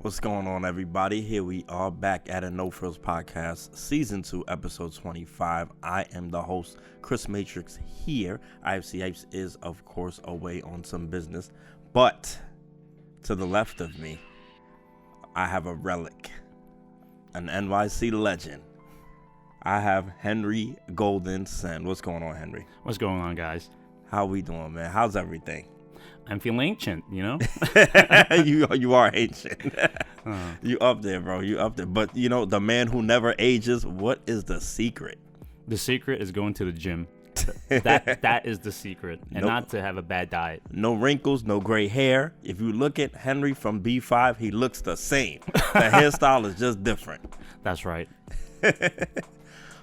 What's going on, everybody? Here we are back at a No Frillz podcast, season 2, episode 25. I am the host, Chrismatrix here. Yipes is, of course, away on some business, but to the left of me, I have a relic, an NYC legend. I have Henry GoldenCen. What's going on, Henry? What's going on, guys? How we doing, man? How's everything? I'm feeling ancient, you know? you are ancient. You up there, bro. You up there. But, you know, the man who never ages, what is the secret? The secret is going to the gym. That is the secret. And not to have a bad diet. No wrinkles, no gray hair. If you look at Henry from B5, he looks the same. The hairstyle is just different. That's right.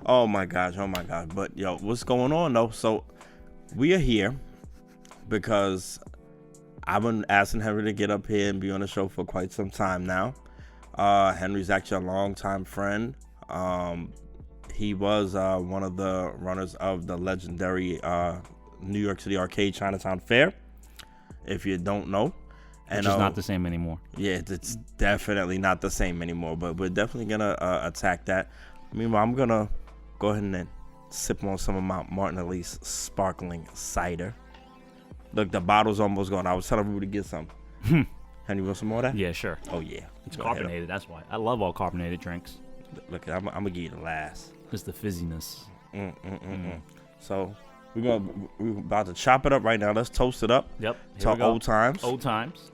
Oh, my gosh. But, yo, what's going on, though? So, we are here because I've been asking Henry to get up here and be on the show for quite some time now. Henry's actually a longtime friend. He was one of the runners of the legendary New York City arcade Chinatown Fair, if you don't know. And which is not the same anymore. Yeah, it's definitely not the same anymore, but we're definitely going to attack that. Meanwhile, I'm going to go ahead and sip on some of my Martin Elise sparkling cider. Look, the bottle's almost gone. I was telling everybody to get some. Henry, you want some more of that? Yeah, sure. Oh, yeah. It's carbonated, that's why. I love all carbonated drinks. Look, I'm going to give you the last. It's the fizziness. So, we're about to chop it up right now. Let's toast it up. Yep. To old times. Old times.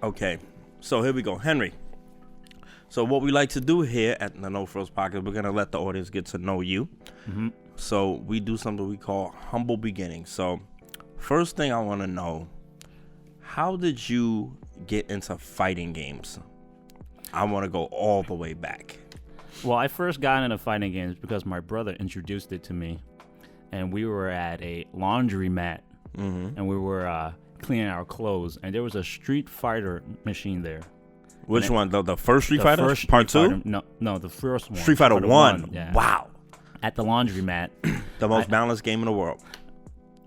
Okay. So, here we go. Henry. So, what we like to do here at the No Frillz podcast, we're going to let the audience get to know you. Mm-hmm. So we do something we call humble beginnings. So first thing I want to know, how did you get into fighting games? I want to go all the way back. Well, I first got into fighting games because my brother introduced it to me. And we were at a laundromat. And we were cleaning our clothes. And there was a Street Fighter machine there. Which one? The first Street Fighter? First Part 2? Fighter, no, the first one. Street Fighter 1. Yeah. Wow. At the laundromat. The most balanced game in the world.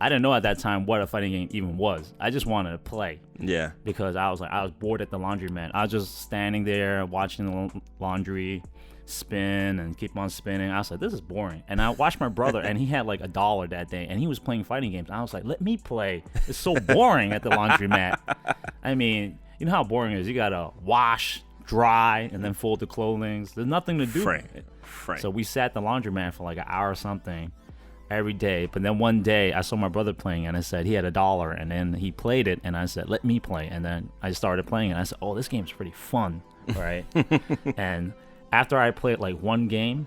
I didn't know at that time what a fighting game even was. I just wanted to play. Yeah. Because I was bored at the laundromat. I was just standing there watching the laundry spin and keep on spinning. I was like, this is boring. And I watched my brother, and he had like $1 that day, and he was playing fighting games. I was like, let me play. It's so boring at the laundromat. I mean, you know how boring it is. You gotta wash, dry, and then fold the clothing. There's nothing to do. Frank. So we sat at the laundromat for like an hour or something every day. But then one day I saw my brother playing, and I said he had $1, and then he played it, and I said, let me play. And then I started playing, and I said, oh, this game's pretty fun, right? And after I played like one game,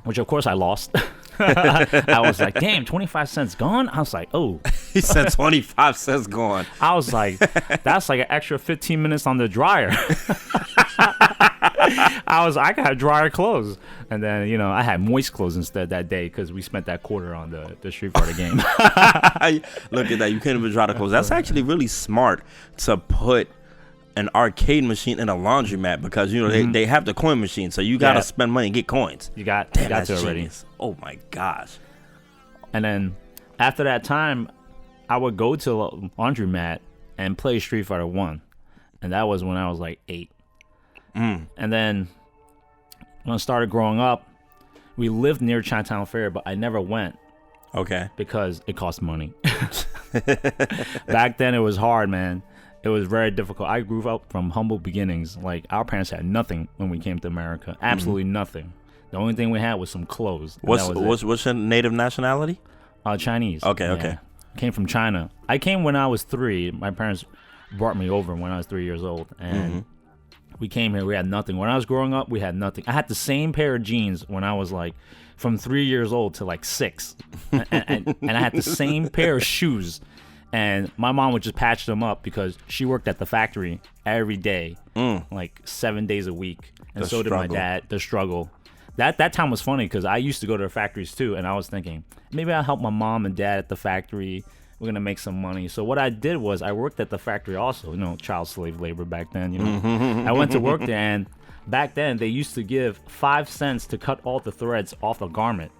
which of course I lost, I was like, damn, 25 cents gone? I was like, oh. He said 25 cents gone. I was like, that's like an extra 15 minutes on the dryer. I could have drier clothes. And then, you know, I had moist clothes instead that day because we spent that quarter on the Street Fighter game. Look at that. You can't even dry the clothes. That's actually really smart to put an arcade machine in a laundromat because, you know, they have the coin machine. So you got to spend money and get coins. You got to already. Genius. Oh, my gosh. And then after that time, I would go to a laundromat and play Street Fighter 1. And that was when I was like 8. And then when I started growing up, we lived near Chinatown Fair, but I never went. Okay. Because it cost money. Back then, it was hard, man. It was very difficult. I grew up from humble beginnings. Like, our parents had nothing when we came to America. Absolutely nothing. The only thing we had was some clothes. What's your native nationality? Chinese. Okay. Came from China. I came when I was 3. My parents brought me over when I was 3 years old. And we came here. We had nothing. When I was growing up, we had nothing. I had the same pair of jeans when I was like from 3 years old to like 6. and I had the same pair of shoes. And my mom would just patch them up because she worked at the factory every day, like 7 days a week. And so did my dad. The struggle. That time was funny because I used to go to the factories too. And I was thinking, maybe I'll help my mom and dad at the factory. We're going to make some money. So what I did was I worked at the factory also, you know, child slave labor back then, you know. I went to work there, and back then they used to give 5 cents to cut all the threads off a garment.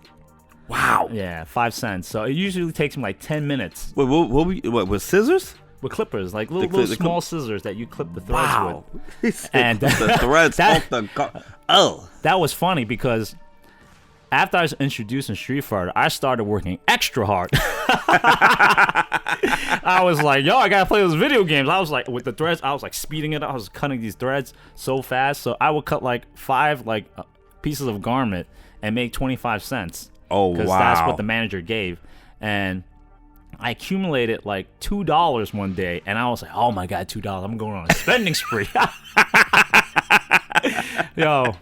Wow. Yeah, 5 cents. So it usually takes me like 10 minutes. Wait, what with scissors? with clippers, like little small scissors that you clip the threads with. And the threads off the that was funny because after I was introduced in Street Fighter, I started working extra hard. I was like, yo, I gotta play those video games. I was like, with the threads, I was like speeding it up. I was cutting these threads so fast. So I would cut like 5 pieces of garment and make 25 cents. Oh, wow. Because that's what the manager gave. And I accumulated like $2 one day. And I was like, oh my God, $2. I'm going on a spending spree. Yo.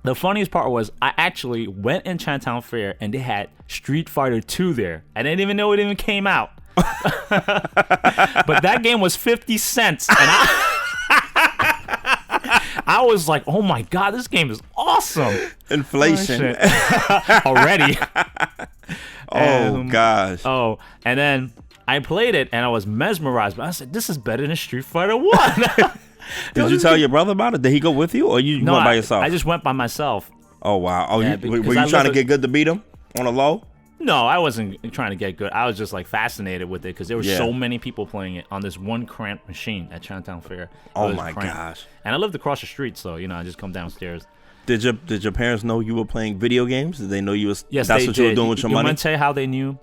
The funniest part was I actually went in Chinatown Fair and they had Street Fighter 2 there. I didn't even know it even came out. But that game was 50 cents. And I was like, oh my God, this game is awesome. Inflation. Already. Gosh. And then I played it and I was mesmerized. But I said, this is better than Street Fighter 1. Did you tell your brother about it? Did he go with you, or you went by yourself? I just went by myself. Oh wow! Oh, yeah, were you trying to get good to beat him on a low? No, I wasn't trying to get good. I was just like fascinated with it because there were so many people playing it on this one cramped machine at Chinatown Fair. Oh my gosh! And I lived across the street, so I just come downstairs. Did your parents know you were playing video games? Did they know you was? Yes, that's what you were doing with your money. You want to tell you how they knew?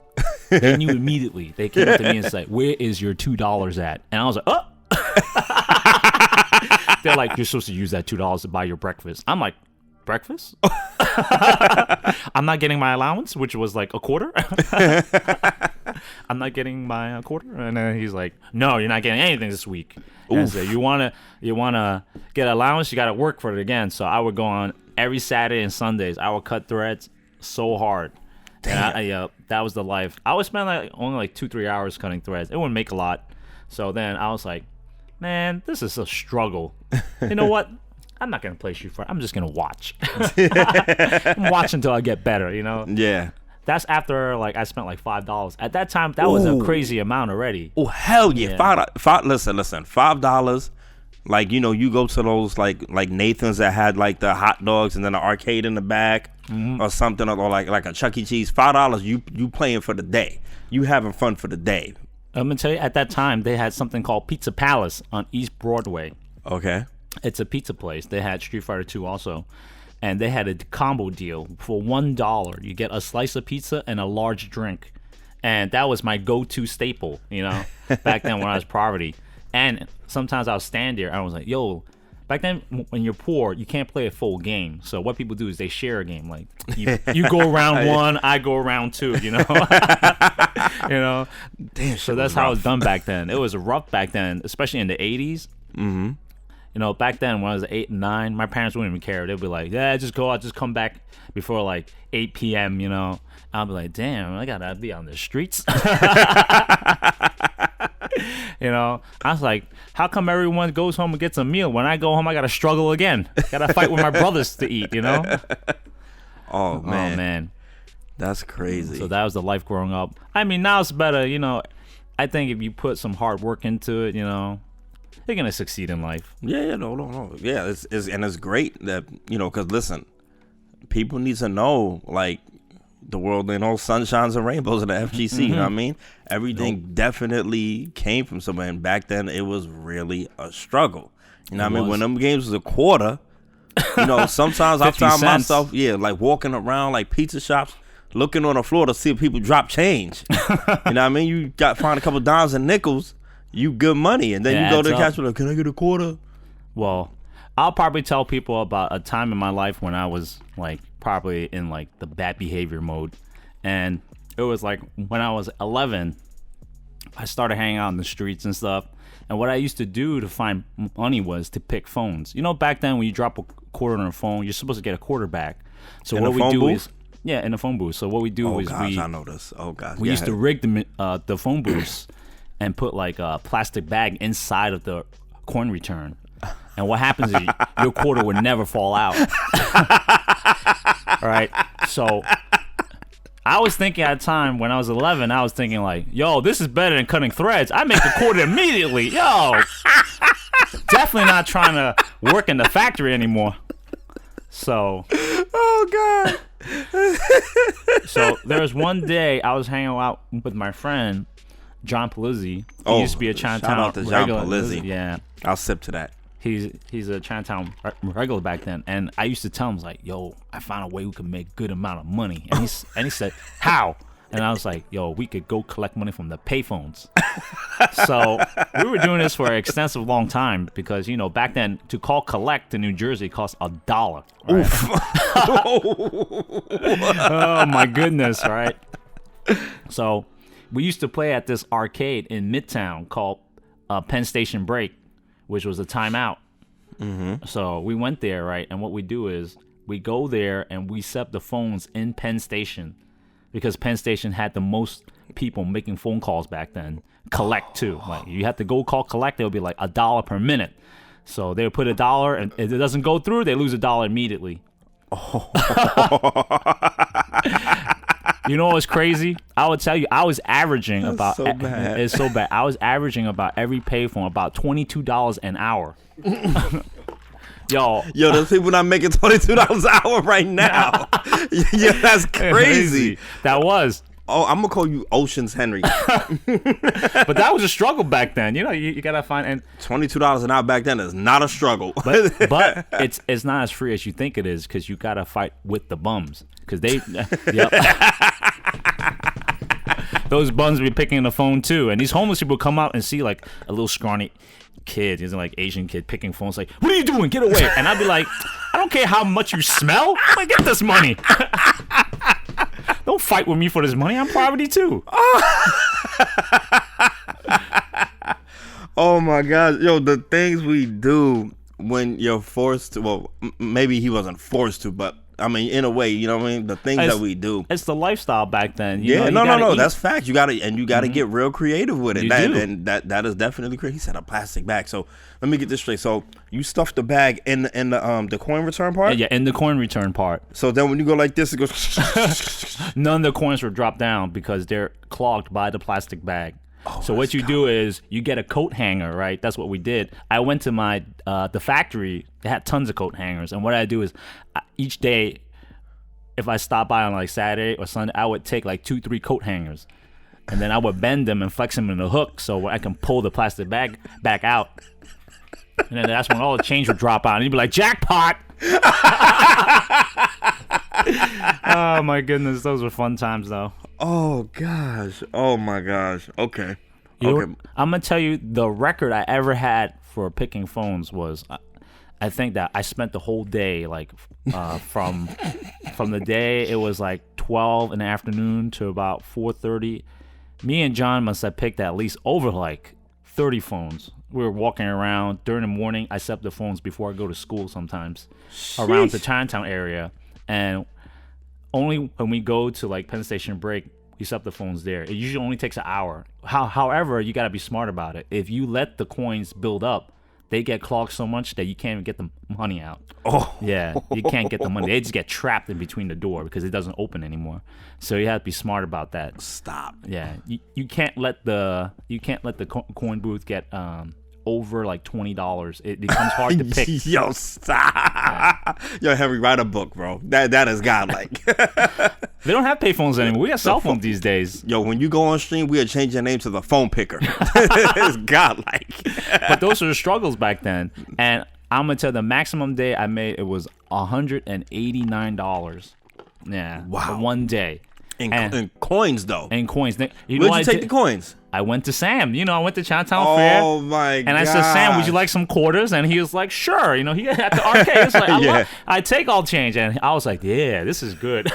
They knew immediately. They came up to me and said, "Where is your $2 at?" And I was like, "Oh." They're like, you're supposed to use that $2 to buy your breakfast. I'm like, breakfast? I'm not getting my allowance, which was like a quarter. I'm not getting my quarter. And then he's like, no, you're not getting anything this week. And I said, you wanna get allowance, you gotta work for it again. So I would go on every Saturday and Sundays. I would cut threads so hard. Damn. And that was the life. I would spend only 2-3 hours cutting threads. It wouldn't make a lot. So then I was like, man, this is a struggle. You know what? I'm not going to play Street Fighter. I'm just going to watch. Watch until I get better, Yeah. That's after, I spent $5. At that time, that was a crazy amount already. Oh, hell yeah. Listen, $5. You go to those, like Nathan's that had, the hot dogs and then an arcade in the back or something, or like a Chuck E. Cheese. $5, you playing for the day. You having fun for the day. I'm going to tell you, at that time, they had something called Pizza Palace on East Broadway. Okay. It's a pizza place. They had Street Fighter 2 also. And they had a combo deal. For $1, you get a slice of pizza and a large drink. And that was my go-to staple, back then when I was poverty. And sometimes I would stand there. I was like, yo, back then when you're poor, you can't play a full game. So what people do is they share a game. Like, you go around 1, I go around 2, Damn, so that's how it was done back then. It was rough back then, especially in the 80s. Mm-hmm. Back then when I was 8 and 9, my parents wouldn't even care. They'd be like, yeah, just go out, just come back before 8 p.m., I'll be like, damn, I gotta be on the streets. I was like, how come everyone goes home and gets a meal? When I go home, I gotta struggle again. Gotta fight with my brothers to eat, Oh, man. Oh, man. That's crazy. So that was the life growing up. I mean, now it's better, I think if you put some hard work into it, you're gonna succeed in life. Yeah, no. Yeah, it's great that, because listen, people need to know, the world ain't all sunshines and rainbows in the FGC, you know what I mean? Everything definitely came from somewhere, and back then it was really a struggle. You know what I mean? When them games was a quarter, sometimes I found myself, walking around pizza shops, looking on the floor to see if people drop change. You know what I mean? You find a couple dimes and nickels, you good money, and then you go to the cash register, can I get a quarter? Well, I'll probably tell people about a time in my life when I was probably in the bad behavior mode, and it was when I was 11, I started hanging out in the streets and stuff. And what I used to do to find money was to pick phones. Back then when you drop a quarter on a phone, you're supposed to get a quarter back. So in what we do is in the phone booth. So what we do is I know this. Oh gosh, we used to rig the phone booths and put a plastic bag inside of the coin return. And what happens is your quarter would never fall out. All right. So I was thinking at a time when I was 11, I was thinking yo, this is better than cutting threads. I make a quarter immediately. Yo, definitely not trying to work in the factory anymore. So. Oh, God. So there was one day I was hanging out with my friend, John Polizzi. He used to be a Chinatown shout out to John regular. Polizzi. Yeah. I'll sip to that. He's a Chinatown regular back then, and I used to tell him, like, yo, I found a way we could make good amount of money. And he said, how? And I was like, yo, we could go collect money from the payphones. So we were doing this for an extensive long time because, you know, back then to call collect in New Jersey cost $1. Right? Oh my goodness, right? So we used to play at this arcade in Midtown called Penn Station Break, which was a timeout. Mm-hmm. So we went there, right? And what we do is we go there and we set up the phones in Penn Station because Penn Station had the most people making phone calls back then. Collect too. Like you had to go call collect, it would be like $1 per minute. So they would put $1 and if it doesn't go through, they lose $1 immediately. Oh. You know what's crazy? I would tell you, I was averaging about. So bad. It's so bad. I was averaging about every payphone about $22 an hour. Yo, there's people not making $22 an hour right now. Yeah, that's crazy. That was. Oh, I'm gonna call you Ocean's Henry. But that was a struggle back then. You know, you gotta find and $22 an hour back then is not a struggle. But it's not as free as you think it is because you gotta fight with the bums because they. Yep. Those bums be picking the phone too, and these homeless people come out and see like a little scrawny kid, he's like Asian kid picking phones, like, what are you doing? Get away! And I'd be like, I don't care how much you smell. I'm gonna get this money. Don't fight with me for this money. I'm poverty too. Oh my God, yo, the things we do when you're forced to. Well, maybe he wasn't forced to, but I mean, in a way, you know what I mean? The things that we do. It's the lifestyle back then. No. That's fact. You gotta get real creative with it. You do. That is definitely crazy. He said a plastic bag. So let me get this straight. So you stuffed the bag in the coin return part? Yeah, in the coin return part. So then when you go like this, it goes. None of the coins were dropped down because they're clogged by the plastic bag. So what you do is you get a coat hanger, right? That's what we did. I went to my the factory. They had tons of coat hangers, and what I do is each day, if I stop by on like Saturday or Sunday, I would take like 2-3 coat hangers, and then I would bend them and flex them in the hook so I can pull the plastic bag back out. And then that's when all the change would drop out, and you'd be like, jackpot! Oh my goodness, those were fun times though. Oh gosh. Oh my gosh. Okay. I'm gonna tell you the record I ever had for picking phones was, I think that I spent the whole day like from the day it was like 12 in the afternoon to about 4:30. Me and John must have picked at least over like 30 phones. We were walking around during the morning. I set up the phones before I go to school sometimes. Sheesh. Around the Chinatown area, and only when we go to like Penn Station Break, we set up the phones there. It usually only takes an hour. However, you got to be smart about it. If you let the coins build up, they get clogged so much that you can't even get the money out. Oh, yeah, you can't get the money. They just get trapped in between the door because it doesn't open anymore. So you have to be smart about that. Stop. Yeah, you can't let the coin booth get over like $20. It becomes hard to pick. Yo, stop. Yeah. Yo, Henry, write a book, bro. That is godlike. They don't have payphones anymore. We got cell phones these days. Yo, when you go on stream, we'll change your name to the phone picker. It's godlike. But those were the struggles back then. And I'm gonna tell you, the maximum day I made, it was $189. Yeah. Wow. One day. In coins, though. In coins. Where'd you take the coins? I went to Sam. I went to Chinatown Fair. Oh, my God. And I said, Sam, would you like some quarters? And he was like, sure. He at the arcade. It's like, I take all change. And I was like, yeah, this is good.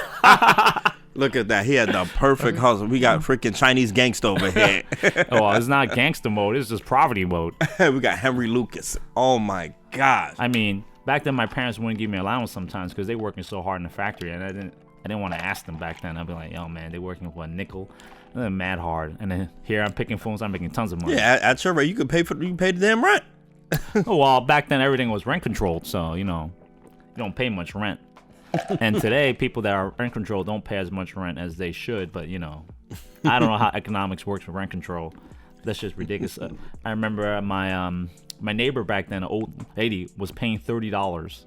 Look at that. He had the perfect hustle. We got freaking Chinese gangsta over here. Oh, it's not gangster mode. It's just poverty mode. We got Henry Lucas. Oh, my gosh. I mean, back then my parents wouldn't give me allowance sometimes because they were working so hard in the factory. And I didn't want to ask them back then. I'd be like, yo, man, they working for a nickel. And they're mad hard. And then here I'm picking phones. I'm making tons of money. Yeah, at your rate, you could pay the damn rent. Well, back then everything was rent controlled. So, you don't pay much rent. And today, people that are rent controlled don't pay as much rent as they should. But, I don't know how economics works with rent control. That's just ridiculous. I remember my neighbor back then, an old lady, was paying $30.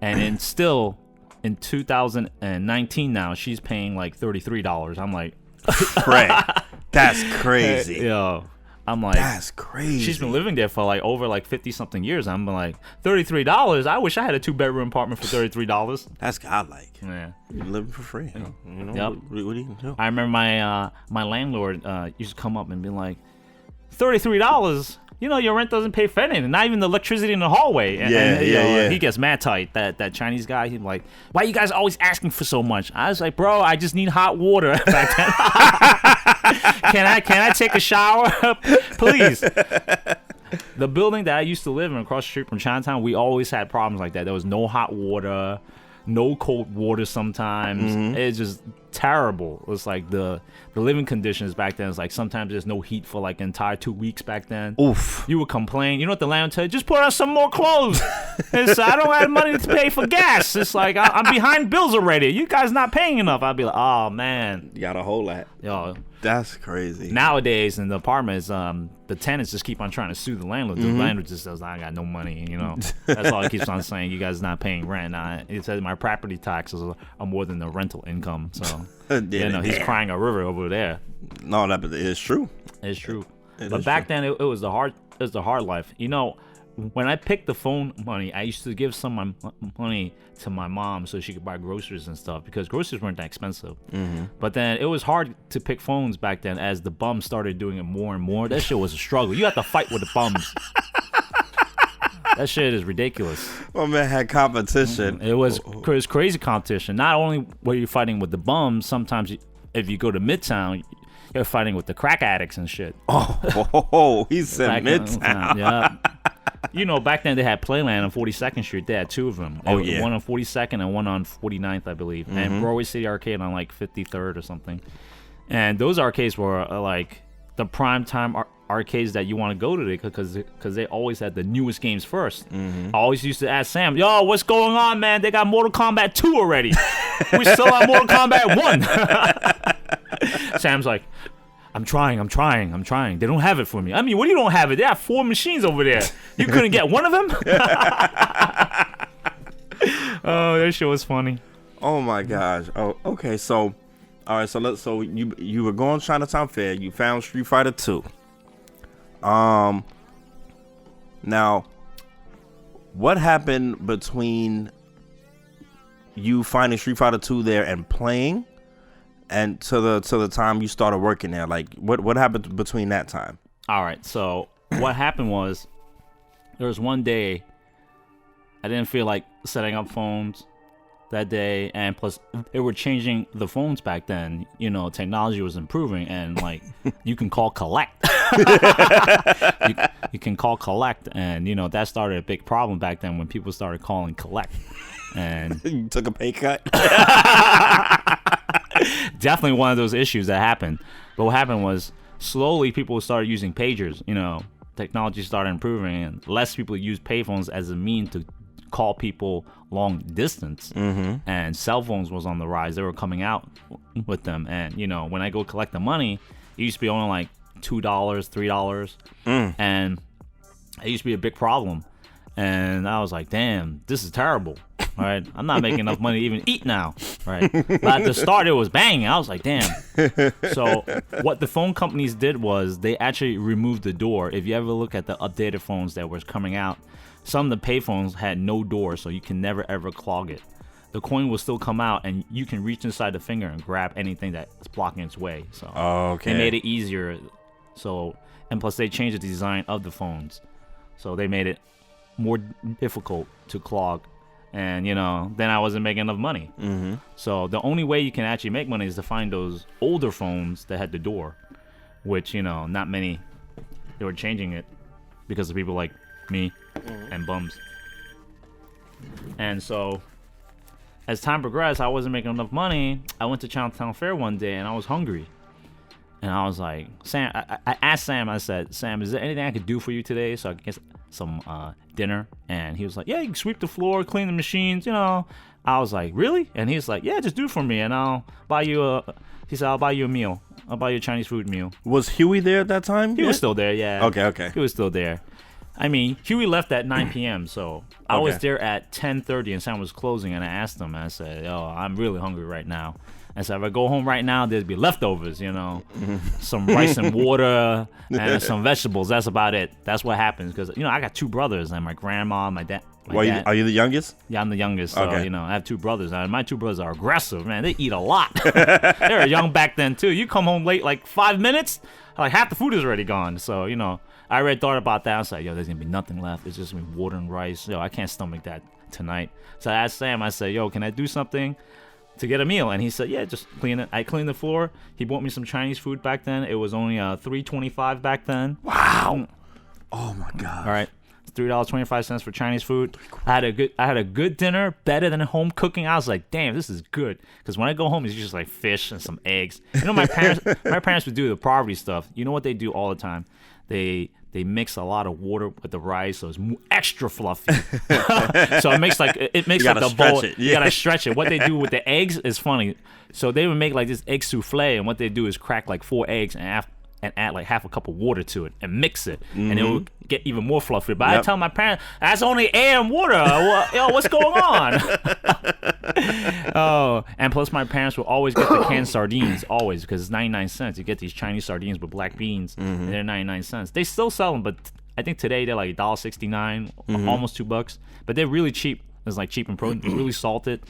And then still, in 2019 now, she's paying like $33. I'm like, Fred, That's crazy. Yo, I'm like, that's crazy. She's been living there for like over like 50-something years. I'm like, $33? I wish I had a 2-bedroom apartment for $33. That's godlike. Yeah. You're living for free. Huh? You know, Yep. what do you do? I remember my landlord used to come up and be like, $33? You know, your rent doesn't pay for anything, not even the electricity in the hallway. And, he gets mad tight. That Chinese guy, he's like, why you guys always asking for so much? I was like, bro, I just need hot water back then. Can I take a shower? Please. The building that I used to live in across the street from Chinatown, we always had problems like that. There was no hot water, no cold water sometimes. It's just terrible. It's like the living conditions back then. It's like sometimes there's no heat for like an entire 2 weeks back then. Oof. You would complain. You know what the landlord tell you? Just put on some more clothes. It's, I don't have money to pay for gas. It's like I'm behind bills already. You guys not paying enough. I'd be like, oh man. You got a whole lot. Yo. That's crazy. Nowadays in the apartments, the tenants just keep on trying to sue the landlord. The landlord just says, I got no money, you know. That's all he keeps on saying. You guys not paying rent. He says my property taxes are more than the rental income. So, he's crying a river over there. No, that it's true. It's true. But back then, it was the hard life. You know, when I picked the phone money, I used to give some of my money to my mom so she could buy groceries and stuff because groceries weren't that expensive. But then it was hard to pick phones back then as the bums started doing it more and more. That shit was a struggle. You had to fight with the bums. That shit is ridiculous. Well, man, had competition. It was crazy competition. Not only were you fighting with the bums, sometimes if you go to Midtown, you're fighting with the crack addicts and shit. He said Midtown. Yeah. You know, back then they had Playland on 42nd Street. They had two of them. One on 42nd and one on 49th, I believe. And Broadway City Arcade on like 53rd or something. And those arcades were like the prime time arcades that you want to go to because they always had the newest games first. I always used to ask Sam, yo, what's going on, man? They got Mortal Kombat 2 already. We still on Mortal Kombat 1. Sam's like, I'm trying. They don't have it for me. I mean, what do you don't have it? They have 4 machines over there. You couldn't get one of them? Oh, that shit was funny. Oh my gosh. Oh, okay. So, all right. So you were going to Chinatown Fair. You found Street Fighter 2. Now, what happened between you finding Street Fighter 2 there and playing? And to the time you started working there, like what happened between that time? All right, so what happened was there was one day I didn't feel like setting up phones that day, and plus they were changing the phones back then. You know, technology was improving, and like you can call collect. you can call collect, and you know that started a big problem back then when people started calling collect. And you took a pay cut. Definitely one of those issues that happened. But what happened was slowly people started using pagers. You know, technology started improving and less people use payphones as a means to call people long distance. And cell phones was on the rise. They were coming out with them. And, you know, when I go collect the money, it used to be only like $2, $3. And it used to be a big problem. And I was like, damn, this is terrible. All right, I'm not making enough money to even eat now. Right, but at the start it was banging. I was like, damn. So what the phone companies did was they actually removed the door. If you ever look at the updated phones that was coming out, some of the payphones had no door, so you can never ever clog it. The coin will still come out, and you can reach inside the finger and grab anything that's blocking its way. So they made it easier. So, and plus they changed the design of the phones, so they made it more difficult to clog. And, you know, then I wasn't making enough money. So the only way you can actually make money is to find those older phones that had the door, which, you know, not many. They were changing it because of people like me and bums. And so as time progressed, I wasn't making enough money. I went to Chinatown Fair one day and I was hungry. And I was like, Sam, I asked Sam, I said, Sam, is there anything I could do for you today so I can get some dinner? And he was like, yeah, you can sweep the floor, clean the machines, you know. I was like, really? And he's like, yeah, just do it for me and I'll buy you he said, I'll buy you a meal. I'll buy you a Chinese food meal. Was Huey there at that time? He was still there, yeah. Okay. He was still there. I mean, Huey left at 9 p.m., so I was there at 10:30 and Sam was closing, and I asked him, I said, I'm really hungry right now. I said, if I go home right now, there'd be leftovers, some rice and water and some vegetables. That's about it. That's what happens because, I got 2 brothers and my grandma, my dad. Are you the youngest? Yeah, I'm the youngest. So, okay. I have 2 brothers. And my 2 brothers are aggressive, man. They eat a lot. They were young back then, too. You come home late, like 5 minutes, like half the food is already gone. So, I already thought about that. I was like, there's going to be nothing left. It's just going to be water and rice. I can't stomach that tonight. So I asked Sam, I said, can I do something to get a meal? And he said, yeah, just clean it. I cleaned the floor. He bought me some Chinese food back then. It was only $3.25 back then. Wow. Oh, my God. All right. $3.25 for Chinese food. I had a good dinner, better than home cooking. I was like, damn, this is good. Because when I go home, it's just like fish and some eggs. My parents would do the poverty stuff. You know what they do all the time? They mix a lot of water with the rice, so it's extra fluffy. So it makes like the bowl. Yeah. You gotta stretch it. What they do with the eggs is funny. So they would make like this egg souffle, and what they do is crack like 4 eggs and add like half a cup of water to it and mix it, and it will get even more fluffy. But I tell my parents, that's only air and water. What's going on? Oh, and plus my parents will always get the canned sardines, always, because it's 99 cents. You get these Chinese sardines with black beans, and they're 99 cents. They still sell them, but I think today they're like $1.69, almost $2. But they're really cheap. It's like cheap and protein, really salted.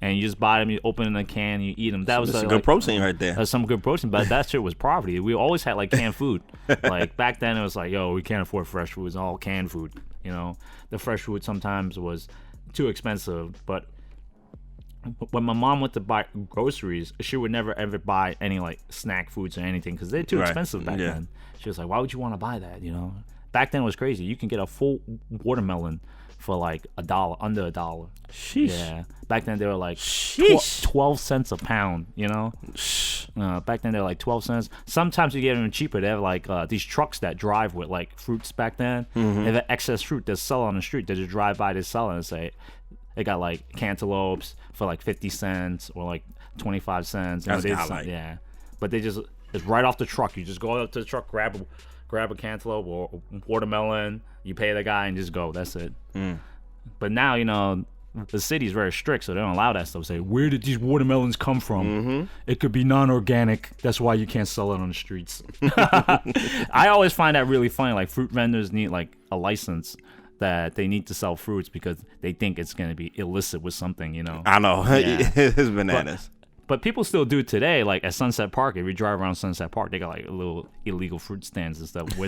And you just buy them, you open in a can, you eat them. That was some good protein right there. That's some good protein, but that shit was poverty. We always had like canned food. Like back then, it was like, we can't afford fresh food. It's all canned food. The fresh food sometimes was too expensive. But when my mom went to buy groceries, she would never ever buy any like snack foods or anything because they're too expensive back then. She was like, why would you want to buy that? Back then it was crazy. You can get a full watermelon for like $1, under $1. Sheesh. Yeah. Back then they were like 12 cents a pound, Back then they were like 12 cents. Sometimes you get them cheaper. They have like these trucks that drive with like fruits back then. They have excess fruit they sell on the street. They just drive by, they sell it and say they got like cantaloupes for like 50 cents or like 25 cents. Yeah. But it's right off the truck. You just go up to the truck, grab a cantaloupe or watermelon, you pay the guy and just go. That's it. But now, the city's very strict, so they don't allow that stuff. Say, where did these watermelons come from? It could be non-organic. That's why you can't sell it on the streets. I always find that really funny. Like, fruit vendors need, like, a license that they need to sell fruits because they think it's going to be illicit with something, I know. Yeah. It's bananas. But people still do today, like at Sunset Park. If you drive around Sunset Park, they got like little illegal fruit stands and stuff. Where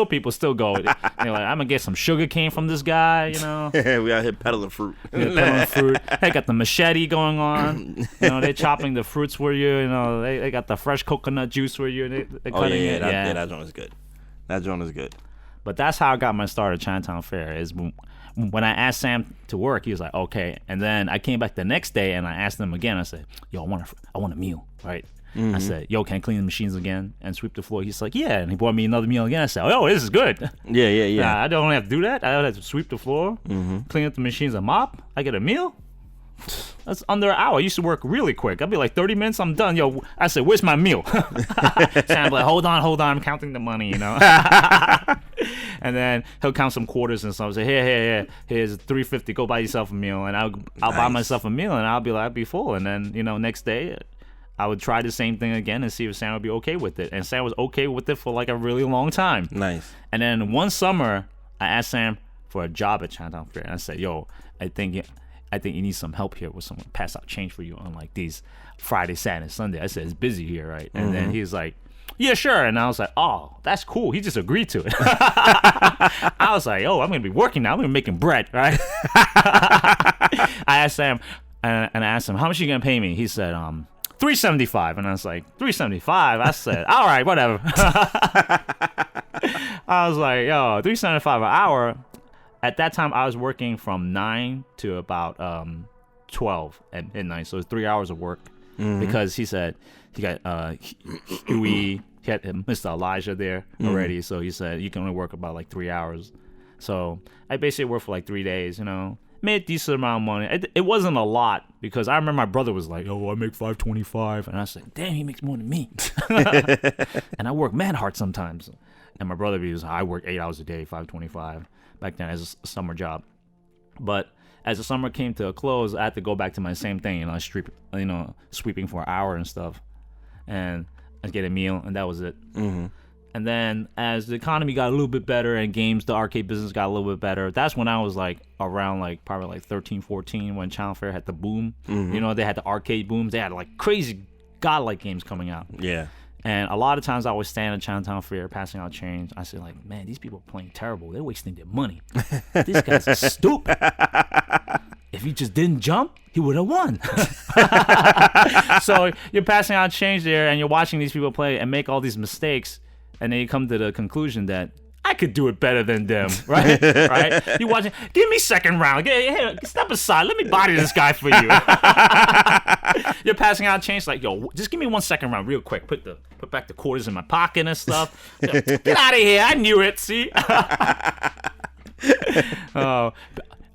people still go. They're like, I'm gonna get some sugar cane from this guy, We out here peddling fruit. They got the machete going on. They're chopping the fruits for you. They got the fresh coconut juice for you. They're cutting it. That joint is good. That joint is good. But that's how I got my start at Chinatown Fair. Is when I asked Sam to work, he was like, okay. And then I came back the next day and I asked him again. I said, I want a meal, right? I said, can I clean the machines again and sweep the floor? He's like, yeah. And he brought me another meal again. I said, this is good. Yeah. I don't have to do that. I don't have to sweep the floor, clean up the machines, and mop. I get a meal. That's under an hour. I used to work really quick. I'd be like 30 minutes, I'm done. I said, where's my meal? Sam's like, hold on, I'm counting the money, And then he'll count some quarters and stuff. I'll say, here's $3.50. Go buy yourself a meal. And I'll buy myself a meal, and I'll be full. And then, next day, I would try the same thing again and see if Sam would be okay with it. And Sam was okay with it for like a really long time. Nice. And then one summer, I asked Sam for a job at Chinatown Fair. And I said, I think you need some help here with someone pass out change for you on like these Friday, Saturday, Sunday. I said, it's busy here, right? And then he was like, yeah, sure. And I was like, oh, that's cool. He just agreed to it. I was like, I'm going to be working now. I'm going to be making bread, right? I asked Sam, and I asked him, how much are you going to pay me? He said, $3.75. And I was like, $3.75? I said, all right, whatever. I was like, $3.75 an hour. At that time, I was working from 9 to about 12 at midnight. So it was 3 hours of work because he said he got Huey, he had Mr. Elijah there already. So he said you can only work about like 3 hours. So I basically worked for like 3 days, made a decent amount of money. It wasn't a lot because I remember my brother was like, I make $5.25. And I said, damn, he makes more than me. And I work mad hard sometimes. And my brother was, I work 8 hours a day, $5.25. Back then as a summer job. But as the summer came to a close, I had to go back to my same thing, sweeping for an hour and stuff, and I'd get a meal, and that was it. Mm-hmm. And then as the economy got a little bit better and the arcade business got a little bit better, that's when I was like around like probably like 13, 14 when Chinatown Fair had the boom. Mm-hmm. They had the arcade booms. They had like crazy godlike games coming out. Yeah. And a lot of times I would stand at Chinatown Fair passing out change. I said like, man, these people are playing terrible. They're wasting their money. These guys are stupid. If he just didn't jump, he would have won. So you're passing out change there and you're watching these people play and make all these mistakes. And then you come to the conclusion that I could do it better than them, right? Right? You watching? Give me second round. Hey, step aside. Let me body this guy for you. You're passing out change like, yo, just give me 1 second round, real quick. Put back the quarters in my pocket and stuff. Get out of here! I knew it. See? A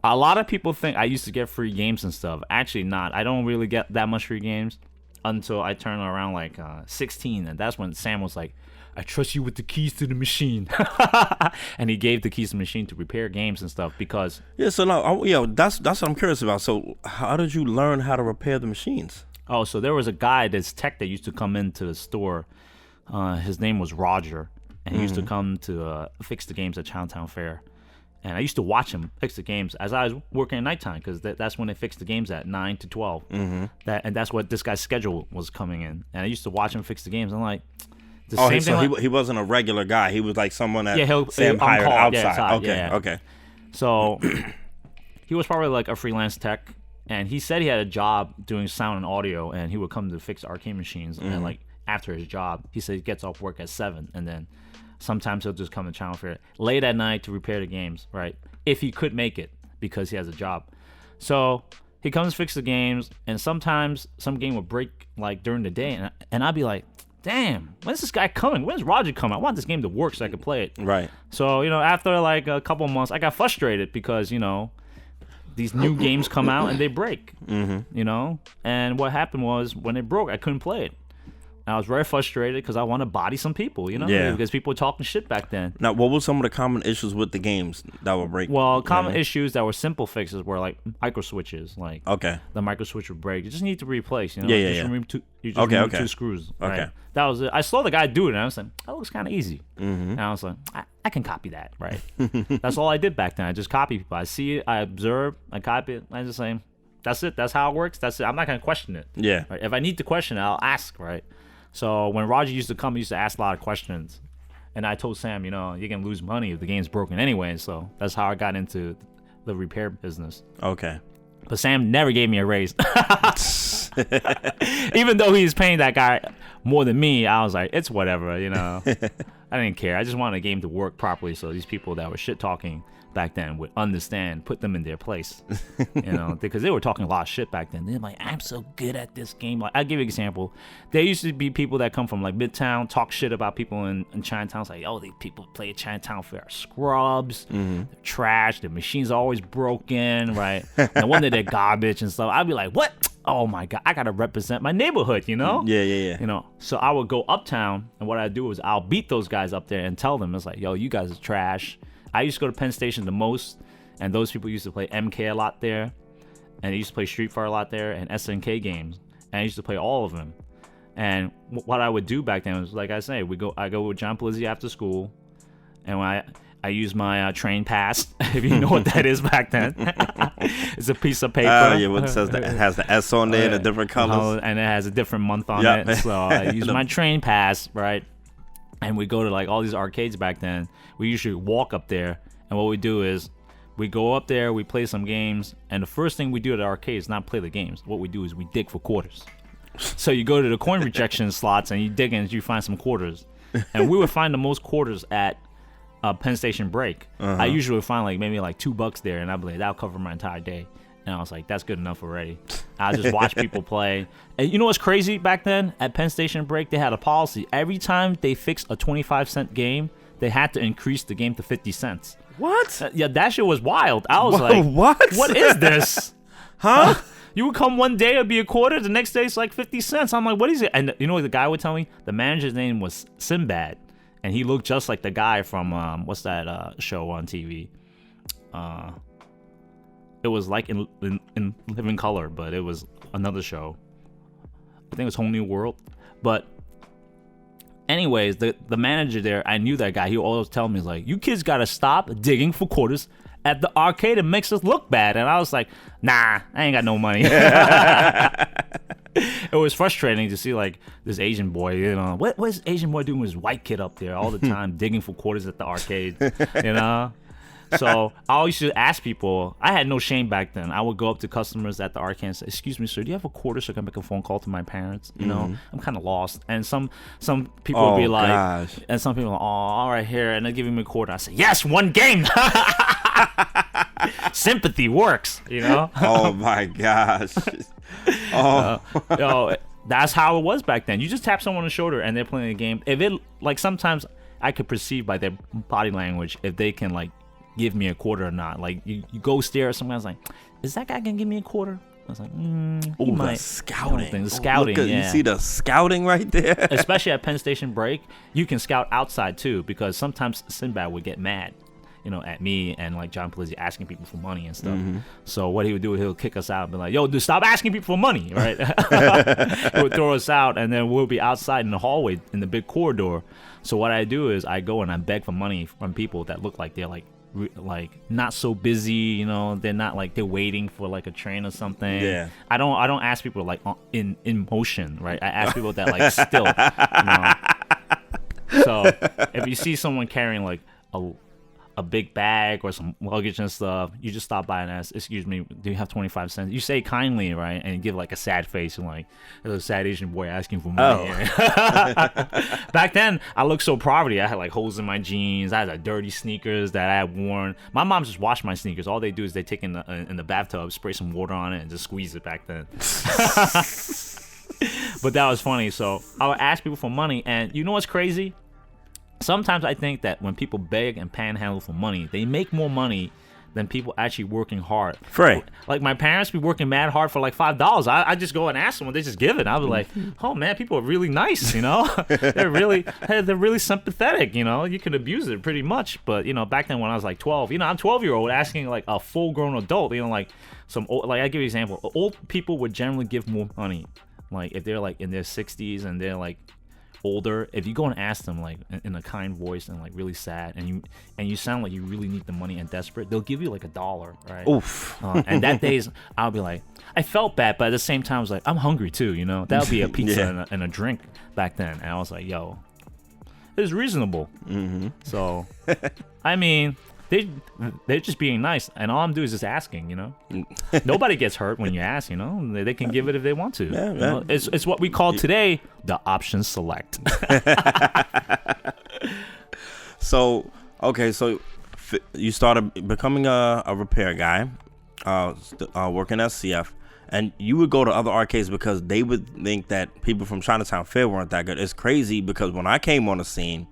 lot of people think I used to get free games and stuff. Actually, not. I don't really get that much free games until I turn around like 16, and that's when Sam was like, I trust you with the keys to the machine. And he gave the keys to the machine to repair games and stuff because... Yeah, so now, that's what I'm curious about. So how did you learn how to repair the machines? Oh, so there was a guy, this tech that used to come into the store. His name was Roger. And he used to come to fix the games at Chinatown Fair. And I used to watch him fix the games as I was working at nighttime because that's when they fixed the games at 9 to 12. Mm-hmm. And that's what this guy's schedule was coming in. And I used to watch him fix the games. I'm like... he wasn't a regular guy. He was like someone that Sam hired outside. Okay. So he was probably like a freelance tech, and he said he had a job doing sound and audio, and he would come to fix arcade machines. And like after his job, he said he gets off work at 7, and then sometimes he'll just come to Channel Fair late at night to repair the games, right? If he could make it because he has a job. So he comes to fix the games, and sometimes some game would break like during the day, and I'd be like, damn, when's this guy coming? When's Roger coming? I want this game to work so I can play it. Right. So, after like a couple months, I got frustrated because, these new games come out and they break, And what happened was when they broke, I couldn't play it. And I was very frustrated because I want to body some people, Yeah. Because people were talking shit back then. Now, what were some of the common issues with the games that would break? Well, common issues that were simple fixes were like micro switches. Like, the micro switch would break. You just need to replace, Remove two screws. Okay. Right? That was it. I saw the guy do it, and I was like, that looks kind of easy. Mm-hmm. And I was like, I can copy that, right? That's all I did back then. I just copy people. I see it, I observe, I copy it, I just say, that's it. That's how it works. That's it. I'm not going to question it. Yeah. Right? If I need to question it, I'll ask, right? So when Roger used to come, he used to ask a lot of questions. And I told Sam, you can lose money if the game's broken anyway. So that's how I got into the repair business. Okay. But Sam never gave me a raise. Even though he's paying that guy more than me, I was like, it's whatever, I didn't care. I just wanted a game to work properly so these people that were shit talking back then would understand, put them in their place, because they were talking a lot of shit back then. They're like, I'm so good at this game. Like, I'll give you an example. There used to be people that come from like Midtown, talk shit about people in Chinatown. It's like, oh, these people play at Chinatown Fair are scrubs, they're trash, the machines are always broken, right? No wonder they're garbage and stuff. I'd be like, what? Oh my God, I gotta represent my neighborhood, Yeah. So I would go uptown, and what I'd do is I'll beat those guys up there and tell them, it's like, yo, you guys are trash. I used to go to Penn Station the most, and those people used to play MK a lot there, and they used to play Street Fighter a lot there, and SNK games, and I used to play all of them. And what I would do back then was, like I say, I go with John Polizzi after school, and when I use my train pass, if you know what that is back then. It's a piece of paper. It says it has the S on there in a different colors. And it has a different month on it. So I use my train pass, right? And we go to like all these arcades back then. We usually walk up there, and what we do is we go up there, we play some games, and the first thing we do at the arcade is not play the games. What we do is we dig for quarters. So you go to the coin rejection slots, and you dig in and you find some quarters. And we would find the most quarters at Penn Station break. I usually would find like maybe like $2 there, and I'd be like, that'll cover my entire day. And I was like, that's good enough already. I'll just watch people play. And you know what's crazy back then? At Penn Station break, they had a policy. Every time they fixed a 25-cent game, they had to increase the game to 50 cents. What? Yeah, that shit was wild. I was like, what is this? Huh? You would come one day, it'd be a quarter. The next day, it's like 50 cents. I'm like, what is it? And you know what the guy would tell me? The manager's name was Sinbad. And he looked just like the guy from, what's that show on TV? it was like in living color, but it was another show. I think it was Whole New World. But anyways, the manager there, I knew that guy. He would always tell me, like, you kids gotta stop digging for quarters at the arcade. It makes us look bad. And I was like, nah, I ain't got no money. It was frustrating to see, like, this Asian boy, you know, what is Asian boy doing with his white kid up there all the time digging for quarters at the arcade, you know? So I always used to ask people. I had no shame back then. I would go up to customers at the arcade and say, excuse me, sir, do you have a quarter so I can make a phone call to my parents? You know, I'm kind of lost. And some people would be like, gosh. And some people are like, oh, all right, here. And they're giving me a quarter. I say, yes, one game. Sympathy works, you know? Oh, my gosh. Oh. That's how it was back then. You just tap someone on the shoulder and they're playing a game. If it, like, sometimes I could perceive by their body language if they can, like, give me a quarter or not. Like, you go stare at someone, I was like, is that guy gonna give me a quarter? I was like, he might. The scouting. The scouting, yeah. You see the scouting right there? Especially at Penn Station break, you can scout outside too, because sometimes Sinbad would get mad, you know, at me and like John Polizzi asking people for money and stuff. So what he would do, he'll kick us out and be like, yo, dude, stop asking people for money, right? He would throw us out, and then we'll be outside in the hallway in the big corridor. So what I do is I go and I beg for money from people that look like they're like not so busy, you know, they're not like they're waiting for like a train or something. Yeah. I don't ask people like in motion, right? I ask people that like still, you know. So if you see someone carrying like a big bag or some luggage and stuff, you just stop by and ask, excuse me, do you have 25 cents? You say kindly, right? And you give like a sad face and like, there's a sad Asian boy asking for money. Oh. Back then, I looked so poverty. I had like holes in my jeans. I had like dirty sneakers that I had worn. My mom just washed my sneakers. All they do is they take in the bathtub, spray some water on it, and just squeeze it back then. But that was funny. So I would ask people for money, and you know what's crazy? Sometimes I think that when people beg and panhandle for money, they make more money than people actually working hard. Right. Like my parents be working mad hard for like $5. I just go and ask them, and they just give it. I was like, oh man, people are really nice, you know. they're really sympathetic, you know. You can abuse it pretty much, but you know, back then when I was like 12, you know, I'm 12-year-old asking like a full-grown adult, you know, like some old, like I give you an example. Old people would generally give more money, like if they're like in their 60s and they're like older. If you go and ask them like in a kind voice and like really sad, and you sound like you really need the money and desperate, they'll give you like $1, right? Oof. And that days I'll be like, I felt bad, but at the same time I was like, I'm hungry too, you know. That would be a pizza Yeah. and a drink back then, and I was like, yo, it's reasonable. So I mean, they're just being nice, and all I'm doing is just asking, you know. Nobody gets hurt when you ask, you know. They can give it if they want to. Yeah, you know? It's what we call today the option select. So you started becoming a repair guy, working at CF, and you would go to other arcades because they would think that people from Chinatown Fair weren't that good. It's crazy because when I came on the scene,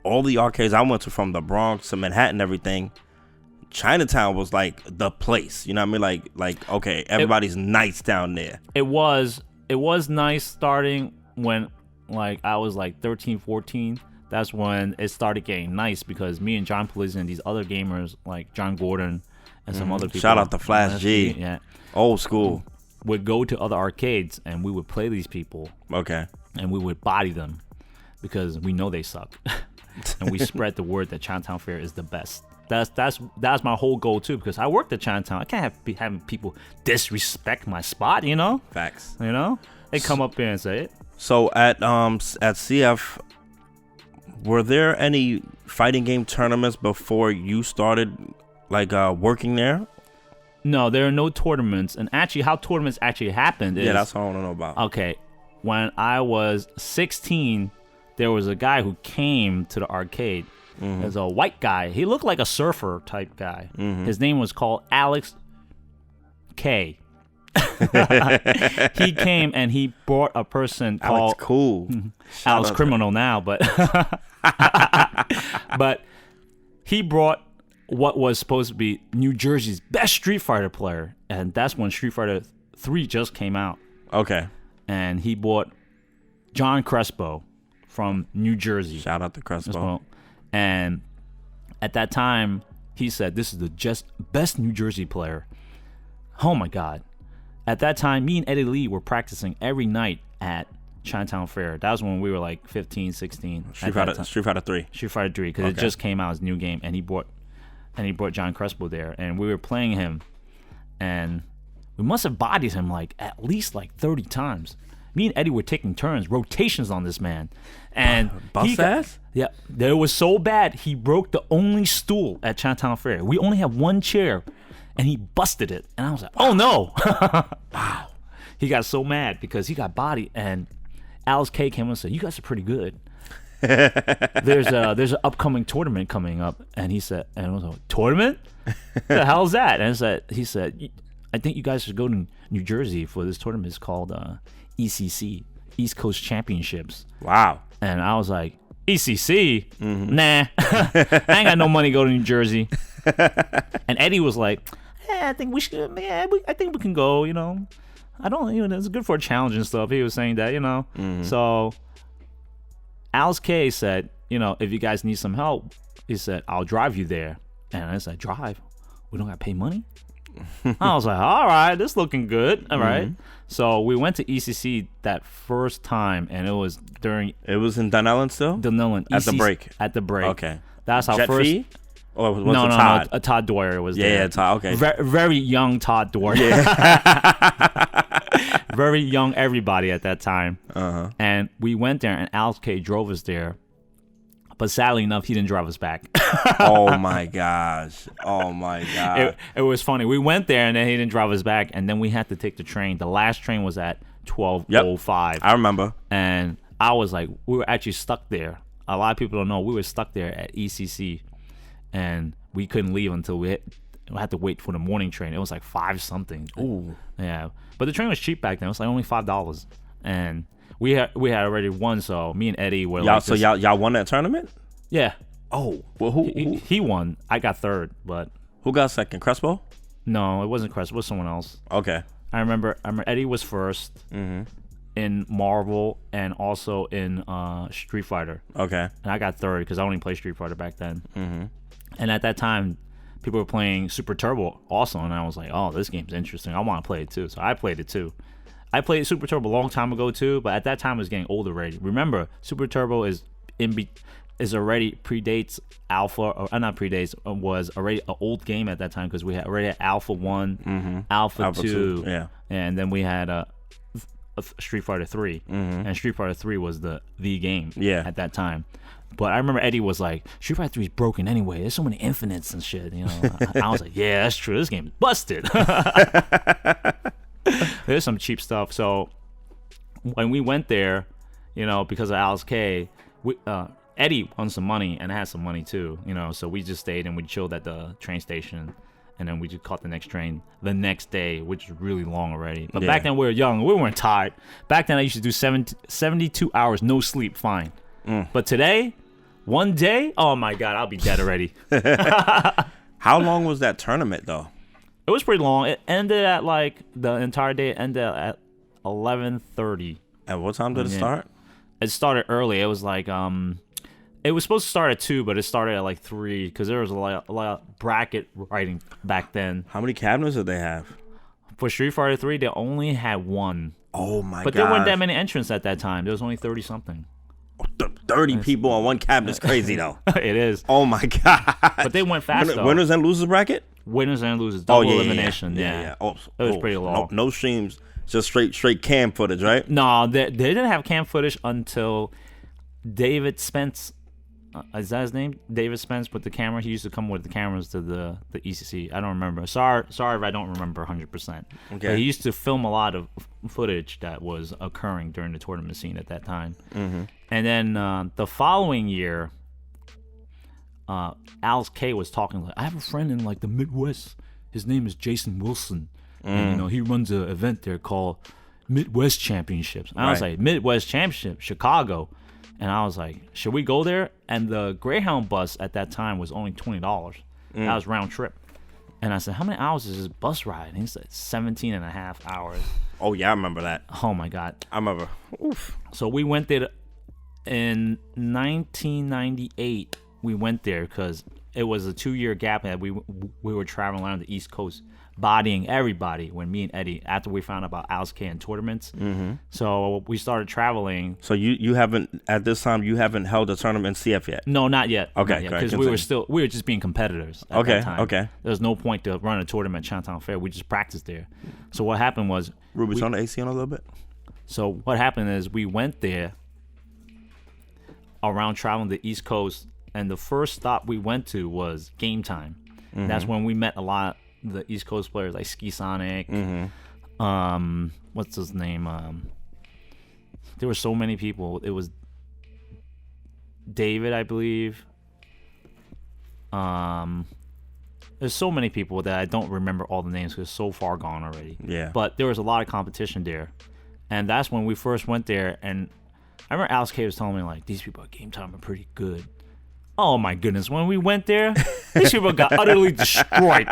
all the arcades I went to, from the Bronx to Manhattan, everything, Chinatown was like the place. You know what I mean? Like okay, everybody's nice down there. It was nice starting when like I was like 13, 14. That's when it started getting nice because me and John Polizzi and these other gamers like John Gordon and some other people. Shout out to Flash G. Yeah. Old school. Would go to other arcades and we would play these people. Okay. And we would body them because we know they suck. And we spread the word that Chinatown Fair is the best. That's my whole goal too, because I worked at Chinatown. I can't be having people disrespect my spot, you know. Facts. You know, they come up here and say it. So at CF, were there any fighting game tournaments before you started like working there? No, there are no tournaments. And actually, how tournaments actually happened is, that's what I want to know about. Okay, when I was 16. There was a guy who came to the arcade. There's a white guy. He looked like a surfer type guy. His name was called Alex K. He came and he brought a person called Alex Cool. Alex Criminal now, but but he brought what was supposed to be New Jersey's best Street Fighter player, and that's when Street Fighter 3 just came out. Okay. And he brought John Crespo from New Jersey. Shout out to Crespo. And at that time, he said, this is the best New Jersey player. Oh my God. At that time, me and Eddie Lee were practicing every night at Chinatown Fair. That was when we were like 15, 16. Street Fighter 3. Street Fighter 3, because it just came out as a new game, and he brought John Crespo there, and we were playing him, and we must have bodied him like at least like 30 times. Me and Eddie were taking turns, rotations on this man, and bust ass. Yeah, it was so bad he broke the only stool at Chinatown Fair. We only had one chair, and he busted it, and I was like, oh no! Wow. He got so mad because he got bodied, and Alice K came and said, "You guys are pretty good. There's an upcoming tournament coming up," and he said, "And I was like, tournament? The hell's that?" And he said, "I think you guys should go to New Jersey for this tournament. It's called ECC, East Coast Championships." Wow. And I was like, ECC? Nah, I ain't got no money to go to New Jersey. And Eddie was like, I think we should. Yeah, I think we can go. I don't. It's good for a challenge and stuff. He was saying that. So Alice K said, if you guys need some help, he said, I'll drive you there. And I said, drive? We don't got to pay money? I was like, all right, this looking good. All right. So we went to ECC that first time, and it was in Dunellen still? Dunellen. At the break? At the break. Okay. That's our Jet first. Fee? Or was No, it Todd? no. Todd Dwyer was there. Yeah, Todd. Okay. Very young Todd Dwyer. Yeah. Very young everybody at that time. Uh-huh. And we went there, and Alex K drove us there. But sadly enough, he didn't drive us back. Oh my gosh. Oh my God. It was funny. We went there, and then he didn't drive us back, and then we had to take the train. The last train was at 12:05. Yep. I remember. And I was like, we were actually stuck there. A lot of people don't know. We were stuck there at ECC, and we couldn't leave until we had to wait for the morning train. It was like 5 something. Ooh. Yeah. But the train was cheap back then. It was like only $5. And we had already won, so me and Eddie were y'all. So y'all won that tournament? Yeah. Oh, well, who he won? I got third, but who got second? Crespo? No, it wasn't Crespo. It was someone else. Okay. I remember Eddie was first in Marvel and also in Street Fighter. Okay. And I got third because I only played Street Fighter back then. And at that time, people were playing Super Turbo also, and I was like, oh, this game's interesting. I want to play it too. So I played it too. I played Super Turbo a long time ago too, but at that time it was getting old already. Remember, Super Turbo is already predates Alpha, or not predates, was already an old game at that time because we had already had Alpha 1, Alpha 2, yeah, and then we had a Street Fighter 3, and Street Fighter 3 was the game at that time. But I remember Eddie was like, Street Fighter 3 is broken anyway. There's so many infinites and shit. I was like, yeah, that's true. This game is busted. There's some cheap stuff. So when we went there, because of Alice K, Eddie won some money and I had some money too. So we just stayed and we chilled at the train station, and then we just caught the next train the next day, which was really long already. But back then we were young. We weren't tired. Back then I used to do 72 hours, no sleep, fine. But today, one day, oh my God, I'll be dead already. How long was that tournament though? It was pretty long. It ended at the entire day ended at 11:30. At what time did it start? It started early. It was it was supposed to start at 2, but it started at 3 because there was a lot of bracket writing back then. How many cabinets did they have? For Street Fighter 3, they only had 1. Oh my God! But there weren't that many entrants at that time. There was only 30 something. 30 people on one cabinet is crazy though. It is. Oh my God! But they went fast though. Winners and losers bracket? Winners and losers. Double elimination. Yeah. Oh, it was pretty long. No streams, just straight cam footage, right? No, they didn't have cam footage until David Spence. Is that his name? David Spence with the camera. He used to come with the cameras to the ECC. I don't remember. Sorry if I don't remember 100%. Okay. But he used to film a lot of footage that was occurring during the tournament scene at that time. And then the following year, Alice K was talking I have a friend in the Midwest. His name is Jason Wilson, and he runs an event there called Midwest Championships. And I was like, Midwest Championship, Chicago. And I was like, should we go there? And the Greyhound bus at that time was only $20. That was round trip. And I said, how many hours is this bus ride? And he said, 17 and a half hours. Oh, yeah, I remember that. Oh, my God. I remember. Oof. So we went there in 1998. We went there because it was a 2-year gap that we were traveling around the East Coast, bodying everybody. When me and Eddie, after we found out about Alex K and tournaments, so we started traveling. So you haven't at this time you haven't held a tournament in CF yet? No, not yet. Okay, because we were just being competitors. At that time. Okay. There's no point to run a tournament at Chinatown Fair. We just practiced there. So what happened was, Ruby, turn the AC on a little bit. So what happened is we went there around traveling the East Coast, and the first stop we went to was Game Time. That's when we met a lot of the East Coast players like Ski Sonic. What's his name? There were so many people. It was David, I believe. There's so many people that I don't remember all the names because it's so far gone already. Yeah. But there was a lot of competition there. And that's when we first went there. And I remember Alex K was telling me, like, these people at Game Time are pretty good. Oh, my goodness. When we went there, these people got utterly destroyed.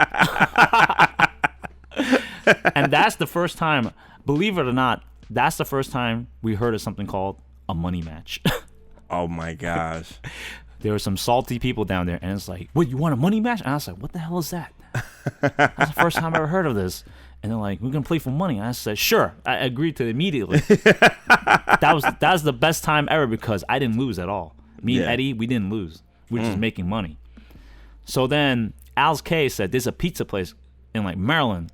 And that's the first time, believe it or not, that's the first time we heard of something called a money match. Oh, my gosh. There were some salty people down there, and it's like, "What, you want a money match?" And I was like, "What the hell is that?" That's the first time I ever heard of this. And they're like, "We're gonna play for money." And I said, "Sure." I agreed to it immediately. That was the best time ever because I didn't lose at all. Me and Eddie, we didn't lose. We were just making money. So then Alex K said, "There's a pizza place in like Maryland,"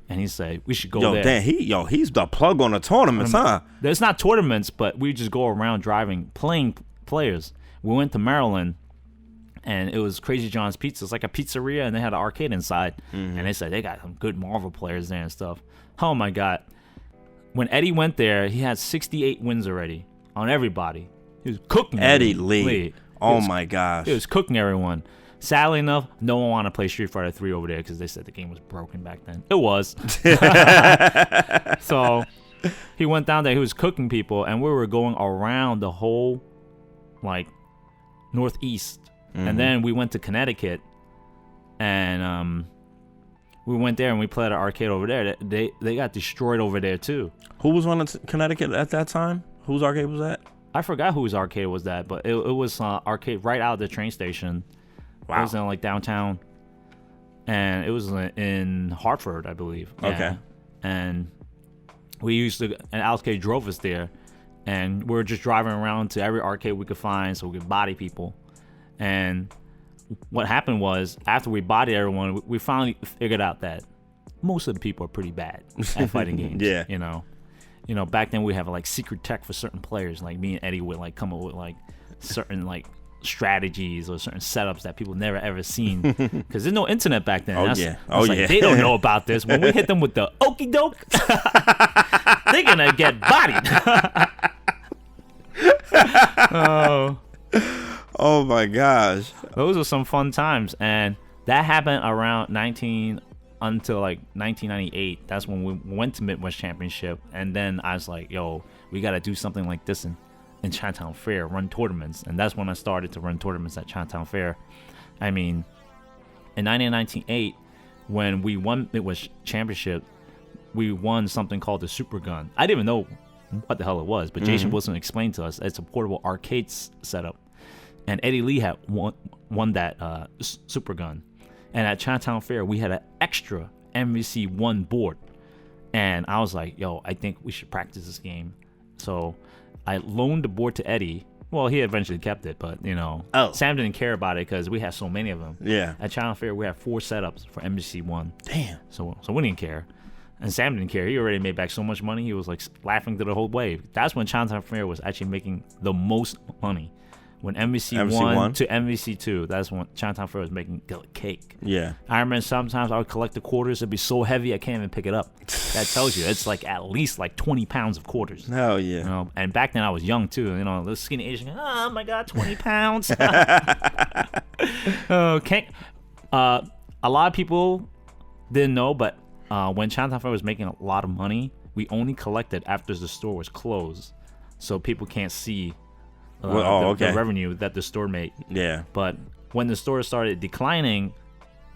and he said, "We should go there." Damn, he's the plug on the tournaments, huh? There's not tournaments, but we just go around playing players. We went to Maryland, and it was Crazy John's Pizza. It's like a pizzeria, and they had an arcade inside. And they said they got some good Marvel players there and stuff. Oh, my God. When Eddie went there, he had 68 wins already on everybody. He was cooking Eddie Lee. Oh, my gosh. He was cooking everyone. Sadly enough, no one wanted to play Street Fighter 3 over there because they said the game was broken back then. It was. So he went down there. He was cooking people, and we were going around the whole, like, Northeast. And then we went to Connecticut, and we went there and we played at an arcade over there. They got destroyed over there too. Who was on Connecticut at that time? Whose arcade was that? I forgot whose arcade was that, but it was arcade right out of the train station. Wow. It was in like downtown, and it was in Hartford, I believe. Okay. Yeah. And and Alex K drove us there. And we were just driving around to every arcade we could find so we could body people. And what happened was, after we bodied everyone, we finally figured out that most of the people are pretty bad at fighting games. Yeah. You know, back then we have like secret tech for certain players. Like me and Eddie would like come up with like certain like strategies or certain setups that people never ever seen. Because there's no internet back then. They don't know about this. When we hit them with the okie doke, they're gonna get bodied. Oh my gosh. Those were some fun times, and that happened around until like 1998. That's when we went to Midwest Championship, and then I was like, yo, we gotta do something like this in Chinatown Fair, run tournaments. And that's when I started to run tournaments at Chinatown Fair. I mean, in 1998, when we won Midwest Championship, we won something called the Super Gun. I didn't even know what the hell it was, but Jason Wilson explained to us it's a portable arcade setup. And Eddie Lee had won that Super Gun. And at Chinatown Fair, we had an extra MVC1 board. And I was like, yo, I think we should practice this game. So I loaned the board to Eddie. Well, he eventually kept it, but, Sam didn't care about it because we had so many of them. Yeah. At Chinatown Fair, we had 4 setups for MVC1. Damn. So we didn't care. And Sam didn't care. He already made back so much money. He was like laughing through the whole way. That's when Chinatown Fair was actually making the most money. When MVC1 to MVC2, that's when Chinatown Fair was making cake. Yeah. I remember sometimes I would collect the quarters. It'd be so heavy I can't even pick it up. That tells you it's like at least like 20 pounds of quarters. Hell yeah. And back then I was young too. This skinny Asian, oh my God, 20 pounds. Okay. A lot of people didn't know, but when Chinatown Fair was making a lot of money, we only collected after the store was closed. So people can't see the revenue that the store made. Yeah. But when the store started declining,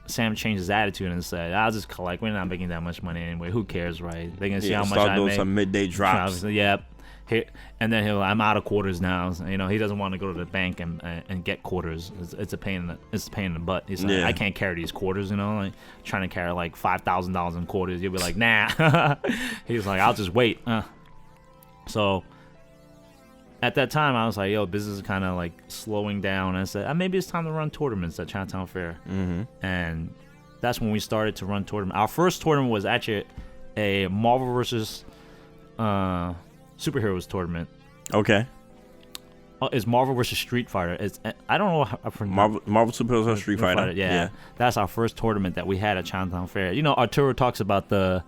Sam changed his attitude and said, I'll just collect. We're not making that much money anyway. Who cares, right? They're going to see how much I make. Start doing some midday drops. Yep. And then I'm out of quarters now. So, he doesn't want to go to the bank and get quarters. It's a pain in the butt. He's like, I can't carry these quarters. Like trying to carry like $5,000 in quarters. You'll be like, nah. He's like, I'll just wait. So at that time, I was like, yo, business is kind of like slowing down. And I said, maybe it's time to run tournaments at Chinatown Fair. Mm-hmm. And that's when we started to run tournaments. Our first tournament was actually a Marvel versus Superheroes tournament. Okay. It's Marvel versus Street Fighter. I don't know how Marvel Superheroes versus Street Fighter. Yeah. That's our first tournament that we had at Chinatown Fair. Arturo talks about the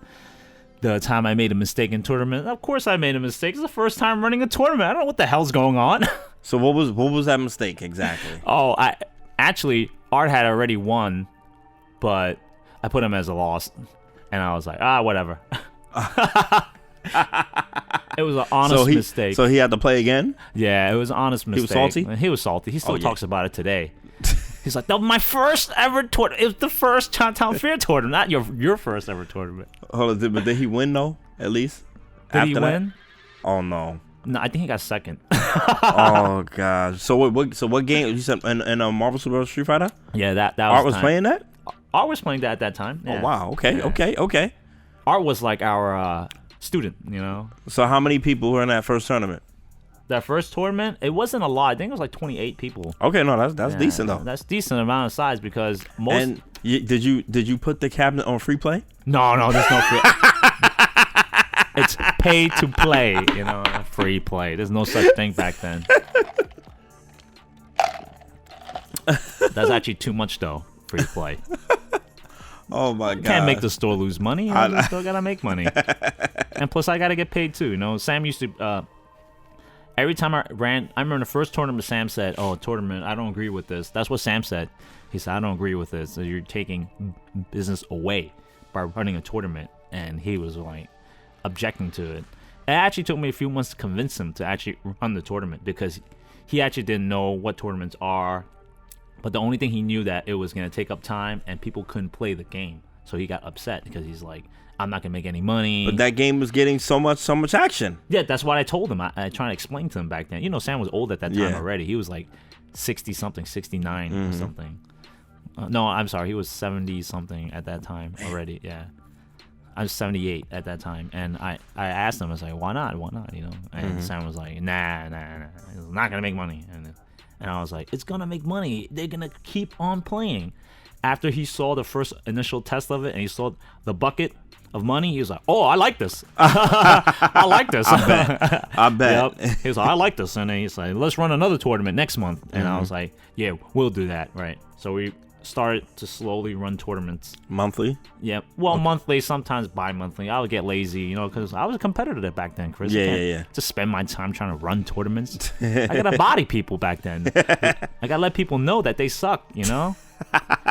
time I made a mistake in tournament. Of course I made a mistake. It's the first time running a tournament. I don't know what the hell's going on. So what was that mistake exactly? Oh, Art had already won, but I put him as a loss. And I was like, whatever. It was an honest mistake. So he had to play again? Yeah, it was an honest mistake. He was salty? He was salty. He still talks about it today. He's like, that was my first ever tournament. It was the first Chinatown Fair tournament, not your first ever tournament. Hold on, but did he win though? At least did he win? Oh no. No, I think he got second. Oh gosh. So what game you said in Marvel Super Street Fighter? Yeah, that was Art was playing that? Art was playing that at that time. Yeah. Oh wow. Okay. Yeah. Okay. Art was like our student, So how many people were in that first tournament? That first tournament, it wasn't a lot. I think it was like 28 people. Okay, no, that's decent though. That's decent amount of size because most. And did you put the cabinet on free play? No, there's no free. It's pay to play, free play. There's no such thing back then. That's actually too much though. Free play. Oh my god! Can't make the store lose money. You still gotta make money. And plus, I gotta get paid too. Sam used to. Every time I remember the first tournament. Sam said, "Oh, tournament, I don't agree with this." That's what Sam said. He said, "I don't agree with this. So you're taking business away by running a tournament." And he was like objecting to it. It actually took me a few months to convince him to actually run the tournament because he actually didn't know what tournaments are. But the only thing he knew that it was going to take up time and people couldn't play the game. So he got upset because he's like, I'm not going to make any money. But that game was getting so much action. Yeah, that's what I told him. I tried to explain to him back then. Sam was old at that time already. He was like 60-something, 69 or something. No, I'm sorry. He was 70-something at that time already. Yeah. I was 78 at that time. And I asked him, I was like, why not? And Sam was like, nah. It's not going to make money. And I was like, it's going to make money. They're going to keep on playing. After he saw the first initial test of it and he saw the bucket of money, he was like, oh, I like this. I like this. I bet. Yep. He was like, I like this. And then he's like, let's run another tournament next month. And I was like, yeah, we'll do that. Right. So we started to slowly run tournaments. Monthly? Yeah. Well, monthly, sometimes bi-monthly. I would get lazy, because I was a competitor back then, Chris. Yeah. Just spend my time trying to run tournaments. I got to body people back then. I got to let people know that they suck,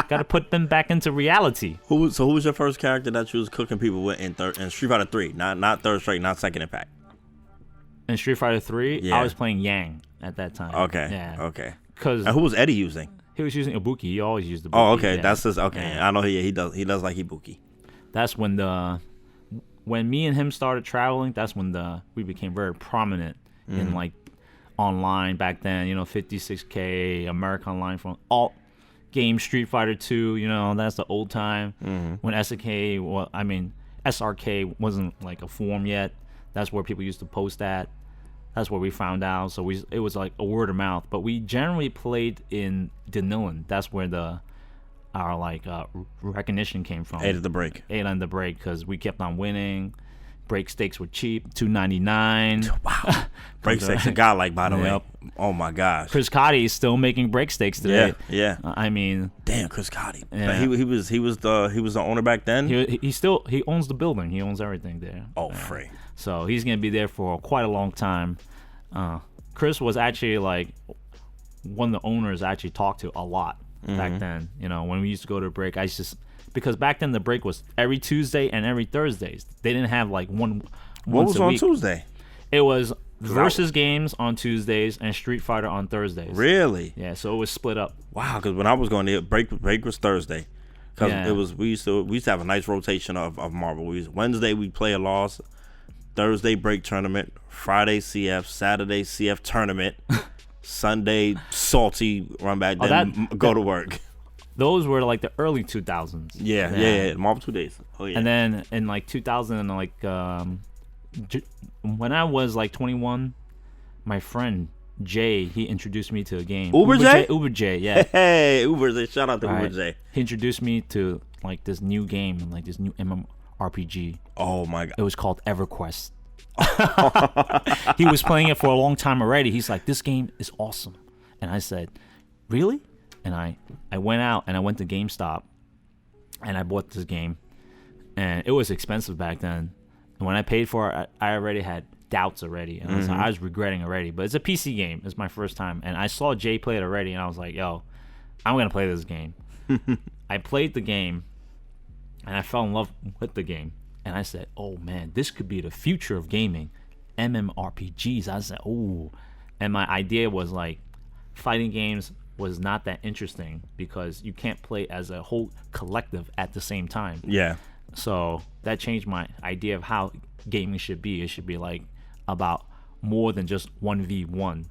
Got to put them back into reality. Who was your first character that you was cooking people with in Street Fighter 3? Not third strike, not second impact. In Street Fighter 3, yeah. I was playing Yang at that time. Okay. Yeah. Okay. Because who was Eddie using? He was using Ibuki. He always used Ibuki. Oh, okay. Yeah. That's just okay. Yeah. I know he does like Ibuki. That's when me and him started traveling. That's when we became very prominent in like online back then. 56K, America Online from alt game, Street Fighter 2. That's the old time when SRK wasn't like a forum yet. That's where people used to post at. That's where we found out. So it was like a word of mouth. But we generally played in Denilin. That's where our recognition came from. 8 at the break. 8 on the break because we kept on winning. Break stakes were cheap, $2.99. Wow. Break stakes are godlike, by the way. Oh my gosh. Chris Cotty is still making break stakes today. Yeah. Damn, Chris Cotty. Yeah. He was the owner back then. He owns the building. He owns everything there. Oh, free. So he's gonna be there for quite a long time. Chris was actually like one of the owners I actually talked to a lot back then. When we used to go to a break, because back then the break was every Tuesday and every Thursdays. They didn't have like one. What was on week. Tuesday? It was versus games on Tuesdays and Street Fighter on Thursdays. Really? Yeah. So it was split up. Wow. Because when I was going there, break was Thursday. Because we used to have a nice rotation of Marvel. Wednesday we'd play a loss. Thursday break tournament, Friday CF, Saturday CF tournament, Sunday salty run back, then go to work. Those were like the early 2000s. Yeah. Marvel 2 days. Oh yeah. And then in like 2000, like when I was like 21, my friend Jay, he introduced me to a game. Uber J? Uber J, yeah. Hey, Uber J. Shout out to Uber J. He introduced me to like this new game, like this new MMORPG. Oh my god. It was called EverQuest. He was playing it for a long time already. He's like, this game is awesome. And I said, really? And I went out and I went to GameStop and I bought this game. And it was expensive back then. And when I paid for it, I already had doubts already. And I was regretting already. But it's a PC game. It's my first time. And I saw Jay play it already. And I was like, yo, I'm going to play this game. I played the game. And I fell in love with the game. And I said, oh, man, this could be the future of gaming. MMORPGs. I said, oh. And my idea was like, fighting games was not that interesting because you can't play as a whole collective at the same time. Yeah. So that changed my idea of how gaming should be. It should be like about more than just 1v1.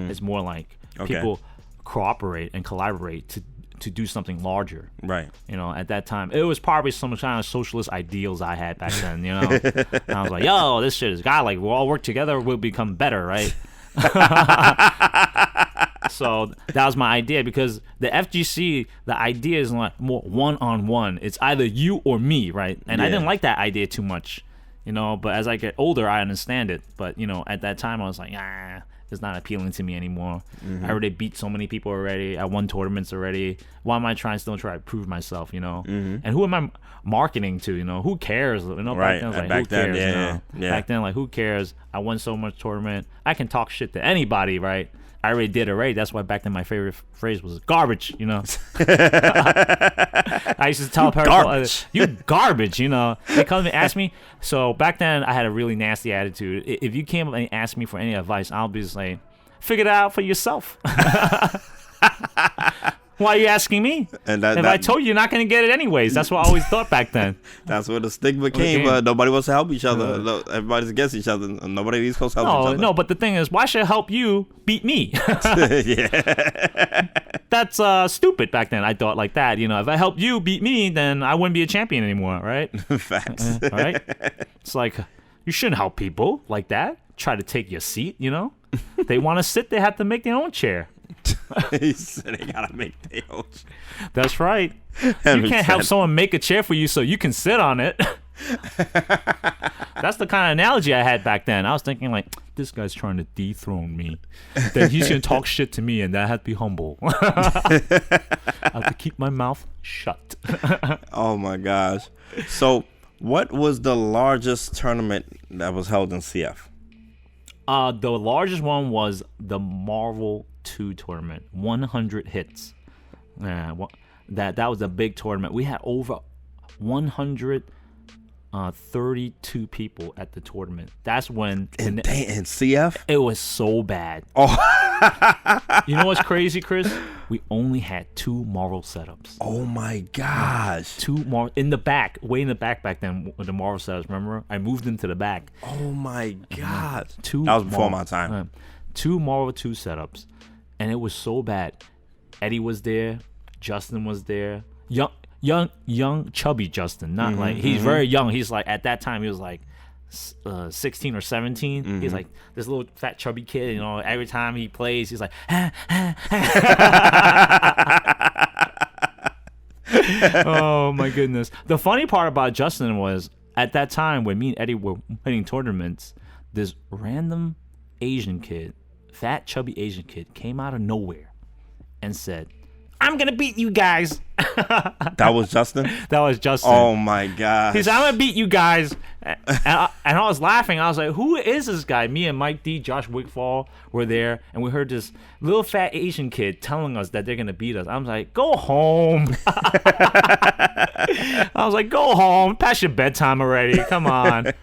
It's more like people cooperate and collaborate to do something larger. Right. You know, at that time, it was probably some kind of socialist ideals I had back then, you know. And I was like, yo, this shit is God, like, we'll all work together, we'll become better, right? So that was my idea because the FGC, the idea is like more one-on-one. It's either you or me, right? And I didn't like that idea too much, you know. But as I get older, I understand it. But, you know, at that time, I was like, it's not appealing to me anymore. I already beat so many people already. I won tournaments already. Why am I still trying to prove myself, you know? And who am I marketing to, you know? Who cares? You know, right. Back then, I was like, back who then, cares? Back then, like, who cares? I won so much tournament. I can talk shit to anybody, right? I already did already. That's why back then my favorite phrase was garbage, you know. I used to tell people, you garbage, you know. They come and ask me. So back then I had a really nasty attitude. If you came up and asked me for any advice, I'll be just like, figure it out for yourself. Why are you asking me? And if I told you, you're not going to get it anyways. That's what I always thought back then. That's where the stigma came. Nobody wants to help each other. Everybody's against each other. Nobody's supposed to help each other. No, but the thing is, why should I help you beat me? That's stupid back then. I thought like that. You know, if I helped you beat me, then I wouldn't be a champion anymore, right? Facts. Right? It's like, you shouldn't help people like that. Try to take your seat, you know? They want to sit, they have to make their own chair. He said they gotta make their own chair. That's right. Henry you can't help someone make a chair for you so you can sit on it. That's the kind of analogy I had back then. I was thinking like, this guy's trying to dethrone me. Then he's gonna talk shit to me, and I have to be humble. I have to keep my mouth shut. Oh my gosh. So, what was the largest tournament that was held in CF? The largest one was the Marvel 2 tournament, 100 hits. That was a big tournament. We had over 132 people at the tournament. That's when in CF it was so bad. Oh, you know what's crazy, Chris? We only had 2 Marvel setups. Oh my gosh! 2 Marvel in the back, way in the back then. With the Marvel setups, remember? I moved them to the back. Oh my god! 2. That was before my time. 2 Marvel 2 setups, and it was so bad. Eddie was there, Justin was there, young chubby Justin, not like he's very young. He's like at that time he was like 16 or 17. He's like this little fat chubby kid, you know. Every time he plays, he's like, oh my goodness. The funny part about Justin was at that time when me and Eddie were winning tournaments, this random Asian kid, fat chubby Asian kid, came out of nowhere and said, I'm gonna beat you guys. That was Justin? That was Justin. Oh my god. He said, I'm gonna beat you guys. And I was laughing. I was like, who is this guy? Me and Mike D, Josh Wigfall were there, and we heard this little fat Asian kid telling us that they're gonna beat us. I was like, go home. I was like, go home. Past your bedtime already. Come on.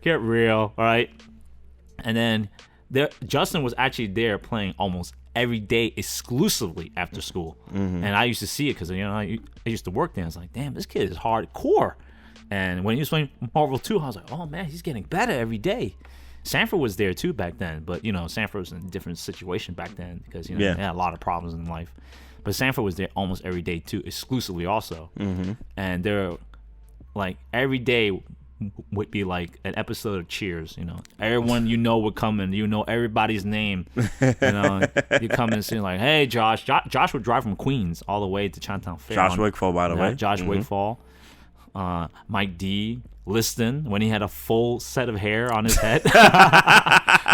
Get real. All right. And then Justin was actually there playing almost every day exclusively after school. And I used to see it because, you know, I used to work there. I was like, damn, this kid is hardcore. And when he was playing Marvel 2, I was like, oh man, he's getting better every day. Sanford was there too back then, but Sanford was in a different situation back then because he had a lot of problems in life. But Sanford was there almost every day too, exclusively also. Mm-hmm. And they're like every day would be like an episode of Cheers. Everyone would come in. Everybody's name. You come and see like, hey, Josh. Josh would drive from Queens all the way to Chinatown Fair. Josh Wigfall, by the way. Josh Wigfall. Mike D. Liston, when he had a full set of hair on his head.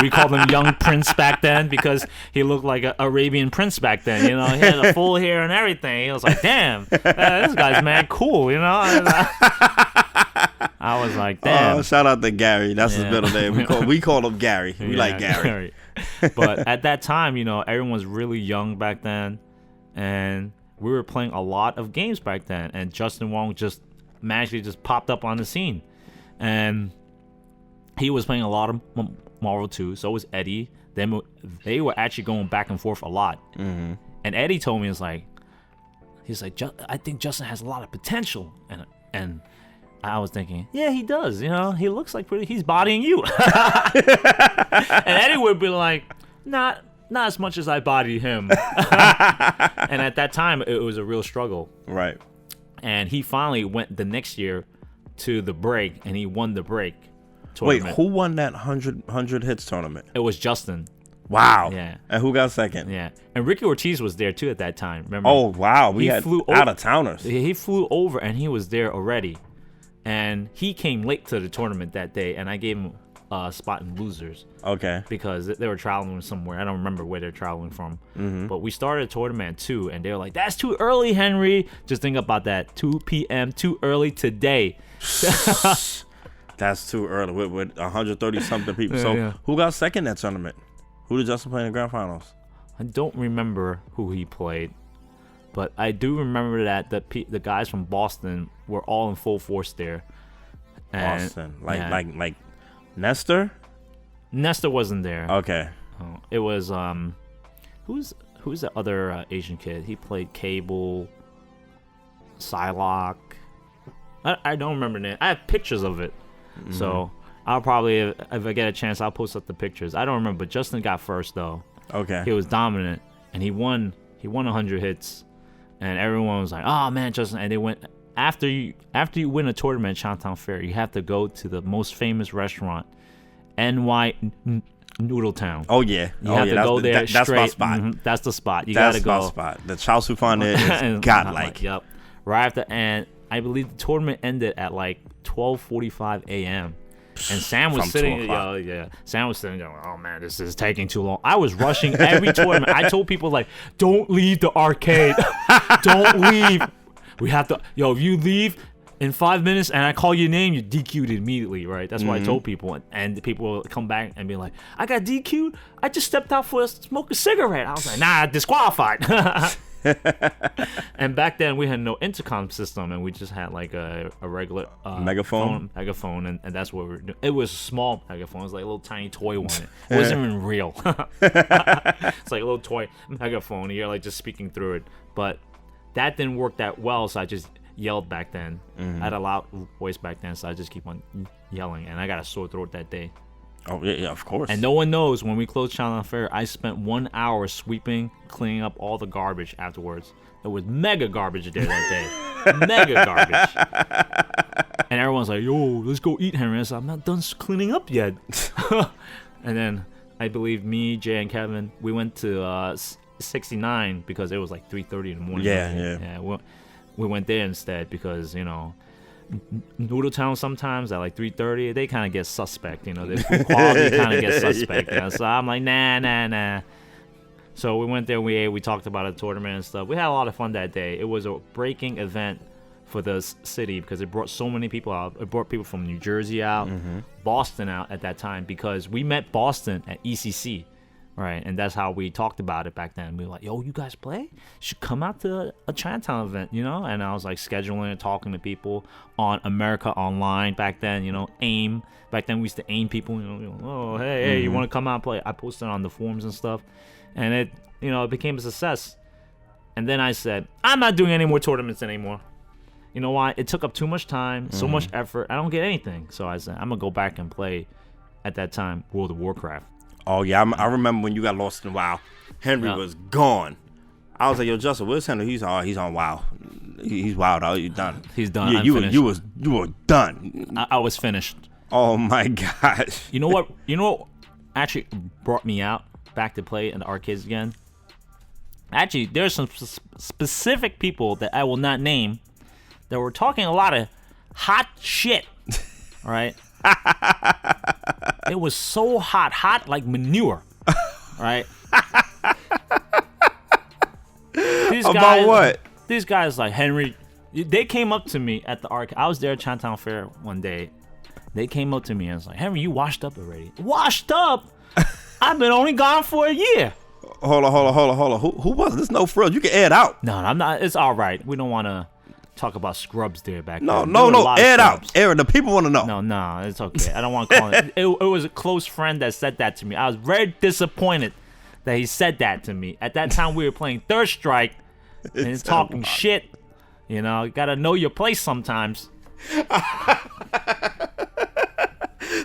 We called him Young Prince back then because he looked like an Arabian prince back then. He had a full hair and everything. I was like, damn, this guy's mad cool. I was like, damn. Oh, shout out to Gary. That's his middle name. We call him Gary. We like Gary. But at that time, everyone was really young back then, and we were playing a lot of games back then. And Justin Wong just magically just popped up on the scene, and he was playing a lot of Marvel 2. So was Eddie. Then they were actually going back and forth a lot. Mm-hmm. And Eddie told me, he's like, I think Justin has a lot of potential, and I was thinking, yeah, he does. He looks like he's bodying you. And Eddie would be like, not as much as I body him. And at that time, it was a real struggle. Right. And he finally went the next year to the break, and he won the break tournament. Wait, who won that 100 hits tournament? It was Justin. Wow. Yeah. And who got second? Yeah. And Ricky Ortiz was there too at that time. Remember? Oh, wow. We had out-of-towners. He flew over, and he was there already. And he came late to the tournament that day, and I gave him a spot in losers. Okay. Because they were traveling somewhere. I don't remember where they're traveling from. Mm-hmm. But we started a tournament at 2, and they were like, that's too early, Henry. Just think about that. 2 p.m., too early today. That's too early with 130-something people. So who got second in that tournament? Who did Justin play in the grand finals? I don't remember who he played. But I do remember that the guys from Boston were all in full force there. And, Boston, like Nestor. Nestor wasn't there. Okay. It was who's the other Asian kid? He played Cable, Psylocke. I don't remember the name. I have pictures of it, so I'll probably if I get a chance, I'll post up the pictures. I don't remember, but Justin got first though. Okay. He was dominant, and he won 100 hits. And everyone was like, "Oh man, Justin!" And they went after you win a tournament at Chinatown Fair, you have to go to the most famous restaurant, NY Noodle Town. Oh yeah, you have to go there straight. That's my spot. Mm-hmm. That's the spot. You gotta go. That's my spot. The Chow Su Fan there is godlike. Yep. Right after, and I believe the tournament ended at like 12:45 a.m. And Sam was sitting, Sam was sitting there, oh man, this is taking too long. I was rushing every tournament. I told people like, don't leave the arcade. Don't leave. We have to, if you leave in 5 minutes and I call your name, you're DQ'd immediately, right? That's what I told people. And people will come back and be like, I got DQ'd? I just stepped out for a smoke a cigarette. I was like, nah, disqualified. And back then we had no intercom system, and we just had like a regular megaphone, and that's what we were doing. It was a small megaphone. It was like a little tiny toy one. It wasn't even real. It's like a little toy megaphone. You're like just speaking through it, but that didn't work that well, so I just yelled back then. I had a loud voice back then, so I just keep on yelling, and I got a sore throat that day. Oh, yeah, of course. And no one knows, when we closed Chinatown Fair, I spent 1 hour sweeping, cleaning up all the garbage afterwards. There was mega garbage there that day. Mega garbage. And everyone's like, yo, let's go eat, Henry. I said, I'm not done cleaning up yet. And then I believe me, Jay, and Kevin, we went to 69 because it was like 3:30 in the morning. Yeah. We went there instead because, Noodle Town sometimes at like 3:30 they kind of get suspect, the food quality kind of gets suspect. So I'm like, nah. So we went there, we ate, we talked about a tournament and stuff. We had a lot of fun that day. It was a breaking event for the city because it brought so many people out. It brought people from New Jersey out, Boston out at that time, because we met Boston at ECC. Right, and that's how we talked about it back then. We were like, yo, you guys play? You should come out to a Chinatown event, And I was like scheduling and talking to people on America Online back then, AIM. Back then we used to AIM people, oh, hey, you want to come out and play? I posted on the forums and stuff. And it, it became a success. And then I said, I'm not doing any more tournaments anymore. you know what? It took up too much time, so much effort. I don't get anything. So I said, I'm gonna go back and play. At that time, World of Warcraft. Oh yeah, I remember when you got lost in WoW. Henry was gone. I was like, yo, Justin, where's Henry? He's on WoW. He's wild out. He's done. He's done. Yeah, you were done. I was finished. Oh my gosh. You know what? You know what actually brought me out back to play in the arcades again? Actually, there's some specific people that I will not name that were talking a lot of hot shit. All right. It was so hot like manure. All right. About what? These guys like Henry, they came up to me at the arcade. I was there at Chinatown Fair one day. They came up to me and was like, Henry, you washed up already? Washed up? I've been only gone for a year. Hold on. Who was this? No Frillz. You can air it out. No, I'm not. It's all right. We don't want to talk about scrubs there back no, then. No. Air it out. Air it. The people want to know. No, it's okay. I don't want to call it. It was a close friend that said that to me. I was very disappointed that he said that to me. At that time, we were playing Third Strike and talking shit. You know, you got to know your place sometimes.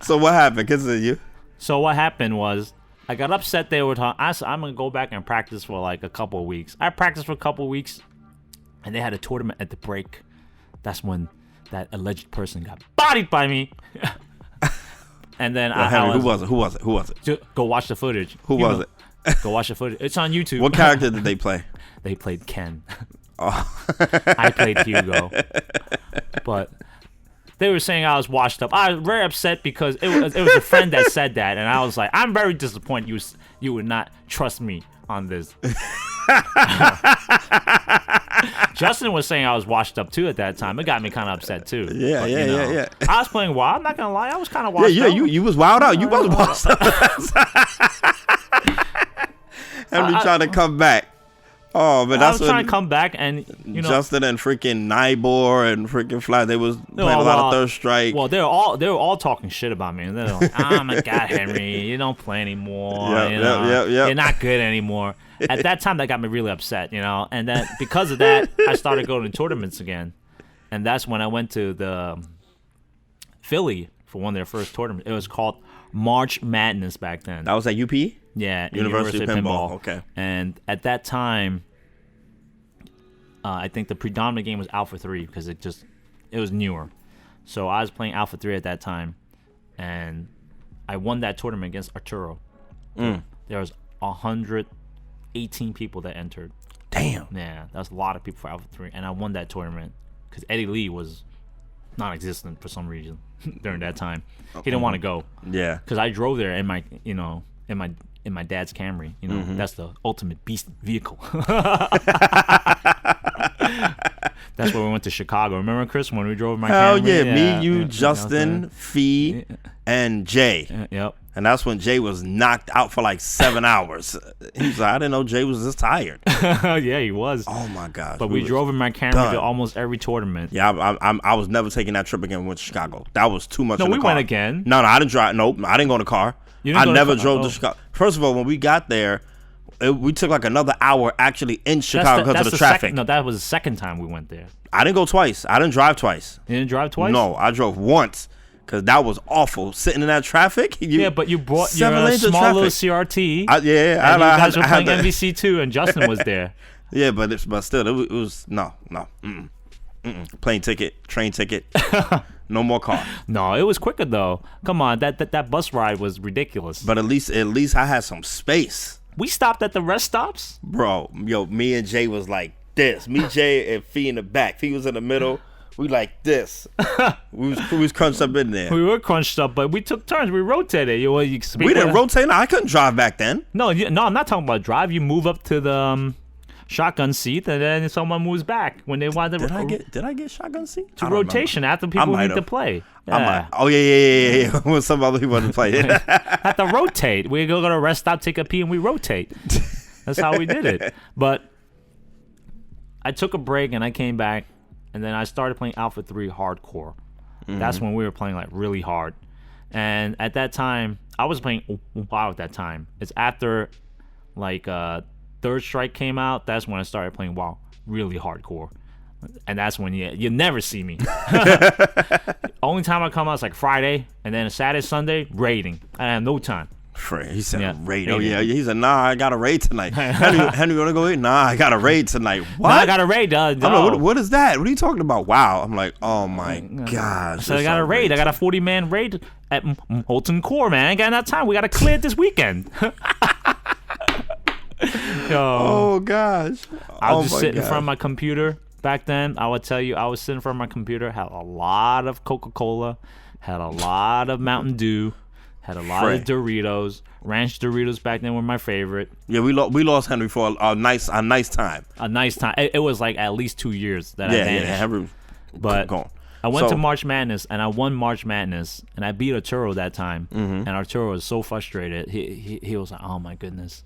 So what happened? Continue. So what happened was I got upset they were talking. I said, I'm going to go back and practice for like a couple of weeks. I practiced for a couple of weeks. And they had a tournament at the break. That's when that alleged person got bodied by me. And then Henry, who was it? Go watch the footage. Who was it? Go watch the footage. It's on YouTube. What character did they play? They played Ken. Oh. I played Hugo. But they were saying I was washed up. I was very upset because it was a friend that said that, and I was like, I'm very disappointed you would not trust me on this. Justin was saying I was washed up too at that time. It got me kind of upset too. Yeah. I was playing wild. I'm not gonna lie, I was kind of washed up. You was wild out. You was washed up. Henry trying to come back. Oh, but that's I was trying to come back, and Justin and freaking Nybor and freaking Fly, they was playing a lot of Third Strike. Well, they were all talking shit about me, and they're like, "Oh my God, Henry, you don't play anymore. Yep. You're not good anymore." At that time, that got me really upset, and then because of that, I started going to tournaments again, and that's when I went to the Philly for one of their first tournaments. It was called March Madness back then. That was at UP? Yeah, University of Pinball. Okay. And at that time, I think the predominant game was Alpha 3 because it was newer. So I was playing Alpha 3 at that time, and I won that tournament against Arturo. There was 118 people that entered. Damn. Yeah, that's a lot of people for Alpha 3, and I won that tournament because Eddie Lee was non-existent for some reason during that time. He didn't want to go. Yeah. Because I drove there in my, in my dad's Camry. That's the ultimate beast vehicle. That's where we went to Chicago. Remember, Chris, when we drove my Camry? Hell yeah. Me, you, Justin, Fee, and Jay. Yep. And that's when Jay was knocked out for like 7 hours. He was like, I didn't know Jay was this tired. Yeah, he was. Oh my gosh. But we drove in my Camry to almost every tournament. Yeah, I was never taking that trip again. We went to Chicago. That was too much. No, in the we car. went again. No, I didn't drive. Nope, I didn't go in the car. I never drove to Chicago. First of all, when we got there, we took like another hour actually in Chicago because of the traffic. No, that was the second time we went there. I didn't go twice. I didn't drive twice. You didn't drive twice? No, I drove once because that was awful. Sitting in that traffic. But you brought your small little CRT. You guys were playing MVC2 and Justin was there. Yeah, but still, it was no. Plane ticket, train ticket. No more car. No, it was quicker though. Come on, that bus ride was ridiculous. But at least I had some space. We stopped at the rest stops. Bro, me and Jay was like this. Me, Jay, and Fee in the back. Fee was in the middle. We like this. we was crunched up in there. We were crunched up, but we took turns. We rotated. We didn't rotate. No, I couldn't drive back then. No, I'm not talking about drive. You move up to the shotgun seat, and then someone moves back when they want to. Did I get shotgun seat? To rotation remember. After people need to play. Yeah. Yeah. When some other people want to play. Have to rotate. We go to a rest stop, take a pee, and we rotate. That's how we did it. But I took a break and I came back, and then I started playing Alpha 3 hardcore. That's when we were playing like really hard. And at that time, I was playing WoW at that time. It's after like Third Strike came out. That's when I started playing WoW really hardcore. And that's when you never see me. Only time I come out is like Friday, and then Saturday, Sunday, raiding. I have no time. He said raid. Oh yeah, he said nah, I got a raid tonight. Henry, wanna go eat? Nah, I got a raid tonight. What? Nah, I got a raid. I'm like, what is that? What are you talking about? Wow. I'm like, oh my gosh. So I got a raid. I got a 40-man raid at Molten Core, man. I ain't got enough time. We got to clear it this weekend. Oh gosh. I was just sitting in front of my computer back then. I would tell you, I was sitting in front of my computer, had a lot of Coca-Cola, had a lot of Mountain Dew, had a lot of Doritos. Ranch Doritos back then were my favorite. Yeah, we lost Henry for a nice time. A nice time. It was like at least 2 years that I vanished. Yeah, Henry. But gone. I went to March Madness, and I won March Madness, and I beat Arturo that time. And Arturo was so frustrated. He was like, oh, my goodness.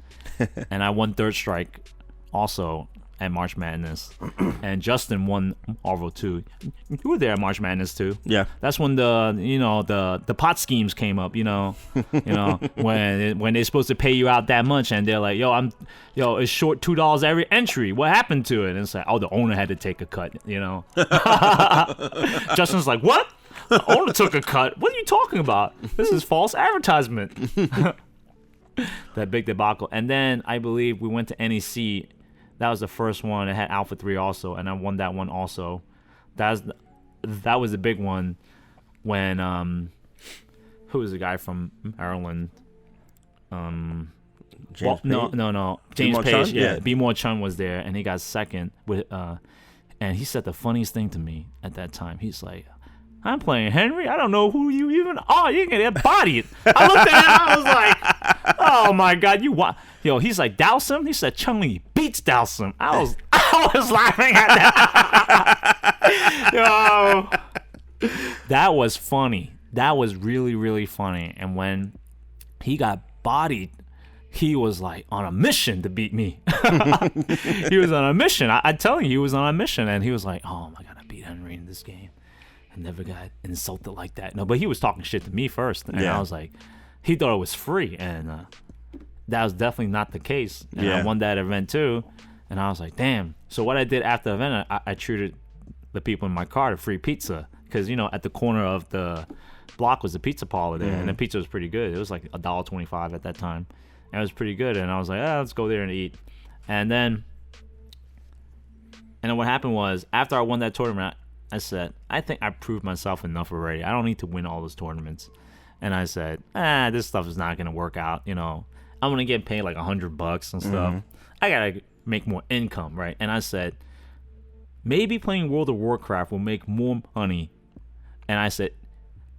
And I won Third Strike also at March Madness. And Justin won Arvo too. You were there at March Madness too. Yeah. That's when the pot schemes came up, when they're supposed to pay you out that much, and they're like, it's short $2 every entry. What happened to it? And it's like, oh, the owner had to take a cut, Justin's like, what? The owner took a cut? What are you talking about? This is false advertisement. That big debacle. And then I believe we went to NEC. That was the first one. It had Alpha 3 also, and I won that one also. That was the big one when who was the guy from Maryland? No. James Page. Yeah. B. More Chun was there, and he got second with and he said the funniest thing to me at that time. He's like, I'm playing Henry. I don't know who you even are. You're gonna get bodied. I looked at him. I was like, oh my god, you what? He's like, douse him. He said Chung-Li beats douse him. I was laughing at that. That was funny. That was really, really funny. And when he got bodied, he was like on a mission to beat me. He was on a mission. I tell you, he was on a mission, and he was like, oh my god, I beat Henry in this game. I never got insulted like that. No, but he was talking shit to me first, and I was like, he thought it was free, and that was definitely not the case. And I won that event too, and I was like, damn. So what I did after the event, I treated the people in my car to free pizza, because at the corner of the block was the pizza parlor there, and the pizza was pretty good. It was like $1.25 at that time, and it was pretty good. And I was like, let's go there and eat. And then what happened was, after I won that tournament, I said, I think I proved myself enough already. I don't need to win all those tournaments. And I said, this stuff is not going to work out. I'm going to get paid like $100 and stuff. I got to make more income, right? And I said, maybe playing World of Warcraft will make more money. And I said,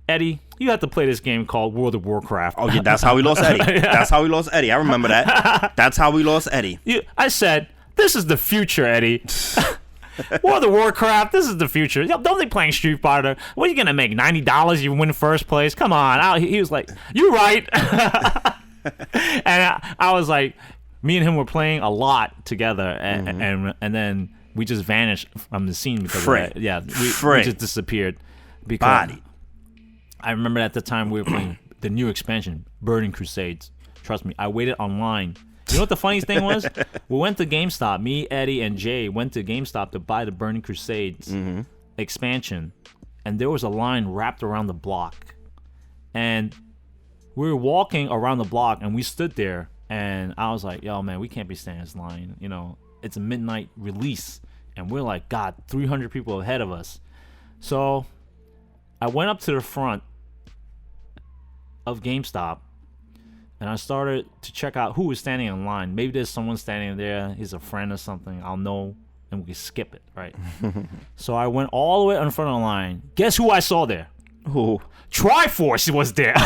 Eddie, you have to play this game called World of Warcraft. Oh, yeah, that's how we lost Eddie. That's how we lost Eddie. I remember that. That's how we lost Eddie. I said, this is the future, Eddie. World of Warcraft, this is the future. Don't they playing Street Fighter? What are you gonna make? $90? You win first place? Come on! He was like, "You're right." And I was like, me and him were playing a lot together, and then we just vanished from the scene because of that. Yeah, we just disappeared. Because I remember at the time we were playing the new expansion, Burning Crusades. Trust me, I waited online. You know what the funniest thing was? We went to GameStop. Me, Eddie, and Jay went to GameStop to buy the Burning Crusades expansion. And there was a line wrapped around the block. And we were walking around the block, and we stood there. And I was like, yo, man, we can't be standing in this line. It's a midnight release. And we're like, God, 300 people ahead of us. So I went up to the front of GameStop. And I started to check out who was standing in line. Maybe there's someone standing there. He's a friend or something. I'll know, and we can skip it, right? So I went all the way in front of the line. Guess who I saw there? Who? Triforce was there.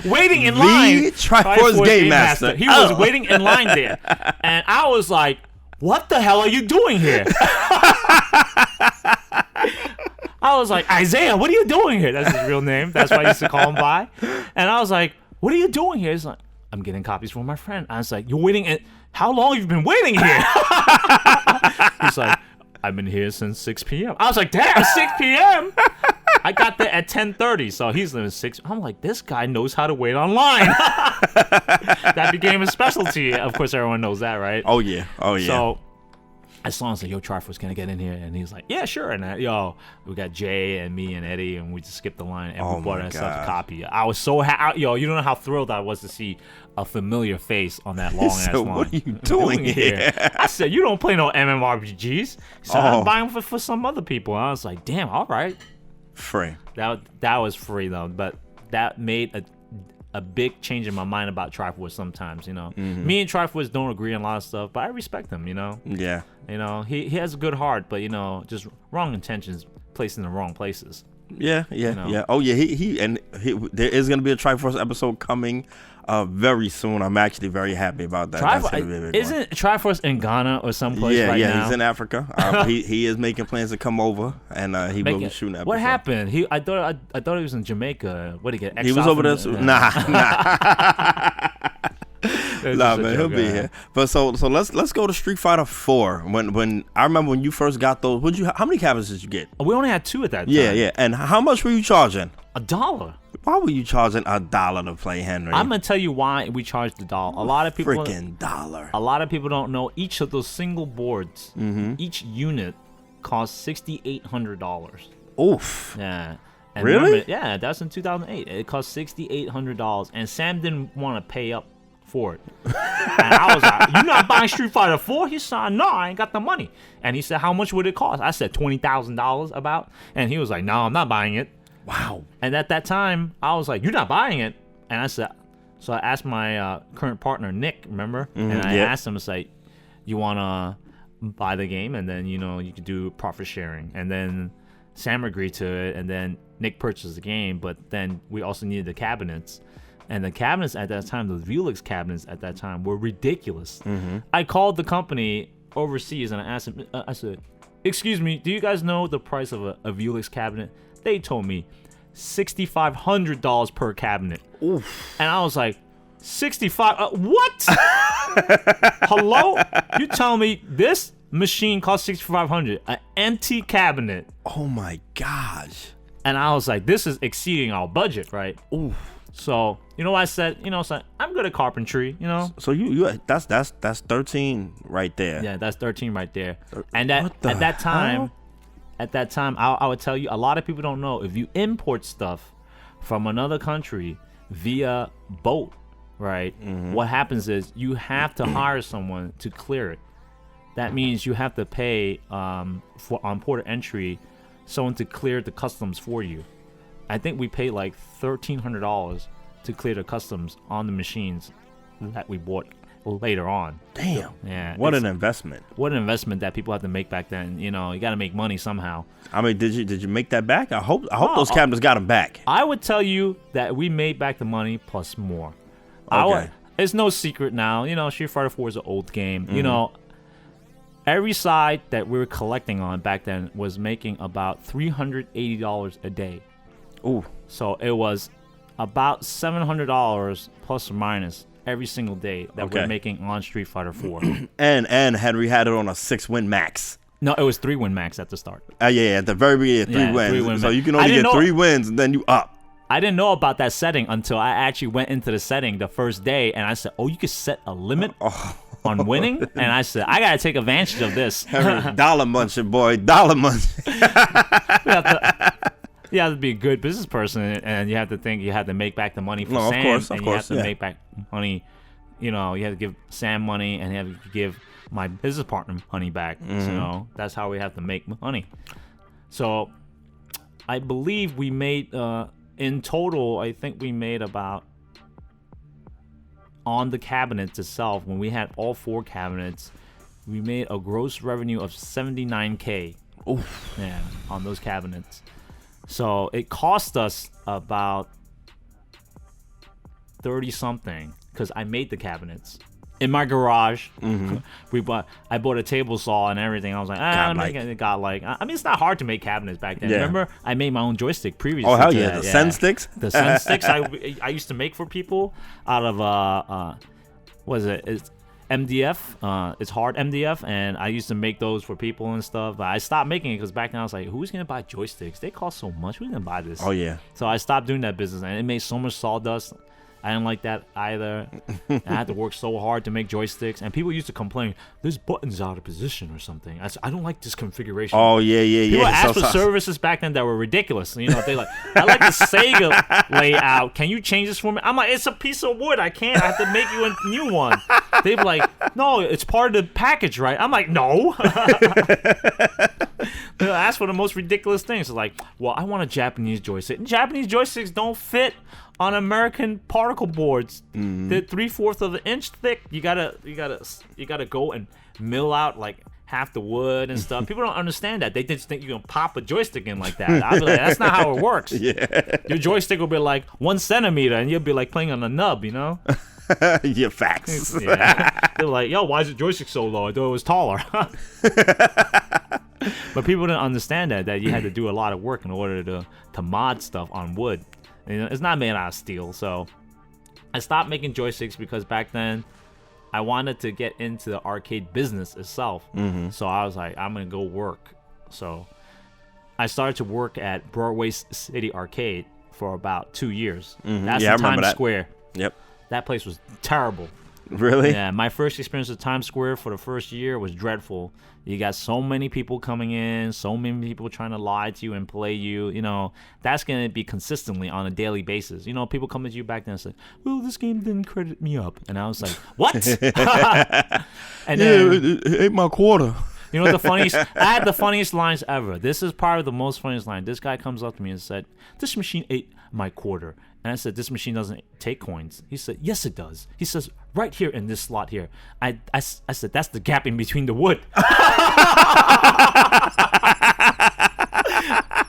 Waiting in line. Triforce Game Master. He was waiting in line there. And I was like, what the hell are you doing here? I was like, Isaiah, what are you doing here? That's his real name. That's why I used to call him by. And I was like, what are you doing here? He's like, I'm getting copies from my friend. I was like, you're waiting? How long have you been waiting here? He's like, I've been here since 6 p.m. I was like, damn, 6 p.m.? I got there at 10:30, so he's living 6. I'm like, this guy knows how to wait online. That became his specialty. Of course, everyone knows that, right? Oh, yeah. So I saw him and said, yo, Triforce, can I get in here? And he was like, yeah, sure. And we got Jay and me and Eddie, and we just skipped the line and we bought ourselves a copy. I was so happy. Yo, you don't know how thrilled I was to see a familiar face on that long-ass line. What are you doing here? I said, you don't play no MMORPGs. So I'm buying for some other people. And I was like, damn, all right. Free. That was free, though. But that made a big change in my mind about Triforce sometimes, you know. Mm-hmm. Me and Triforce don't agree on a lot of stuff, but I respect him, you know. Yeah. You know, he has a good heart, but, you know, just wrong intentions placed in the wrong places. Yeah. You know? Yeah. Oh, yeah. There is going to be a Triforce episode coming very soon. I'm actually very happy about that. Isn't Triforce in Ghana or someplace right now? Yeah, he's in Africa. He is making plans to come over, and he will be shooting an episode. What happened? I thought he was in Jamaica. What did he get? He was over there. Nah. Nah, man, he'll be here. But so let's go to Street Fighter 4. When I remember when you first got those, how many cabinets did you get? We only had 2 at that time. Yeah. And how much were you charging? $1. Why were you charging $1 to play Henry? I'm gonna tell you why we charged $1. A lot of people freaking $1. A lot of people don't know each of those single boards. Mm-hmm. Each unit costs $6,800. Oof. Yeah. And really? Remember, yeah, that's in 2008. It cost $6,800, and Sam didn't want to pay up for it. And I was like, "You not buying Street Fighter 4?" He said, "No, I ain't got the money." And he said, "How much would it cost?" I said, $20,000 about. And he was like, "No, I'm not buying it." Wow. And at that time, I was like, "You're not buying it?" And I said, so I asked my current partner, Nick, remember? Mm-hmm, and I asked him, "Say, you want to buy the game, and then, you know, you could do profit sharing." And then Sam agreed to it, and then Nick purchased the game, but then we also needed the cabinets. And the cabinets at that time, the Vulix cabinets at that time, were ridiculous. Mm-hmm. I called the company overseas and I asked them, I said, "Excuse me, do you guys know the price of a Vulix cabinet?" They told me $6,500 per cabinet. Oof. And I was like, 65? What? Hello? You telling me this machine costs $6,500? An empty cabinet. Oh my gosh. And I was like, this is exceeding our budget, right? Oof. So, you know what I said? You know, so I'm good at carpentry, you know? So you that's 13 right there. Yeah, that's 13 right there. And at that time, I would tell you, a lot of people don't know, if you import stuff from another country via boat, right? Mm-hmm. What happens is you have to hire someone to clear it. That means you have to pay on port of entry someone to clear the customs for you. I think we paid like $1,300 to clear the customs on the machines that we bought later on. Damn. Yeah. What an investment. What an investment that people have to make back then. You know, you got to make money somehow. I mean, did you make that back? I hope those cabinets got them back. I would tell you that we made back the money plus more. Okay. It's no secret now. You know, Street Fighter 4 is an old game. Mm-hmm. You know, every side that we were collecting on back then was making about $380 a day. Ooh. So it was about $700 plus or minus every single day that we're making on Street Fighter 4. and Henry had it on a 6-win max. No, it was 3-win max at the start. Yeah, at the very beginning, 3 wins. 3-win so max. you can only get 3 wins and then you up. I didn't know about that setting until I actually went into the setting the first day, and I said, "Oh, you can set a limit on winning." And I said, "I gotta take advantage of this." Henry, dollar muncher, boy, dollar muncher. You have to be a good business person, and you have to think you have to make back the money for Sam. Of course, you have to make back money. You know, you have to give Sam money, and you have to give my business partner money back. Mm-hmm. So that's how we have to make money. So I believe we made, in total, I think we made about, on the cabinets itself, when we had all 4 cabinets, we made a gross revenue of $79K. Oof. Yeah, on those cabinets. So it cost us about 30 something because I made the cabinets in my garage. Mm-hmm. I bought a table saw and everything. I was like, it's not hard to make cabinets back then. Yeah. Remember, I made my own joystick previously. Oh hell yeah, the Cen sticks. The Cen sticks I used to make for people out of what is it? It's MDF. It's hard MDF, and I used to make those for people and stuff. But I stopped making it because back then I was like, who's gonna buy joysticks? They cost so much. Who's gonna buy this? Oh yeah. So I stopped doing that business, and it made so much sawdust. I didn't like that either. I had to work so hard to make joysticks, and people used to complain, "This button's out of position or something." I said, "I don't like this configuration." Oh yeah. People asked for services back then that were ridiculous. You know, they like, "I like the Sega layout. Can you change this for me?" I'm like, "It's a piece of wood. I can't. I have to make you a new one." They'd be like, "No, it's part of the package, right?" I'm like, "No." They ask for the most ridiculous things. It's like, "Well, I want a Japanese joystick." Japanese joysticks don't fit on American particle boards. They're 3/4 of an inch thick. You gotta go and mill out like half the wood and stuff. People don't understand that. They just think you can pop a joystick in like that. I'll be like, that's not how it works. Yeah. Your joystick will be like 1 centimeter, and you'll be like playing on a nub, you know? Yeah, facts. Yeah. They're like, "Yo, why is the joystick so low? I thought it was taller." But people didn't understand that you had to do a lot of work in order to mod stuff on wood. You know, it's not made out of steel. So I stopped making joysticks because back then I wanted to get into the arcade business itself. So I was like, I'm gonna go work. So I started to work at Broadway City Arcade for about 2 years. That's in Times Square. Yep. That place was terrible. Really? Yeah, my first experience at Times Square for the first year was dreadful. You got so many people coming in, so many people trying to lie to you and play you. You know, that's going to be consistently on a daily basis. You know, people come to you back then and say, "Well, this game didn't credit me up." And I was like, "What?" And then, it ate my quarter. You know, the funniest, I had the funniest lines ever. This is probably the most funniest line. This guy comes up to me and said, "This machine ate my quarter." And I said, "This machine doesn't take coins." He said, "Yes, it does." He says, "Right here in this slot here." I said, "That's the gap in between the wood."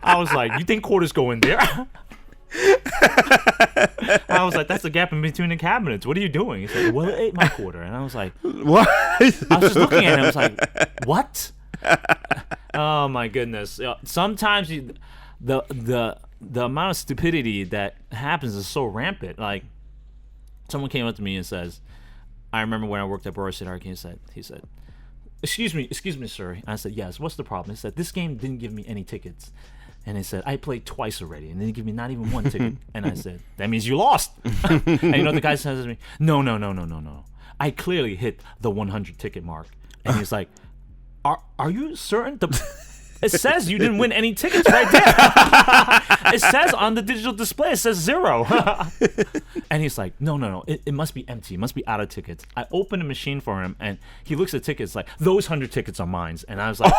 I was like, "You think quarters go in there?" I was like, "That's the gap in between the cabinets. What are you doing?" He said, "Well, it ate my quarter." And I was like, "What?" I was just looking at him. I was like, "What?" Oh my goodness. Sometimes the amount of stupidity that happens is so rampant. Like, someone came up to me and says, I remember when I worked at Broadway City Arcade, he said, excuse me, sir." And I said, "Yes, what's the problem?" He said, "This game didn't give me any tickets." And he said, "I played twice already, and they didn't give me not even one ticket." And I said, "That means you lost." And you know what the guy says to me? No. I clearly hit the 100 ticket mark." And he's like, Are you certain? It says you didn't win any tickets right there. It says on the digital display, it says 0. And he's like, no. It must be empty. It must be out of tickets. I opened the machine for him, and he looks at tickets like, "Those 100 tickets are mine." And I was like,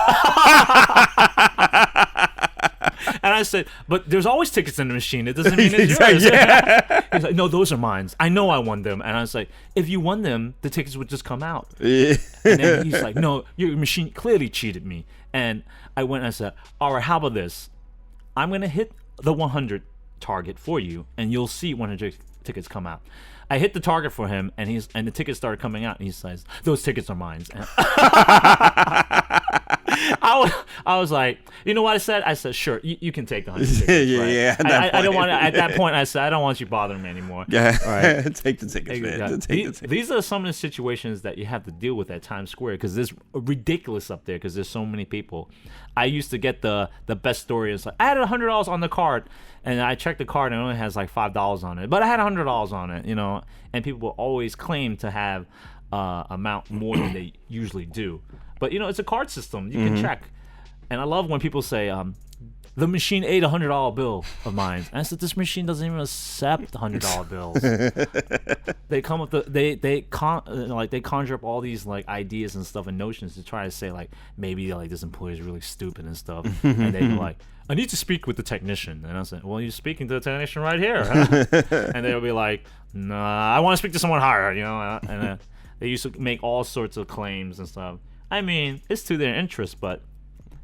and I said, "But there's always tickets in the machine. It doesn't mean it's yours." Yeah. He's like, "No, those are mine. I know I won them." And I was like, "If you won them, the tickets would just come out." And then he's like, "No, your machine clearly cheated me." And I went and I said, "All right, how about this? I'm going to hit the 100 target for you, and you'll see 100 tickets come out." I hit the target for him, and the tickets started coming out, and he says, "Those tickets are mine." And I was like, you know what I said? I said, "Sure, you can take the 100 tickets." Yeah. I don't want to. At that point, I said, "I don't want you bothering me anymore." Yeah. All right. Take the tickets, man. These are some of the situations that you have to deal with at Times Square because it's ridiculous up there because there's so many people. I used to get the best story. It's like, I had $100 on the card, and I checked the card and it only has like $5 on it, but I had $100 on it, you know. And people will always claim to have amount more than they usually do, but you know, it's a card system. You can check. And I love when people say, "The machine ate a $100 bill of mine." And I said, "This machine doesn't even accept $100 bills." They come up they conjure up all these like ideas and stuff and notions to try to say like maybe like this employee is really stupid and stuff. And they go like, "I need to speak with the technician." And I said, "Well, you're speaking to the technician right here." And they'll be like, "Nah, I want to speak to someone higher," you know. And they used to make all sorts of claims and stuff. I mean, it's to their interest, but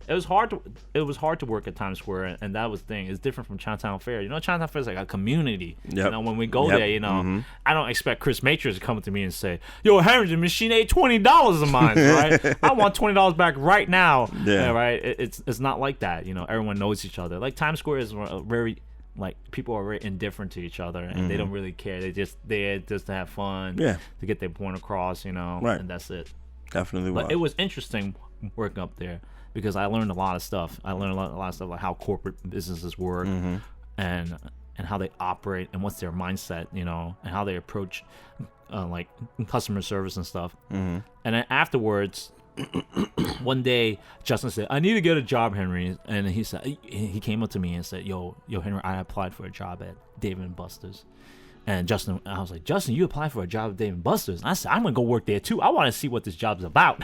it was hard to work at Times Square, and that was the thing. It's different from Chinatown Fair. You know, Chinatown Fair is like a community. Yep. You know, when we go there, you know, I don't expect Chrismatrix to come to me and say, "Yo, Henry, the machine ate $20 of mine, right? I want $20 back right now." Yeah, right. It's not like that. You know, everyone knows each other. Like Times Square is very like people are very indifferent to each other, and they don't really care. They're just to have fun, to get their point across, you know, and that's it. Definitely. But it was interesting working up there because I learned a lot of stuff. I learned a lot of stuff like how corporate businesses work, and and how they operate and what's their mindset, you know, and how they approach like customer service and stuff. And then afterwards, one day Justin said, "I need to get a job, Henry." And he came up to me and said, "Yo, Henry, I applied for a job at Dave & Buster's." And I was like, "Justin, you applied for a job at Dave & Buster's?" And I said, "I'm gonna go work there too. I want to see what this job's about."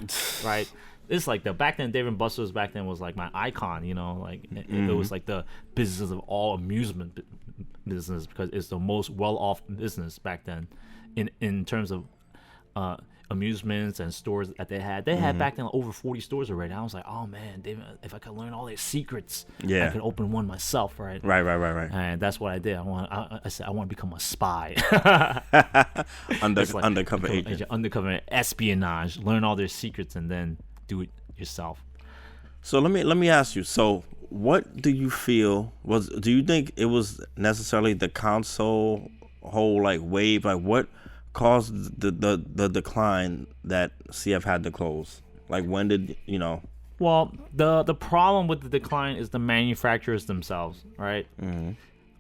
Right? It's like back then, Dave & Buster's back then was like my icon, you know, like it was like the business of all amusement business, because it's the most well-off business back then in terms of amusements and stores that they had. They had back then over 40 stores already. I was like, oh man, if I could learn all their secrets, I could open one myself, right? Right. And that's what I did. I said I want to become a spy. Undercover agent. Undercover espionage. Learn all their secrets and then do it yourself. So let me ask you. So what do you feel do you think it was necessarily the console whole like wave? Like what caused the decline that CF had to close? Like when did you know? Well, the problem with the decline is the manufacturers themselves, right?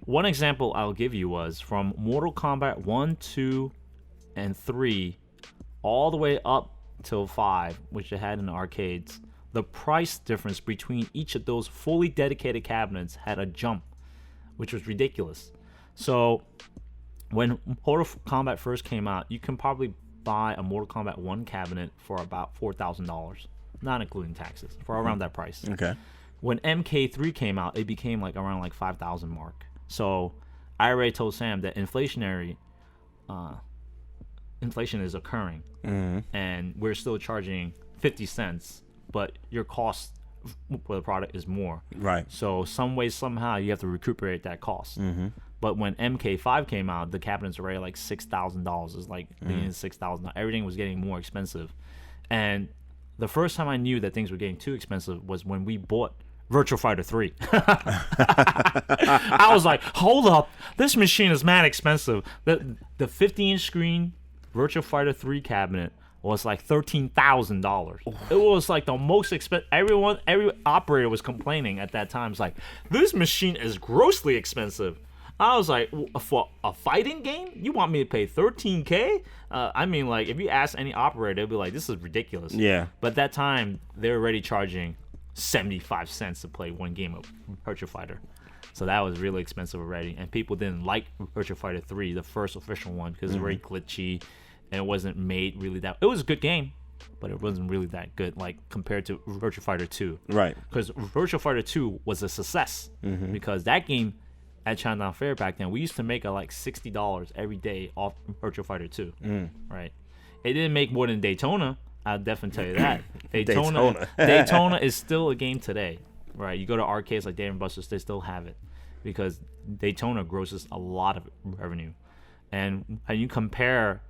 One example I'll give you was from Mortal Kombat 1, 2, and 3, all the way up till 5, which they had in the arcades. The price difference between each of those fully dedicated cabinets had a jump, which was ridiculous. So when Mortal Kombat first came out, you can probably buy a Mortal Kombat 1 cabinet for about $4,000, not including taxes, for around that price. Okay. When MK3 came out, it became like around like 5,000 mark. So I already told Sam that inflation is occurring, and we're still charging 50 cents, but your cost for the product is more. Right. So some way, somehow, you have to recuperate that cost. But when MK5 came out, the cabinets were already like $6,000. It's like $6,000. Everything was getting more expensive. And the first time I knew that things were getting too expensive was when we bought Virtua Fighter 3. I was like, hold up, this machine is mad expensive. The 50-inch screen Virtua Fighter 3 cabinet was like $13,000. It was like the most expensive. Every operator was complaining at that time. It's like, this machine is grossly expensive. I was like, for a fighting game, you want me to pay $13K? I mean, like, if you ask any operator, they'll be like, this is ridiculous. Yeah. But at that time, they were already charging 75 cents to play one game of Virtua Fighter. So that was really expensive already. And people didn't like Virtua Fighter 3, the first official one, because it was very glitchy. And it wasn't made really that... It was a good game, but it wasn't really that good, like, compared to Virtua Fighter 2. Right. Because Virtua Fighter 2 was a success. Because that game at Chinatown Fair back then, we used to make like $60 every day off Virtua Fighter 2. Right. It didn't make more than Daytona. I'll definitely tell you that. Daytona is still a game today. Right. You go to arcades like Dave & Buster's, they still have it. Because Daytona grosses a lot of revenue. And when you compare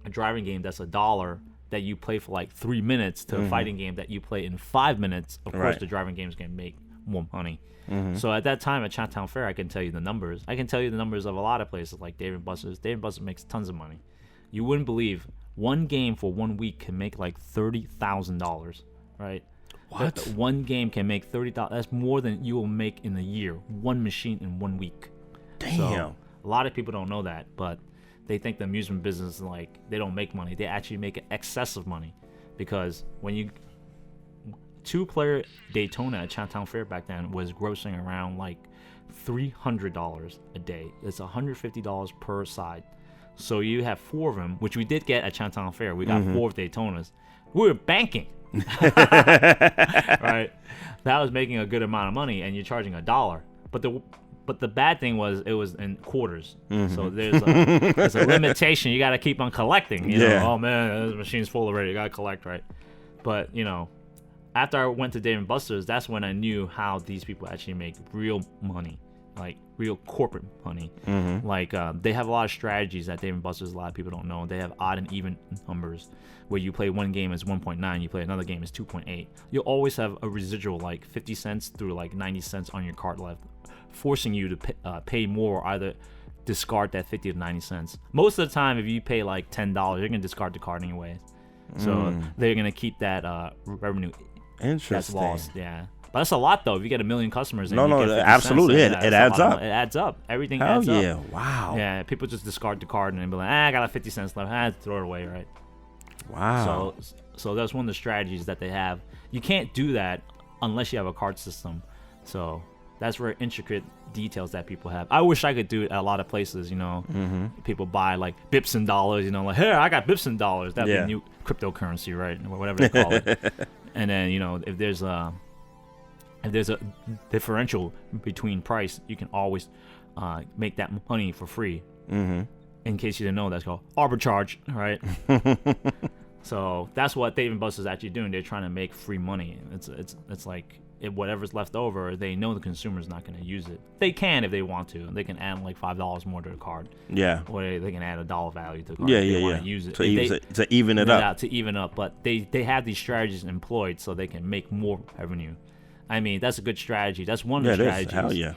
a driving game that's $1 that you play for like 3 minutes to a fighting game that you play in 5 minutes, of course the driving games can make more money. So at that time at Chinatown Fair, I can tell you the numbers. I can tell you the numbers of a lot of places like Dave & Buster's. Dave & Buster's makes tons of money. You wouldn't believe one game for 1 week can make like $30,000, right? What? One game can make $30,000. That's more than you will make in a year. One machine in 1 week. Damn. So a lot of people don't know that, but they think the amusement business is like they don't make money. They actually make excessive money, because when you 2-player Daytona at Chinatown Fair back then was grossing around like $300 a day. It's $150 per side. So you have 4 of them, which we did get at Chinatown Fair. We got 4 of Daytonas. We were banking. Right? That was making a good amount of money, and you're charging $1. But the bad thing was it was in quarters. So there's a limitation. You got to keep on collecting. You know, oh man, this machine's full already. You got to collect, right? But, you know, after I went to Dave & Buster's, that's when I knew how these people actually make real money, like real corporate money. Like they have a lot of strategies at Dave & Buster's. A lot of people don't know. They have odd and even numbers, where you play one game as 1.9, you play another game as 2.8. You'll always have a residual like 50 cents through like 90 cents on your card left, forcing you to pay more or either discard that 50 to 90 cents. Most of the time, if you pay like $10, you're going to discard the card anyway. So they're going to keep that revenue that's lost. Yeah. But that's a lot, though. If you get 1 million customers, no, absolutely, it adds up. It adds up. Everything Hell adds up. yeah! Wow. Yeah, people just discard the card and be like, I got 50 cents left. Throw it away, right? Wow. So that's one of the strategies that they have. You can't do that unless you have a card system. So that's where intricate details that people have. I wish I could do it at a lot of places. People buy like bips and dollars. Like, hey, I got bips and dollars. That'd be new cryptocurrency, right? Or whatever they call it. And then if there's a differential between price, you can always make that money for free. In case you didn't know, that's called arbitrage, right? So that's what Dave & Buster's actually doing. They're trying to make free money. It's like whatever's left over, they know the consumer's not going to use it. They can if they want to. They can add like $5 more to the card. Yeah. Or they can add a dollar value to the card. Yeah, if they want to use it. To even it up. To even up. But they have these strategies employed so they can make more revenue. I mean, that's a good strategy. That's one of the strategies. Hell yeah.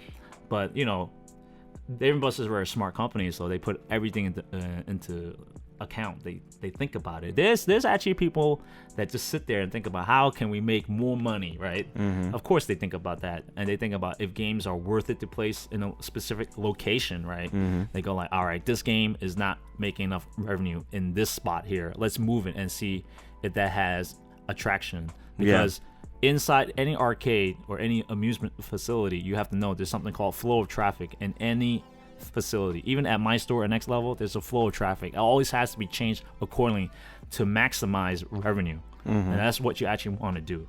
But, Dave & Buster's were a smart company, so they put everything into account. They think about it. There's actually people that just sit there and think about how can we make more money, right? Of course they think about that, and they think about if games are worth it to place in a specific location, right? They go like, all right, this game is not making enough revenue in this spot here. Let's move it and see if that has attraction. Because inside any arcade or any amusement facility, you have to know there's something called flow of traffic in any facility. Even at my store at Next Level, there's a flow of traffic. It always has to be changed accordingly to maximize revenue. And that's what you actually want to do.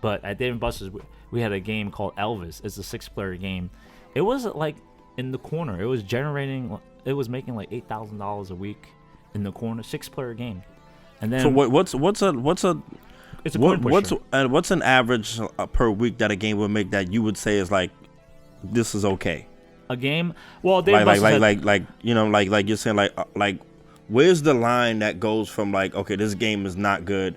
But at Dave & Buster's, we had a game called Elvis. It's a 6-player game. It was like in the corner. It was making like $8,000 a week in the corner. 6-player game. And then so it's a what's an average per week that a game would make that you would say is like, this is okay? A game, well, they like you're saying, like where's the line that goes from like, okay, this game is not good,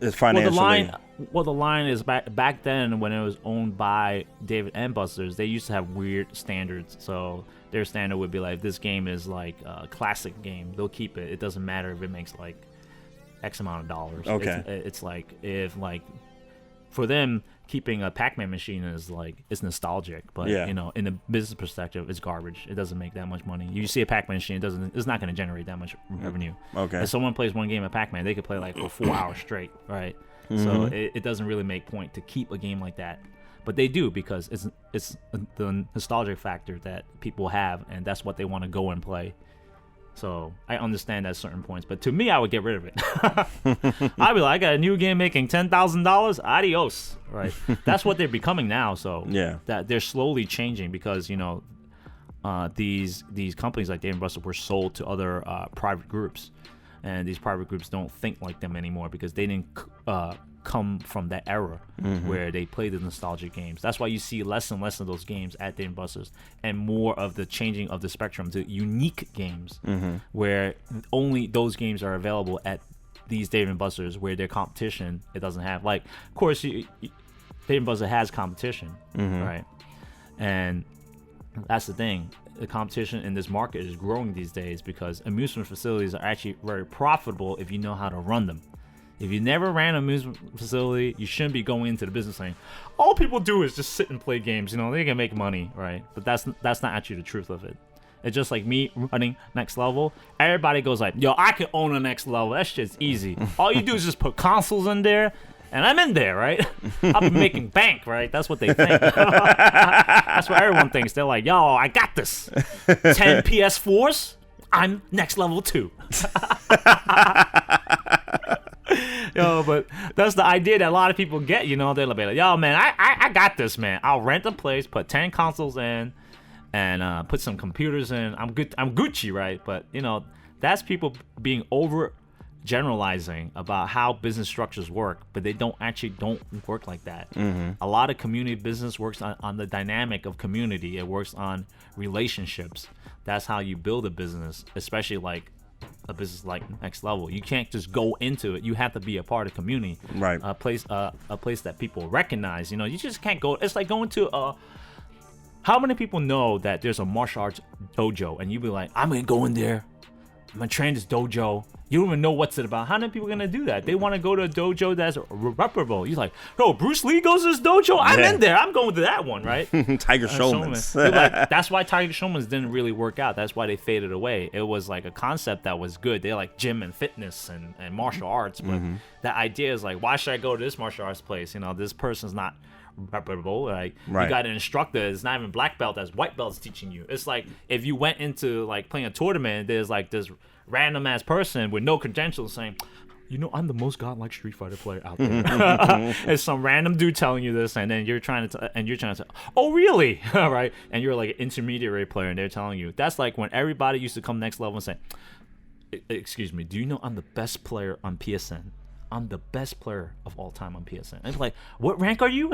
it's financially. Well, the line is back then when it was owned by Dave & Buster's. They used to have weird standards. So their standard would be like, this game is like a classic game. They'll keep it. It doesn't matter if it makes like X amount of dollars. Okay. It's like if like for them, keeping a Pac-Man machine is like, it's nostalgic, but in the business perspective, it's garbage. It doesn't make that much money. You see a Pac-Man machine, it's not going to generate that much revenue. Okay. If someone plays one game of Pac-Man, they could play like for 4 hours straight, right? So it doesn't really make point to keep a game like that. But they do, because it's the nostalgic factor that people have, and that's what they want to go and play. So I understand at certain points, but to me, I would get rid of it. I'd be like, I got a new game making $10,000. Adios, right? That's what they're becoming now. So that they're slowly changing, because these companies like Dave & Buster's were sold to other private groups, and these private groups don't think like them anymore because they didn't come from that era where they play the nostalgic games. That's why you see less and less of those games at Dave & Buster's, and more of the changing of the spectrum to unique games, where only those games are available at these Dave & Buster's, where their competition, it doesn't have. Like, of course, Dave & Buster's has competition, right? And that's the thing. The competition in this market is growing these days, because amusement facilities are actually very profitable if you know how to run them. If you never ran an amusement facility, you shouldn't be going into the business saying, all people do is just sit and play games. They can make money, right? But that's not actually the truth of it. It's just like me running Next Level. Everybody goes like, yo, I can own a Next Level. That shit's easy. All you do is just put consoles in there, and I'm in there, right? I'll be making bank, right? That's what they think. That's what everyone thinks. They're like, yo, I got this. 10 PS4s, I'm Next Level 2. But that's the idea that a lot of people get, they'll be like, yo, man, I got this, man. I'll rent a place, put 10 consoles in, and put some computers in. I'm good. I'm Gucci, right? But, that's people being over generalizing about how business structures work, but they don't work like that. A lot of community business works on the dynamic of community. It works on relationships. That's how you build a business, especially like a business like Next Level. You can't just go into it. You have to be a part of community, right? A place that people recognize. You just can't go. It's like going to how many people know that there's a martial arts dojo, and you be like, I'm gonna go in there, I'm gonna train this dojo, You don't even know what's it about. How many people are going to do that? They want to go to a dojo that's reputable. You're like, yo, Bruce Lee goes to this dojo? I'm in there. I'm going to that one, right? Tiger Showmans. Like, that's why Tiger Showmans didn't really work out. That's why they faded away. It was like a concept that was good. They're like gym and fitness and martial arts. But the idea is like, why should I go to this martial arts place? You know, this person's not reputable. Like, you got an instructor. It's not even black belt. That's white belts teaching you. It's like if you went into like playing a tournament, there's like this random ass person with no credentials saying, you know, I'm the most godlike Street Fighter player out there. It's some random dude telling you this, and then you're trying to say, oh really? Right? And you're like an intermediary player, and they're telling you. That's like when everybody used to come next level and say, excuse me, do you know I'm the best player on PSN? I'm the best player of all time on PSN. And it's like, what rank are you?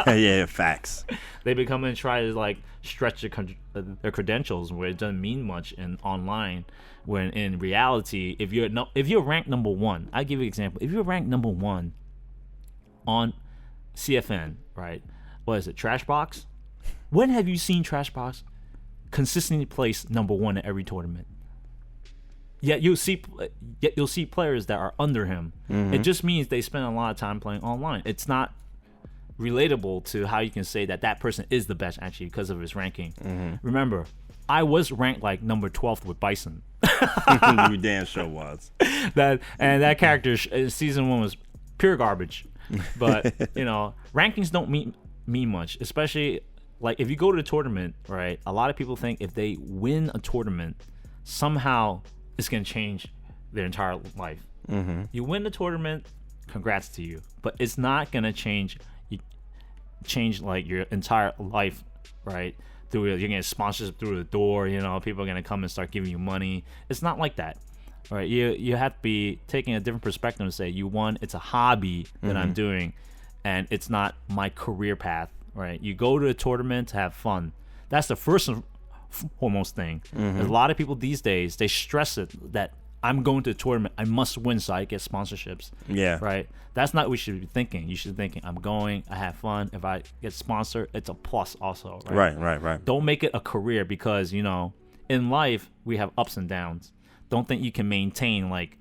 Yeah, facts. They become and try to like stretch their credentials where it doesn't mean much in online. When in reality, if you're ranked number 1, I give you an example. If you're ranked number 1 on CFN, right? What is it, Trashbox? When have you seen Trashbox consistently place number 1 at every tournament? Yet you'll see players that are under him. It just means they spend a lot of time playing online. It's not relatable to how you can say that person is the best actually because of his ranking. Remember, I was ranked like number 12th with Bison. You damn sure was. That character season 1 was pure garbage. But you know, rankings don't mean much, especially like if you go to a tournament, right? A lot of people think if they win a tournament, somehow it's gonna change their entire life. You win the tournament, congrats to you, but it's not gonna change like your entire life, right? You're gonna get sponsorships through the door. You know, people are gonna come and start giving you money. It's not like that, right? You have to be taking a different perspective and say, you won. It's a hobby that I'm doing, and it's not my career path, right? You go to a tournament to have fun. That's the first and foremost thing. There's a lot of people these days, they stress it that I'm going to a tournament, I must win so I get sponsorships. Yeah. Right? That's not what you should be thinking. You should be thinking, I'm going, I have fun. If I get sponsored, it's a plus also. Right. Don't make it a career because, you know, in life, we have ups and downs. Don't think you can maintain like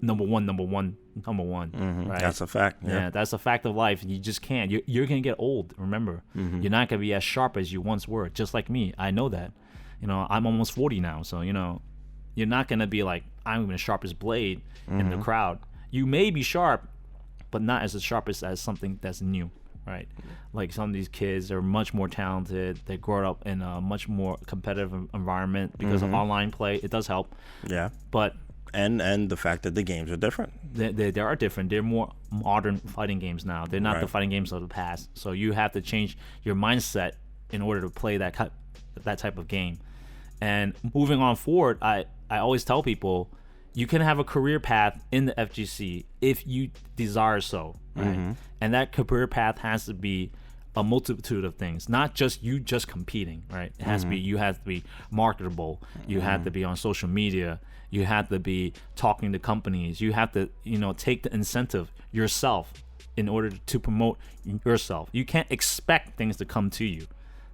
number one. Right? That's a fact. Yeah, that's a fact of life. You just can't. You're going to get old, remember. You're not going to be as sharp as you once were, just like me. I know that. You know, I'm almost 40 now, so, you know, you're not going to be like, I'm even the sharpest blade in the crowd. You may be sharp, but not as sharp as something that's new, right? Like some of these kids are much more talented. They grow up in a much more competitive environment because of online play. It does help. Yeah. But and the fact that the games are different. They are different. They're more modern fighting games now. They're not the fighting games of the past. So you have to change your mindset in order to play that type of game. And moving on forward, I always tell people you can have a career path in the FGC if you desire so, right? And that career path has to be a multitude of things, not just you just competing, right? It has to be, you have to be marketable, you have to be on social media, you have to be talking to companies, you have to, you know, take the incentive yourself in order to promote yourself. You can't expect things to come to you.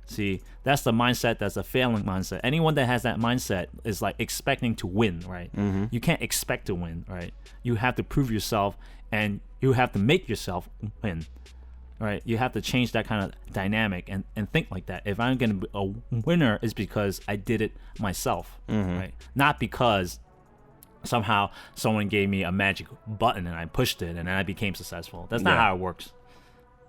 See, that's the mindset. That's a failing mindset. Anyone that has that mindset is like expecting to win, right? You can't expect to win, right? You have to prove yourself, and you have to make yourself win, right? You have to change that kind of dynamic and think like that. If I'm going to be a winner, it's because I did it myself, right? Not because somehow someone gave me a magic button and I pushed it and then I became successful. That's not how it works.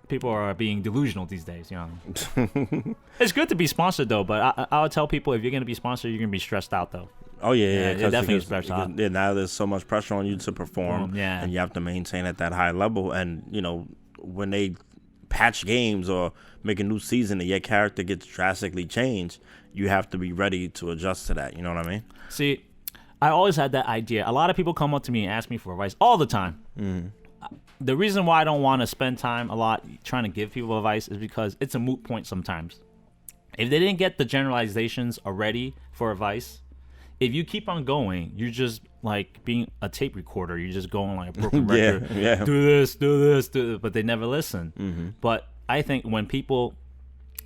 People are being delusional these days, you know. It's good to be sponsored though, but I would tell people if you're going to be sponsored, you're going to be stressed out though. Oh yeah, it definitely is stressed out. Yeah, now there's so much pressure on you to perform, and you have to maintain at that high level. And you know, when they patch games or make a new season and your character gets drastically changed, you have to be ready to adjust to that. You know what I mean? See, I always had that idea. A lot of people come up to me and ask me for advice all the time. The reason why I don't want to spend time a lot trying to give people advice is because it's a moot point sometimes. If they didn't get the generalizations already for advice, if you keep on going, you're just like being a tape recorder. You're just going like a broken record. Do this, but they never listen. But I think when people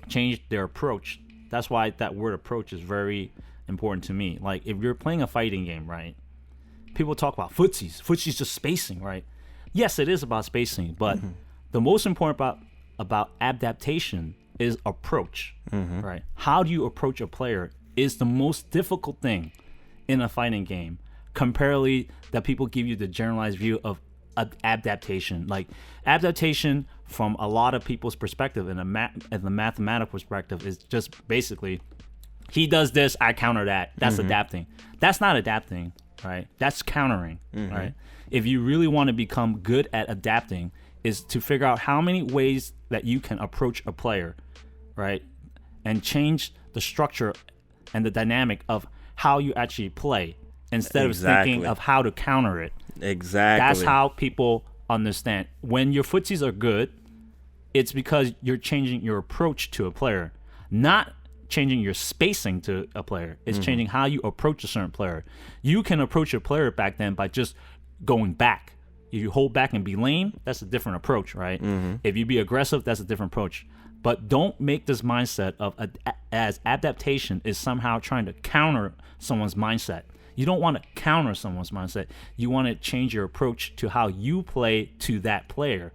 change their approach, that's why that word approach is very important to me. Like if you're playing a fighting game, right? people talk about footsies. Footsies just spacing, right? Yes, it is about spacing, but the most important about adaptation is approach, right? How do you approach a player is the most difficult thing in a fighting game. Comparatively, that people give you the generalized view of adaptation. Like adaptation from a lot of people's perspective and the mathematical perspective is just basically, he does this, I counter that. That's adapting. That's not adapting, right? That's countering, right? If you really want to become good at adapting, is to figure out how many ways that you can approach a player, right? And change the structure and the dynamic of how you actually play instead of thinking of how to counter it. Exactly. That's how people understand. When your footsies are good, it's because you're changing your approach to a player, not changing your spacing to a player. It's changing how you approach a certain player. You can approach a player back then by just going back. If you hold back and be lame, that's a different approach, right? If you be aggressive, that's a different approach. But don't make this mindset of as adaptation is somehow trying to counter someone's mindset. You don't want to counter someone's mindset. You want to change your approach to how you play to that player,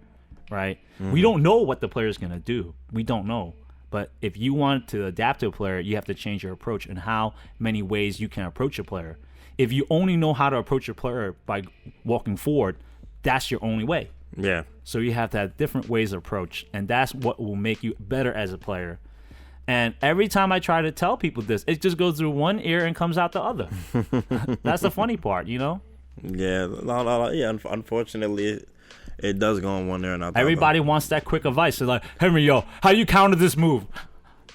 right? We don't know what the player is going to do. We don't know. But if you want to adapt to a player, you have to change your approach and how many ways you can approach a player. If you only know how to approach a player by walking forward, that's your only way. Yeah. So you have to have different ways of approach, and that's what will make you better as a player. And every time I try to tell people this, it just goes through one ear and comes out the other. That's the funny part, you know? Yeah. No. Yeah. Unfortunately, it does go on one ear and out the Everybody wants that quick advice. They're like, Henry, yo, how you counter this move?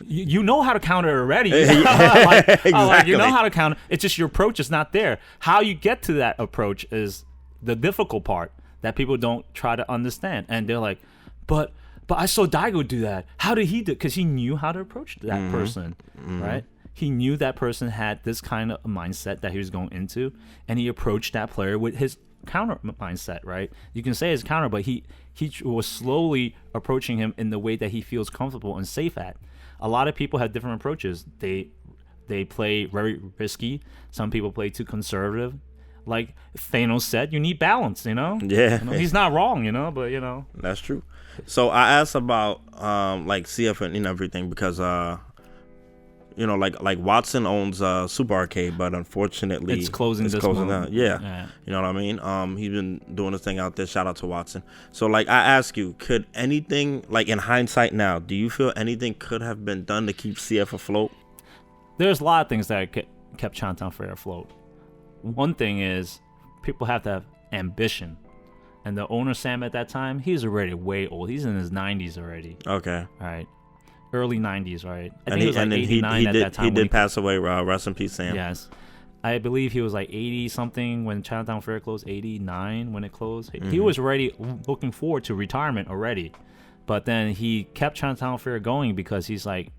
You know how to counter it already. Exactly. You know how to counter. It's just your approach is not there. How you get to that approach is the difficult part that people don't try to understand. And they're like, but I saw Daigo do that. How did he do it? Because he knew how to approach that person, right? He knew that person had this kind of mindset that he was going into, and he approached that player with his counter mindset, right? You can say it's counter, but he was slowly approaching him in the way that he feels comfortable and safe at. A lot of people have different approaches. They play very risky. Some people play too conservative. Like Thanos said, you need balance, you know? Yeah. He's not wrong, you know, but you know. That's true. So I asked about like CF and everything because you know, like Watson owns Super Arcade, but unfortunately it's closing down. Yeah. You know what I mean? He's been doing this thing out there. Shout out to Watson. So like I ask you, could anything, like in hindsight now, do you feel anything could have been done to keep CF afloat? There's a lot of things that kept Chinatown Fair afloat. One thing is people have to have ambition. And the owner, Sam, at that time, he's already way old. He's in his 90s already. Okay. All right. Early 90s, right? I think he was like 89 at that time. He did pass away. Rest in peace, Sam. Yes. I believe he was like 80-something when Chinatown Fair closed, 89 when it closed. He was already looking forward to retirement already. But then he kept Chinatown Fair going because he's like,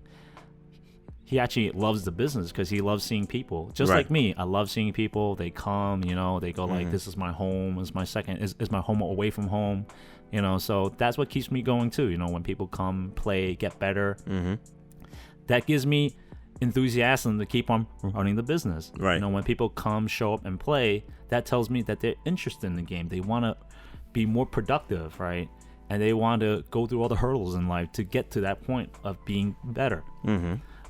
he actually loves the business because he loves seeing people. Just like me, I love seeing people. They come, you know, they go like, this is my home. It's my second, is my home away from home. You know, so that's what keeps me going too. You know, when people come, play, get better, that gives me enthusiasm to keep on running the business. Right. You know, when people come, show up and play, that tells me that they're interested in the game. They want to be more productive, right? And they want to go through all the hurdles in life to get to that point of being better.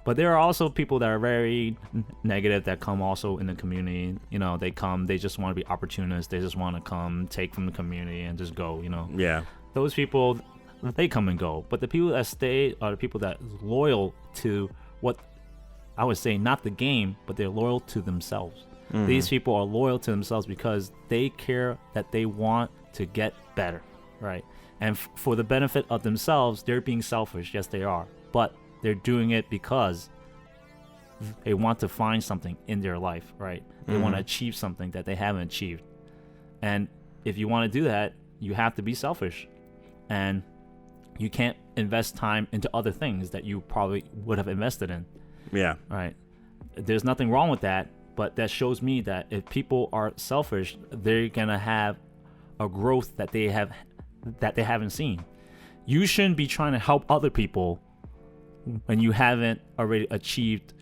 But there are also people that are very negative that come also in the community. You know, they come, they just want to be opportunists. They just want to come, take from the community and just go, you know. Yeah. Those people, they come and go. But the people that stay are the people that are loyal to what, I would say, not the game, but they're loyal to themselves. These people are loyal to themselves because they care that they want to get better, right? And for the benefit of themselves, they're being selfish. Yes, they are. But they're doing it because they want to find something in their life, right? They want to achieve something that they haven't achieved. And if you want to do that, you have to be selfish. And you can't invest time into other things that you probably would have invested in. Yeah. Right. There's nothing wrong with that, but that shows me that if people are selfish, they're going to have a growth that they haven't seen. You shouldn't be trying to help other people when you haven't already achieved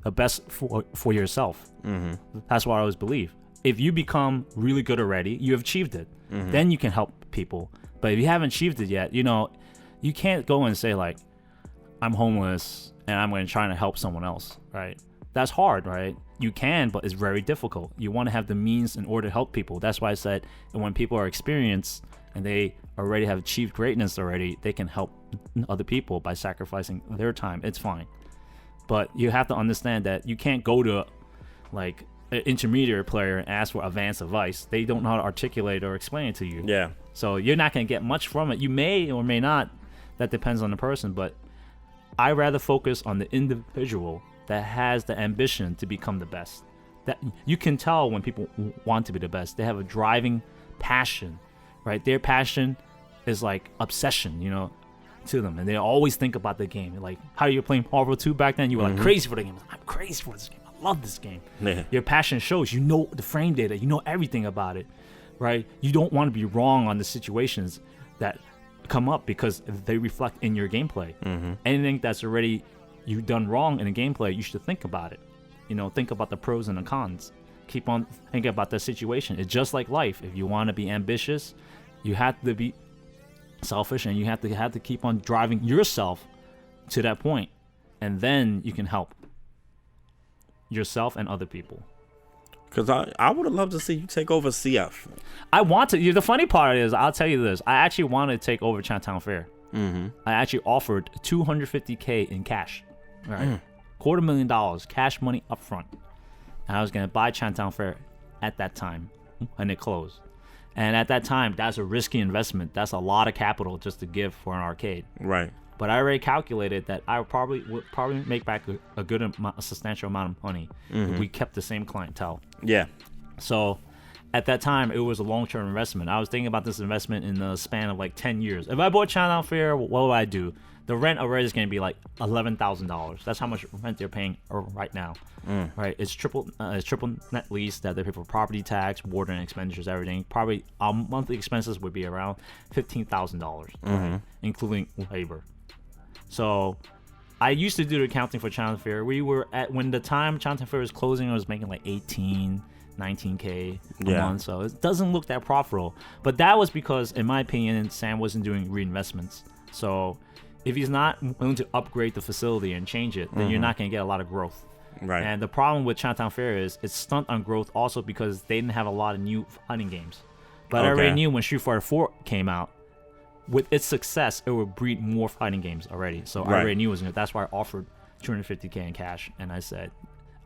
the best for yourself. That's what I always believe. if you become really good already, you have achieved it. Then you can help people. But if you haven't achieved it yet, you can't go and say like, I'm homeless and I'm going to try to help someone else, right? That's hard, right? You can, but it's very difficult. You want to have the means in order to help people. That's why I said, and when people are experienced and they already have achieved greatness already, they can help other people by sacrificing their time. It's fine. But you have to understand that you can't go to like an intermediate player and ask for advanced advice. They don't know how to articulate or explain it to you. Yeah. So you're not going to get much from it. You may or may not. That depends on the person. But I rather focus on the individual that has the ambition to become the best. That you can tell when people want to be the best. They have a driving passion, right? Their passion is like obsession, to them, and they always think about the game. Like how you were playing Marvel 2 back then, you were like crazy for the game. I'm crazy for this game. I love this game. Yeah. Your passion shows. You know the frame data. You know everything about it, right? You don't want to be wrong on the situations that come up because they reflect in your gameplay. Anything that's already you've done wrong in a gameplay, you should think about it. Think about the pros and the cons. Keep on thinking about the situation. It's just like life. If you want to be ambitious, you have to be selfish, and you have to keep on driving yourself to that point, and then you can help yourself and other people. Because I would have loved to see you take over CF. I want to. The funny part is, I'll tell you this. I actually wanted to take over Chinatown Fair. I actually offered $250K in cash. Right, $250,000 cash money up front, and I was gonna buy Chinatown Fair at that time, and it closed. And at that time, that's a risky investment. That's a lot of capital just to give for an arcade. Right. But I already calculated that I would probably make back a substantial amount of money if we kept the same clientele. Yeah. So at that time, it was a long-term investment. I was thinking about this investment in the span of like 10 years. If I bought Chinatown Fair, what would I do? The rent already is going to be like $11,000. That's how much rent they're paying right now. Right? It's triple net lease that they pay for property tax, water and expenditures, everything. Probably our monthly expenses would be around $15,000, right? Including labor. So I used to do the accounting for Chinatown Fair. We were when the time Chinatown Fair was closing, I was making like 19K a month. So it doesn't look that profitable. But that was because, in my opinion, Sam wasn't doing reinvestments. So if he's not willing to upgrade the facility and change it, then you're not going to get a lot of growth. Right. And the problem with Chinatown Fair is it's stunt on growth also because they didn't have a lot of new fighting games. But I already knew when Street Fighter 4 came out, with its success, it would breed more fighting games already. So I already knew it was going to. That's why I offered $250K in cash. And I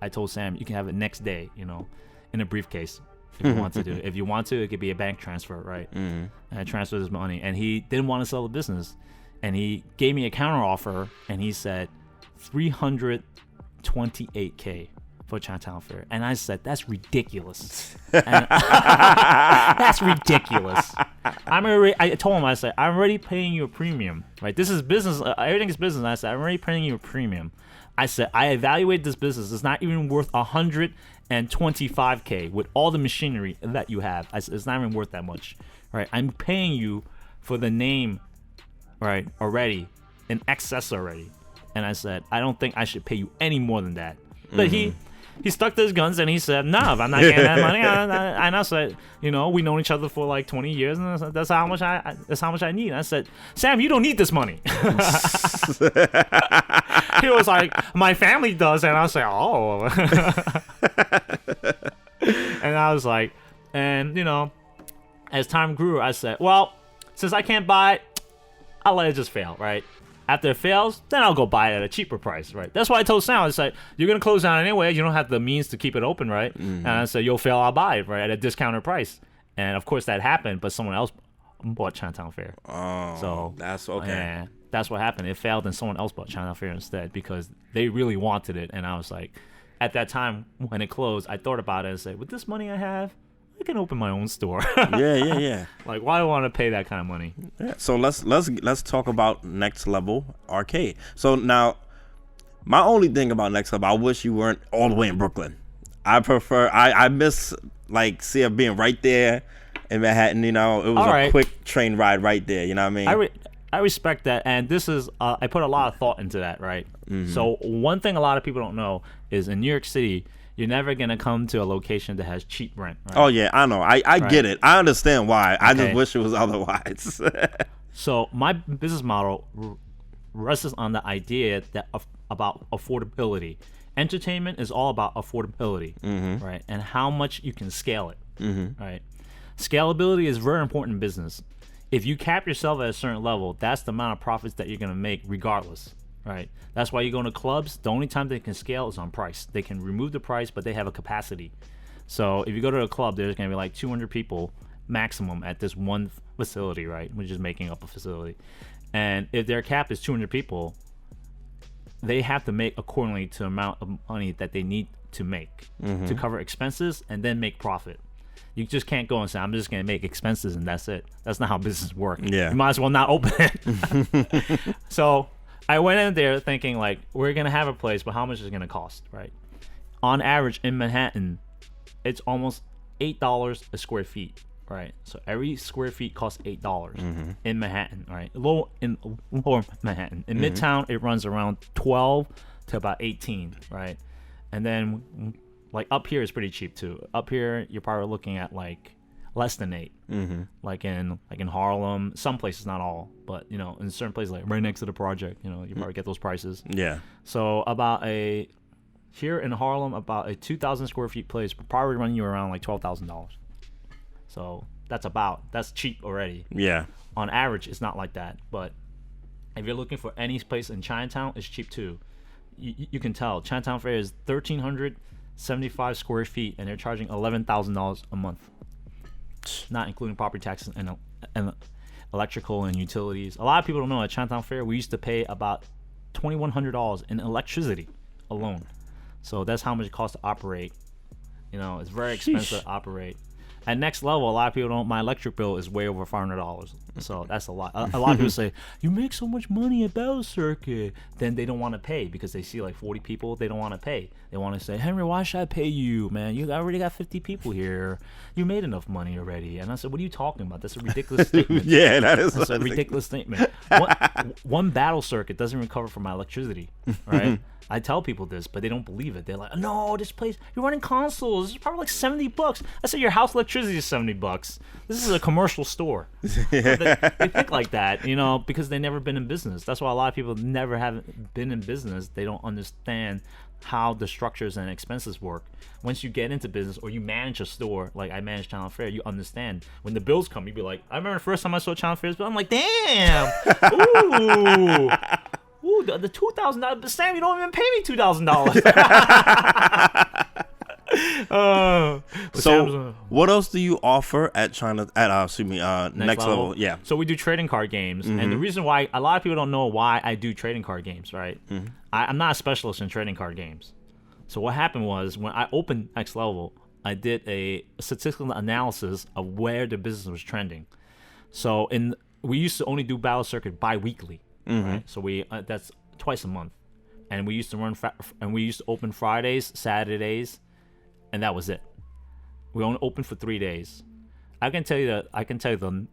told Sam, you can have it next day, in a briefcase. If you want to do it. If you want to, it could be a bank transfer, right? And I transferred his money. And he didn't want to sell the business. And he gave me a counter offer, and he said $328K for Chinatown Fair. And I said, that's ridiculous. That's ridiculous. I told him, I said, I'm already paying you a premium, right? This is business. Everything is business. I said, I'm already paying you a premium. I said, I evaluated this business. It's not even worth $125K with all the machinery that you have. I said, it's not even worth that much, right? I'm paying you for the name, right, already, in excess already. And I said, I don't think I should pay you any more than that. But he stuck to his guns, and he said, no, if I'm not getting that money. And I said, we've known each other for like 20 years, and that's how much I need. And I said, Sam, you don't need this money. He was like, my family does. And I was like, oh. And I was like, and as time grew, I said, well, since I can't buy it, I'll let it just fail, right? After it fails, then I'll go buy it at a cheaper price, right? That's why I told Sam, it's like, you're going to close down anyway. You don't have the means to keep it open, right? And I said, you'll fail, I'll buy it, right, at a discounted price. And, of course, that happened, but someone else bought Chinatown Fair. Oh, so that's okay. Yeah, that's what happened. It failed, and someone else bought Chinatown Fair instead because they really wanted it. And I was like, at that time, when it closed, I thought about it and said, with this money I have, I can open my own store. Yeah. Like, why do I want to pay that kind of money? Yeah, so let's talk about Next Level Arcade. So now, my only thing about Next Level, I wish you weren't all the way in Brooklyn. I miss like CF being right there in Manhattan. It was quick train ride right there. You know what I mean? I respect that, and this is I put a lot of thought into that, right? So one thing a lot of people don't know is in New York City, you're never gonna come to a location that has cheap rent. Right? Oh yeah, I know. I get it. I understand why. I just wish it was otherwise. So my business model rests on the idea that about affordability. Entertainment is all about affordability, right? And how much you can scale it, right? Scalability is very important in business. If you cap yourself at a certain level, that's the amount of profits that you're going to make regardless, right? That's why you go into clubs. The only time they can scale is on price. They can remove the price, but they have a capacity. So if you go to a club, there's going to be like 200 people maximum at this one facility, right? Which is making up a facility. And if their cap is 200 people, they have to make accordingly to the amount of money that they need to make to cover expenses and then make profit. You just can't go and say, I'm just going to make expenses and that's it. That's not how business works. Yeah. You might as well not open it. So I went in there thinking, like, we're going to have a place, but how much is it going to cost, right? On average, in Manhattan, it's almost $8 a square feet, right? So every square feet costs $8 in Manhattan, right? Lower Manhattan. In Midtown, it runs around 12 to about 18, right? And then... like up here is pretty cheap too. Up here you're probably looking at like less than 8. Like in Harlem, some places, not all, but you know, in certain places like right next to the project, you know, you probably get those prices. Yeah. So here in Harlem, about a 2,000 square feet place will probably run you around like $12,000. So that's cheap already. Yeah. On average, it's not like that, but if you're looking for any place in Chinatown, it's cheap too. You can tell Chinatown Fair is 1,375 square feet, and they're charging $11,000 a month, not including property taxes and electrical and utilities. A lot of people don't know at Chinatown Fair we used to pay about $2,100 in electricity alone. So that's how much it costs to operate. You know, it's very expensive to operate. At next level, a lot of people don't. My electric bill is way over $500, so that's a lot. A lot of people say you make so much money at Battle Circuit, then they don't want to pay because they see like 40 people. They don't want to pay. They want to say, Henry, why should I pay you, man? You already got 50 people here. You made enough money already. And I said, what are you talking about? That's a ridiculous statement. Yeah, that's a ridiculous statement. One Battle Circuit doesn't recover from my electricity, right? I tell people this, but they don't believe it. They're like, no, this place, you're running consoles. It's probably like $70. I said, your house electricity is $70. This is a commercial store. They think like that, you know, because they've never been in business. That's why a lot of people never have been in business. They don't understand how the structures and expenses work. Once you get into business or you manage a store, like I manage Chinatown Fair, you understand. When the bills come, you be like, I remember the first time I saw Chinatown Fair's bill, I'm like, damn. Ooh, the $2,000. Sam, you don't even pay me $2,000. So, what else do you offer at next level? Yeah. So we do trading card games, and the reason why a lot of people don't know why I do trading card games, right? I'm not a specialist in trading card games. So what happened was when I opened Next Level, I did a statistical analysis of where the business was trending. So we used to only do Battle Circuit bi-weekly. Right? So that's twice a month, and we used to run and we used to open Fridays, Saturdays, and that was it. We only opened for 3 days. I can tell you the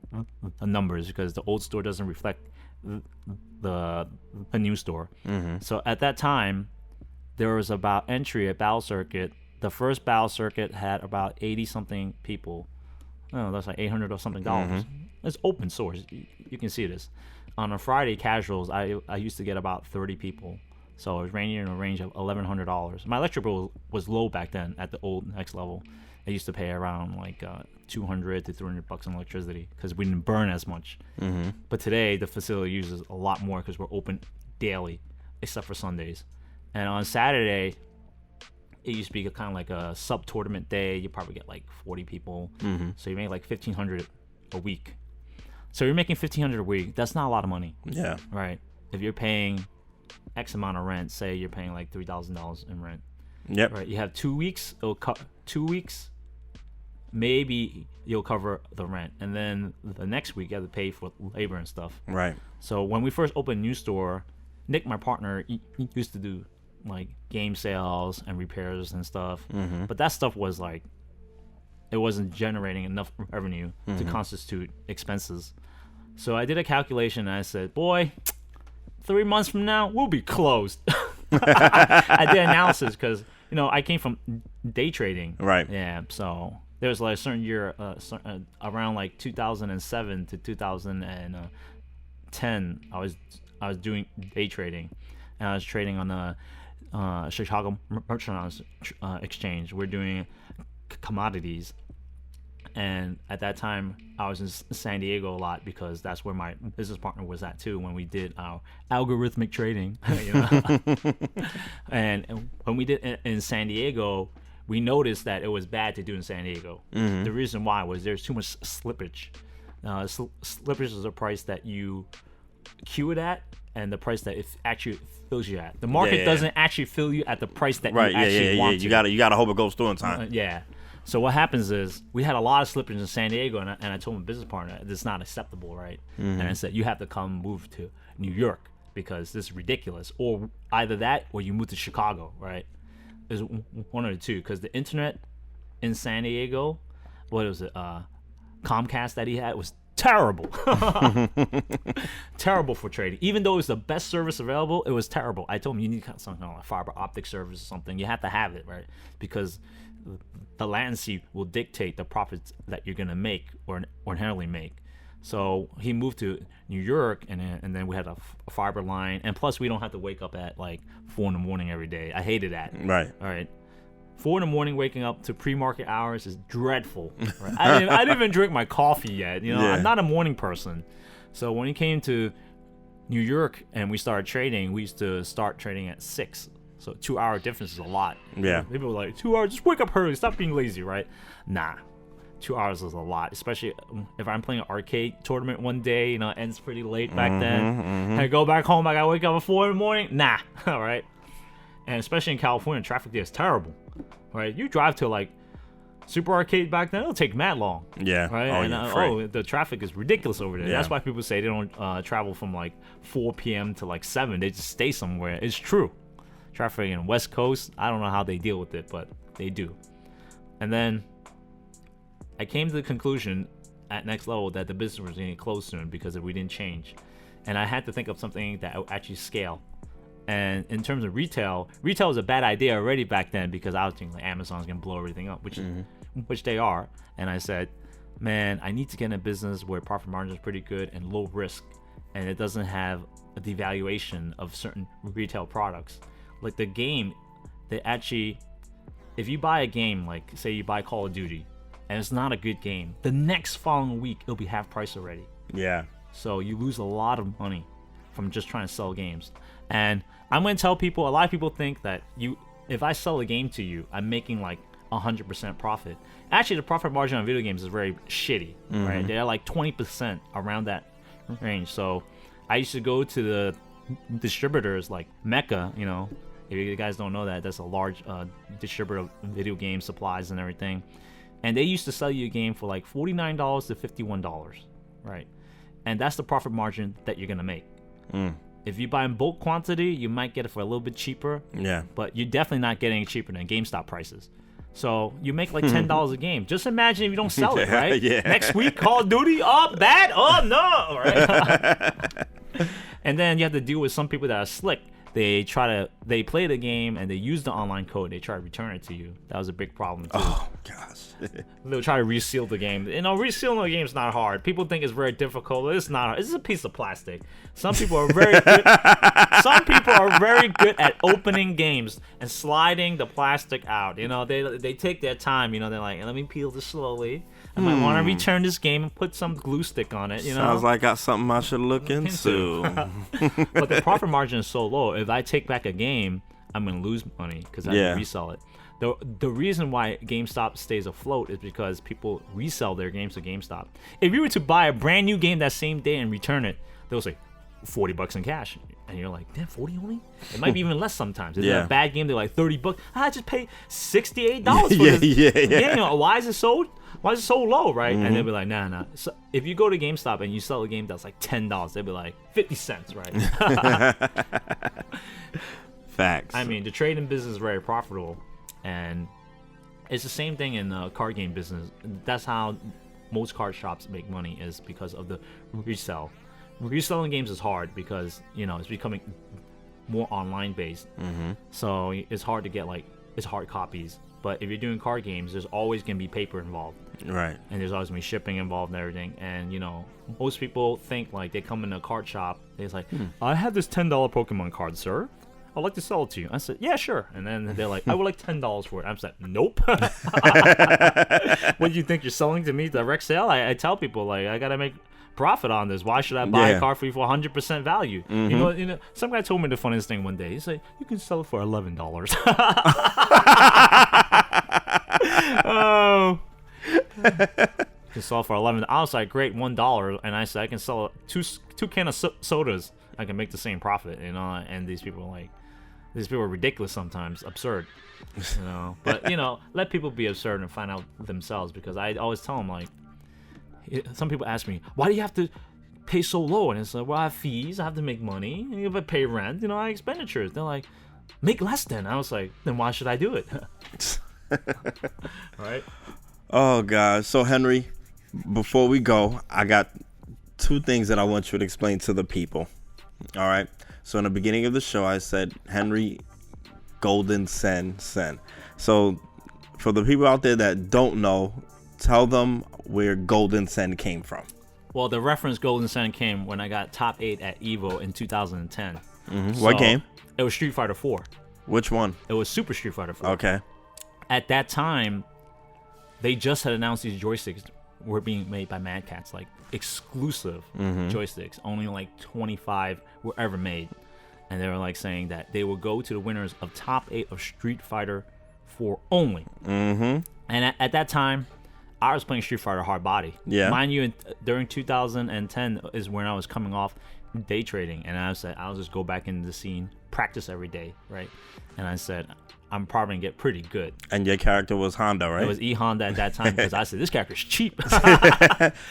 numbers because the old store doesn't reflect the new store. So at that time, there was about entry at Battle Circuit. The first Battle Circuit had about 80 something people. Oh, that's like $800 or something dollars. It's open source. You can see this. On a Friday casuals, I used to get about 30 people, so it was ranging in a range of $1,100. My electric bill was low back then at the old Next Level. I used to pay around like $200 to $300 on electricity because we didn't burn as much. But today the facility uses a lot more because we're open daily, except for Sundays. And on Saturday, it used to be kind of like a sub-tournament day. You probably get like 40 people, so you make like $1,500 a week. So you're making $1,500 a week. That's not a lot of money. Yeah. Right. If you're paying X amount of rent, say you're paying like $3,000 in rent. Yep. Right. You have 2 weeks. 2 weeks. Maybe you'll cover the rent, and then the next week you have to pay for labor and stuff. Right. So when we first opened a new store, Nick, my partner, he used to do like game sales and repairs and stuff. But that stuff was like, it wasn't generating enough revenue to constitute expenses. So I did a calculation and I said, boy, 3 months from now, we'll be closed. I did analysis because, I came from day trading. Right. Yeah. So there was like a certain year, around like 2007 to 2010, I was doing day trading, and I was trading on the Chicago Mercantile Exchange. We're doing commodities. And at that time, I was in San Diego a lot because that's where my business partner was at too when we did our algorithmic trading. And when we did in San Diego, we noticed that it was bad to do in San Diego. Mm-hmm. The reason why was there's too much slippage. Slippage is a price that you queue it at and the price that it actually fills you at. The market doesn't actually fill you at the price that you actually want to. You gotta hope it goes through in time. Yeah. So what happens is we had a lot of slippage in San Diego, and I told my business partner, this is not acceptable, right? Mm-hmm. And I said, you have to move to New York because this is ridiculous. Or either that or you move to Chicago, right? There's one or the two, because the internet in San Diego, what was it, Comcast that he had was terrible. Terrible for trading. Even though it was the best service available, it was terrible. I told him you need something like fiber optic service or something. You have to have it, right? Because the latency will dictate the profits that you're gonna make or inherently make. So he moved to New York, and then we had a fiber line, and plus we don't have to wake up at like 4 a.m. every day. I hated that. Right. All right. 4 a.m. waking up to pre-market hours is dreadful. Right? I didn't even drink my coffee yet. I'm not a morning person. So when he came to New York and we started trading, we used to start trading at 6. So 2-hour difference is a lot. Yeah. People were like, 2 hours, just wake up early, stop being lazy, right? Nah. 2 hours is a lot, especially if I'm playing an arcade tournament one day, it ends pretty late back then. Mm-hmm. I go back home, I gotta wake up at 4 a.m. Nah. All right. And especially in California, traffic there is terrible. Right? You drive to like Super Arcade back then, it'll take mad long. Yeah. Right? The traffic is ridiculous over there. Yeah. That's why people say they don't travel from like 4 p.m. to like 7. They just stay somewhere. It's true. Traffic in West Coast, I don't know how they deal with it, but they do. And then I came to the conclusion at Next Level that the business was going to close soon because if we didn't change. And I had to think of something that would actually scale. And in terms of retail was a bad idea already back then because I was thinking like Amazon's going to blow everything up, which they are. And I said, man, I need to get in a business where profit margin is pretty good and low risk, and it doesn't have a devaluation of certain retail products. Like the game, they actually, if you buy a game, like say you buy Call of Duty, and it's not a good game, the next following week it'll be half price already. Yeah. So you lose a lot of money from just trying to sell games. And I'm going to tell people, a lot of people think that if I sell a game to you, I'm making like 100% profit. Actually, the profit margin on video games is very shitty, right? They're like 20% around that range. So I used to go to the distributors like Mecca, if you guys don't know that, that's a large distributor of video game supplies and everything. And they used to sell you a game for like $49 to $51, right? And that's the profit margin that you're going to make. If you buy in bulk quantity, you might get it for a little bit cheaper. Yeah. But you're definitely not getting it cheaper than GameStop prices. So you make like $10 a game. Just imagine if you don't sell it, right? Yeah. Next week, Call of Duty, bad, no, right? And then you have to deal with some people that are slick. They play the game and they use the online code. They try to return it to you. That was a big problem too. Oh gosh. They'll try to reseal the game. Resealing the game is not hard. People think it's very difficult. It's not. It's a piece of plastic. Some people are very good. Some people are very good at opening games and sliding the plastic out. They take their time. They're like, let me peel this slowly. I might want to return this game and put some glue stick on it. Sounds like I got something I should look into. But the profit margin is so low. If I take back a game, I'm going to lose money because I have to resell it. The reason why GameStop stays afloat is because people resell their games to GameStop. If you were to buy a brand new game that same day and return it, they'll say $40 in cash. And you're like, damn, 40 only? It might be even less sometimes. If it's a bad game, they're like $30. I just paid $68 for this. Yeah. Why is it so low, right? And they'll be like, nah. So if you go to GameStop and you sell a game that's like $10, they'll be like 50 cents, right? Facts. I mean, the trading business is very profitable, and it's the same thing in the card game business. That's how most card shops make money is because of the resell. Reselling games is hard because it's becoming more online based. So it's hard to get it's hard copies. But if you're doing card games, there's always gonna be paper involved, right? And there's always gonna be shipping involved and everything. And most people think they come in a card shop, they're like, I have this $10 Pokemon card, sir. I'd like to sell it to you. I said, yeah, sure. And then they're like, I would like $10 for it. I'm like, nope. What do you think you're selling to me direct sale? I tell people I gotta make profit on this. Why should I buy a card for you for 100% value? Some guy told me the funniest thing one day. He's like, you can sell it for $11. Oh. You can sell it for $11. I was like, great, $1. And I said, I can sell two cans of sodas. I can make the same profit, and these people are ridiculous sometimes, absurd, But let people be absurd and find out themselves, because I always tell them some people ask me, why do you have to pay so low? And it's like, well, I have fees, I have to make money, and if I pay rent, I have expenditures. They're like, make less then. I was like, then why should I do it? Right? Oh gosh. So Henry, before we go, I got 2 things that I want you to explain to the people. All right. So in the beginning of the show, I said Henry GoldenCen. So for the people out there that don't know, tell them where GoldenCen came from. Well, the reference GoldenCen came when I got top 8 at EVO in 2010. So what game? It was Street Fighter 4. Which one? It was Super Street Fighter 4. Okay. At that time, they just had announced these joysticks were being made by Mad Catz, exclusive joysticks. Only 25 were ever made. And they were saying that they will go to the winners of top 8 of Street Fighter 4 only. And at that time, I was playing Street Fighter Hard Body. Yeah. Mind you, during 2010 is when I was coming off day trading. And I said, I'll just go back into the scene, practice every day, right? And I said, I'm probably going to get pretty good. And your character was Honda, right? It was E-Honda at that time, because I said, this character's cheap.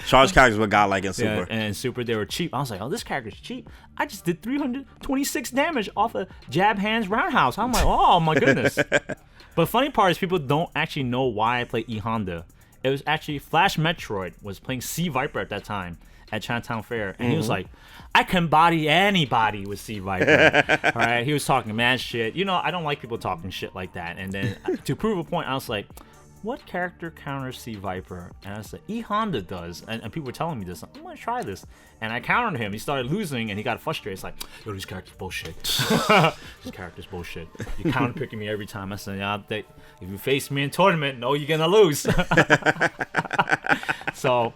Charge characters were godlike in Super. Yeah, and in Super, they were cheap. I was like, oh, this character's cheap. I just did 326 damage off a jab hands roundhouse. I'm like, oh, my goodness. But funny part is people don't actually know why I play E-Honda. It was actually Flash Metroid was playing C Viper at that time at Chinatown Fair, and he was like, I can body anybody with C Viper. All right, he was talking mad shit. I don't like people talking shit like that. And then to prove a point, I was like, what character counters C Viper? And I said, E-Honda does. And people were telling me this. I'm gonna try this. And I countered him. He started losing, and he got frustrated. It's like, yo, this character's bullshit. This character's bullshit. You counter picking me every time. I said, yeah, if you face me in tournament, no, you're gonna lose. So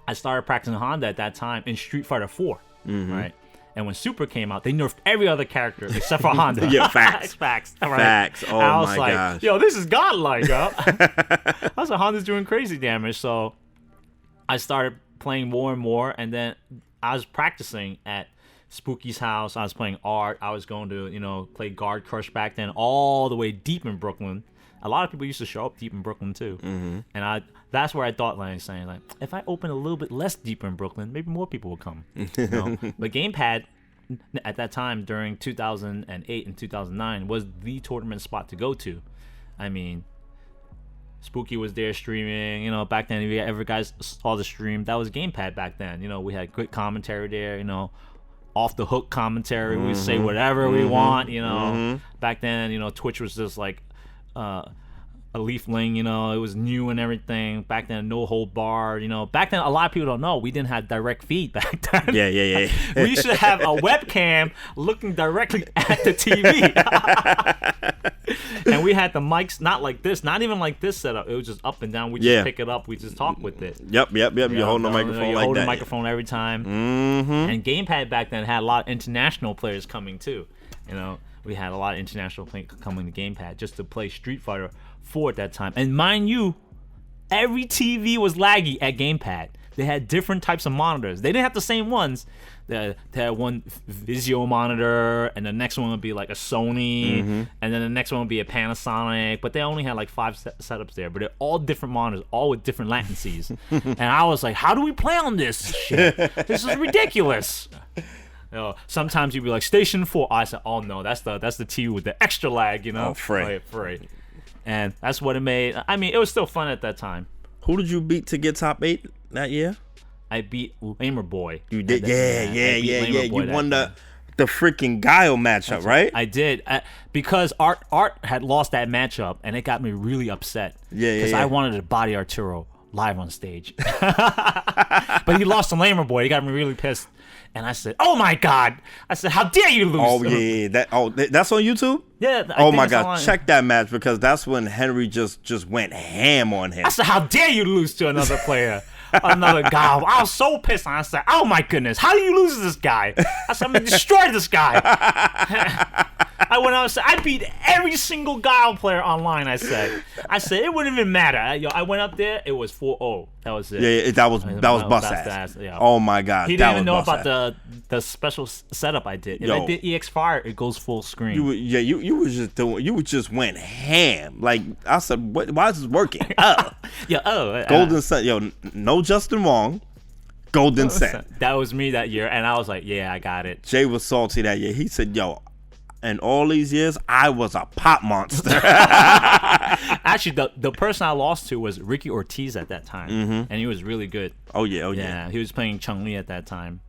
I started practicing Honda at that time in Street Fighter 4, right? And when Super came out, they nerfed every other character except for Honda. Yeah, facts. Facts. Right? Facts. Oh, I was my like, gosh. yo, this is godlike, huh? I was like, Honda's doing crazy damage. So I started playing more and more, and then I was practicing at Spooky's house. I was playing art. I was going to, play Guard Crush back then, all the way deep in Brooklyn. A lot of people used to show up deep in Brooklyn too, and that's where I thought, saying if I open a little bit less deeper in Brooklyn, maybe more people will come. But GamePad at that time during 2008 and 2009 was the tournament spot to go to. I mean, Spooky was there streaming. Back then, if you ever guys saw the stream, that was GamePad back then. We had good commentary there. Off the hook commentary. We say whatever we want. Back then, Twitch was just a leafling, it was new and everything. Back then, no hold bar, Back then, a lot of people don't know, we didn't have direct feed back then. Yeah. We used to have a webcam looking directly at the TV. And we had the mics not like this, not even like this setup. It was just up and down. We just pick it up. We just talk with it. Yep. You're holding the microphone you like hold that. the microphone every time. And GamePad back then had a lot of international players coming too. We had a lot of international players coming to GamePad just to play Street Fighter 4 at that time. And mind you, every TV was laggy at GamePad. They had different types of monitors. They didn't have the same ones. They had one Vizio monitor, and the next one would be like a Sony, and then the next one would be a Panasonic. But they only had 5 setups there. But they're all different monitors, all with different latencies. And I was like, how do we play on this shit? This is ridiculous. Sometimes you'd be like, Station 4. I said, oh no, that's the TV with the extra lag, Oh, free. Free. And that's what it made. I mean, it was still fun at that time. Who did you beat to get top 8 that year? I beat Lamer Boy. You did? Yeah. You won the freaking Guile matchup, right? I did. Because Art had lost that matchup, and it got me really upset. Yeah. Because I wanted to body Arturo live on stage. But he lost to Lamer Boy. He got me really pissed. And I said, "Oh my God!" I said, "How dare you lose?" Oh yeah, that's on YouTube. Yeah. Oh my God, check that match because that's when Henry just went ham on him. I said, "How dare you lose to another player, another guy?" I was so pissed. I said, "Oh my goodness, how do you lose to this guy?" I said, "I'm gonna destroy this guy." I went out and said, "I beat every single Guile player online." I said, "It wouldn't even matter." I went up there. It was 4-0. That was it. Yeah, that was bust ass. Yeah. Oh my God, he didn't even know about the special setup I did. If I did EX Fire, it goes full screen. You just went ham. Like I said, why is this working? GoldenCen. No Justin Wong. GoldenCen. That was me that year, and I was like, "Yeah, I got it." Jay was salty that year. He said, "Yo, in all these years, I was a pop monster." Actually, the person I lost to was Ricky Ortiz at that time, and he was really good. Oh yeah. He was playing Chung Li at that time.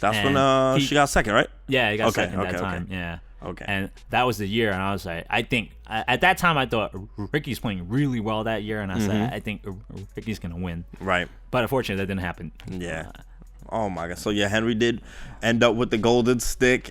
That's when she got second, right? Yeah, he got second that time. Yeah. Okay. And that was the year, and I was like, I think at that time I thought Ricky's playing really well that year, and I said, I think Ricky's gonna win. Right. But unfortunately, that didn't happen. Yeah. Oh my God! So yeah, Henry did end up with the golden stick.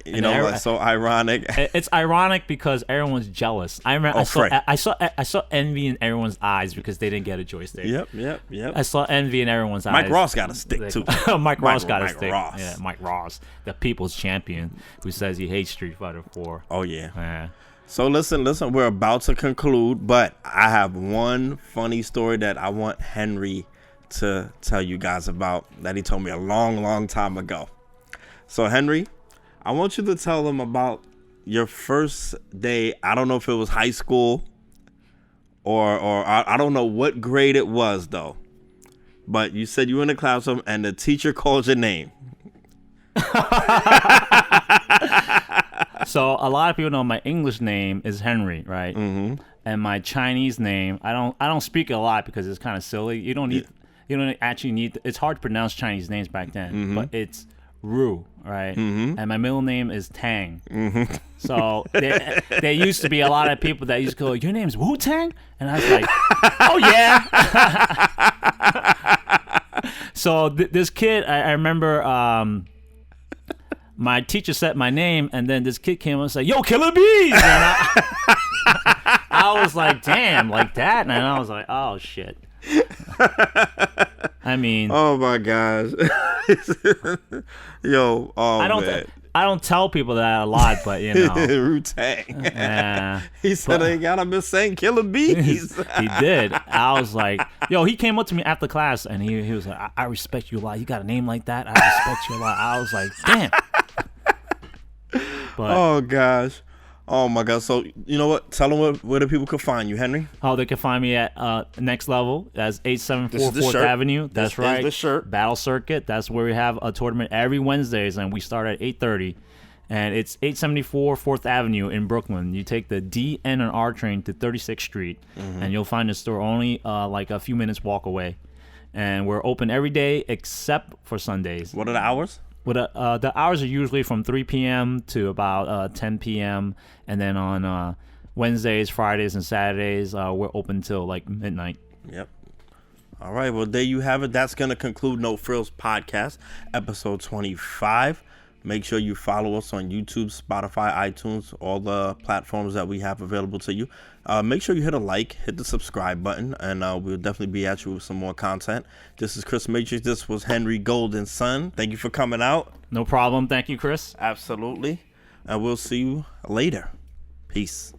So ironic. It's ironic because everyone's jealous. I remember I saw envy in everyone's eyes because they didn't get a joystick. Yep. I saw envy in everyone's eyes. Mike Ross got a stick too. Mike Ross got a stick. Ross. Yeah, Mike Ross, the people's champion, who says he hates Street Fighter 4. Oh yeah. So listen. We're about to conclude, but I have one funny story that I want Henry to tell you guys about that he told me a long time ago. So Henry, I want you to tell them about your first day. I don't know if it was high school or I don't know what grade it was though, but you said you were in the classroom and the teacher called your name. So a lot of people know my English name is Henry, right? And my Chinese name, I don't speak it a lot because it's kind of silly. You don't actually need. It's hard to pronounce Chinese names back then, but it's Ru, right? And my middle name is Tang. So there used to be a lot of people that used to go, "Your name's Wu-Tang?" And I was like, "Oh yeah." So this kid, I remember. My teacher said my name, and then this kid came up and said, "Yo, Killer Bees!" And I was like, "Damn, like that?" And I was like, "Oh shit." I mean, oh my gosh. Yo, I don't tell people that a lot, but you know. Wu-Tang. He said he got him saying Killer Bees. He did. I was like, yo, he came up to me after class and he was like, I respect you a lot. You got a name like that? I respect you a lot. I was like, damn. But, oh gosh. Oh my God! So you know what? Tell them where the people could find you, Henry. Oh, they can find me at Next Level. That's 874 4th Avenue. That's right. The shirt. Battle Circuit. That's where we have a tournament every Wednesdays, and we start at 8:30. And it's 874 4th Avenue in Brooklyn. You take the D, N, and R train to 36th Street, and you'll find the store only like a few minutes walk away. And we're open every day except for Sundays. What are the hours? Well, the hours are usually from 3 p.m. to about 10 p.m. And then on Wednesdays, Fridays, and Saturdays, we're open till like midnight. Yep. All right. Well, there you have it. That's going to conclude No Frillz Podcast, episode 25. Make sure you follow us on YouTube, Spotify, iTunes, all the platforms that we have available to you. Make sure you hit a like, hit the subscribe button, and we'll definitely be at you with some more content. This is Chrismatrix. This was Henry GoldenCen. Thank you for coming out. No problem. Thank you, Chris. Absolutely. And we'll see you later. Peace.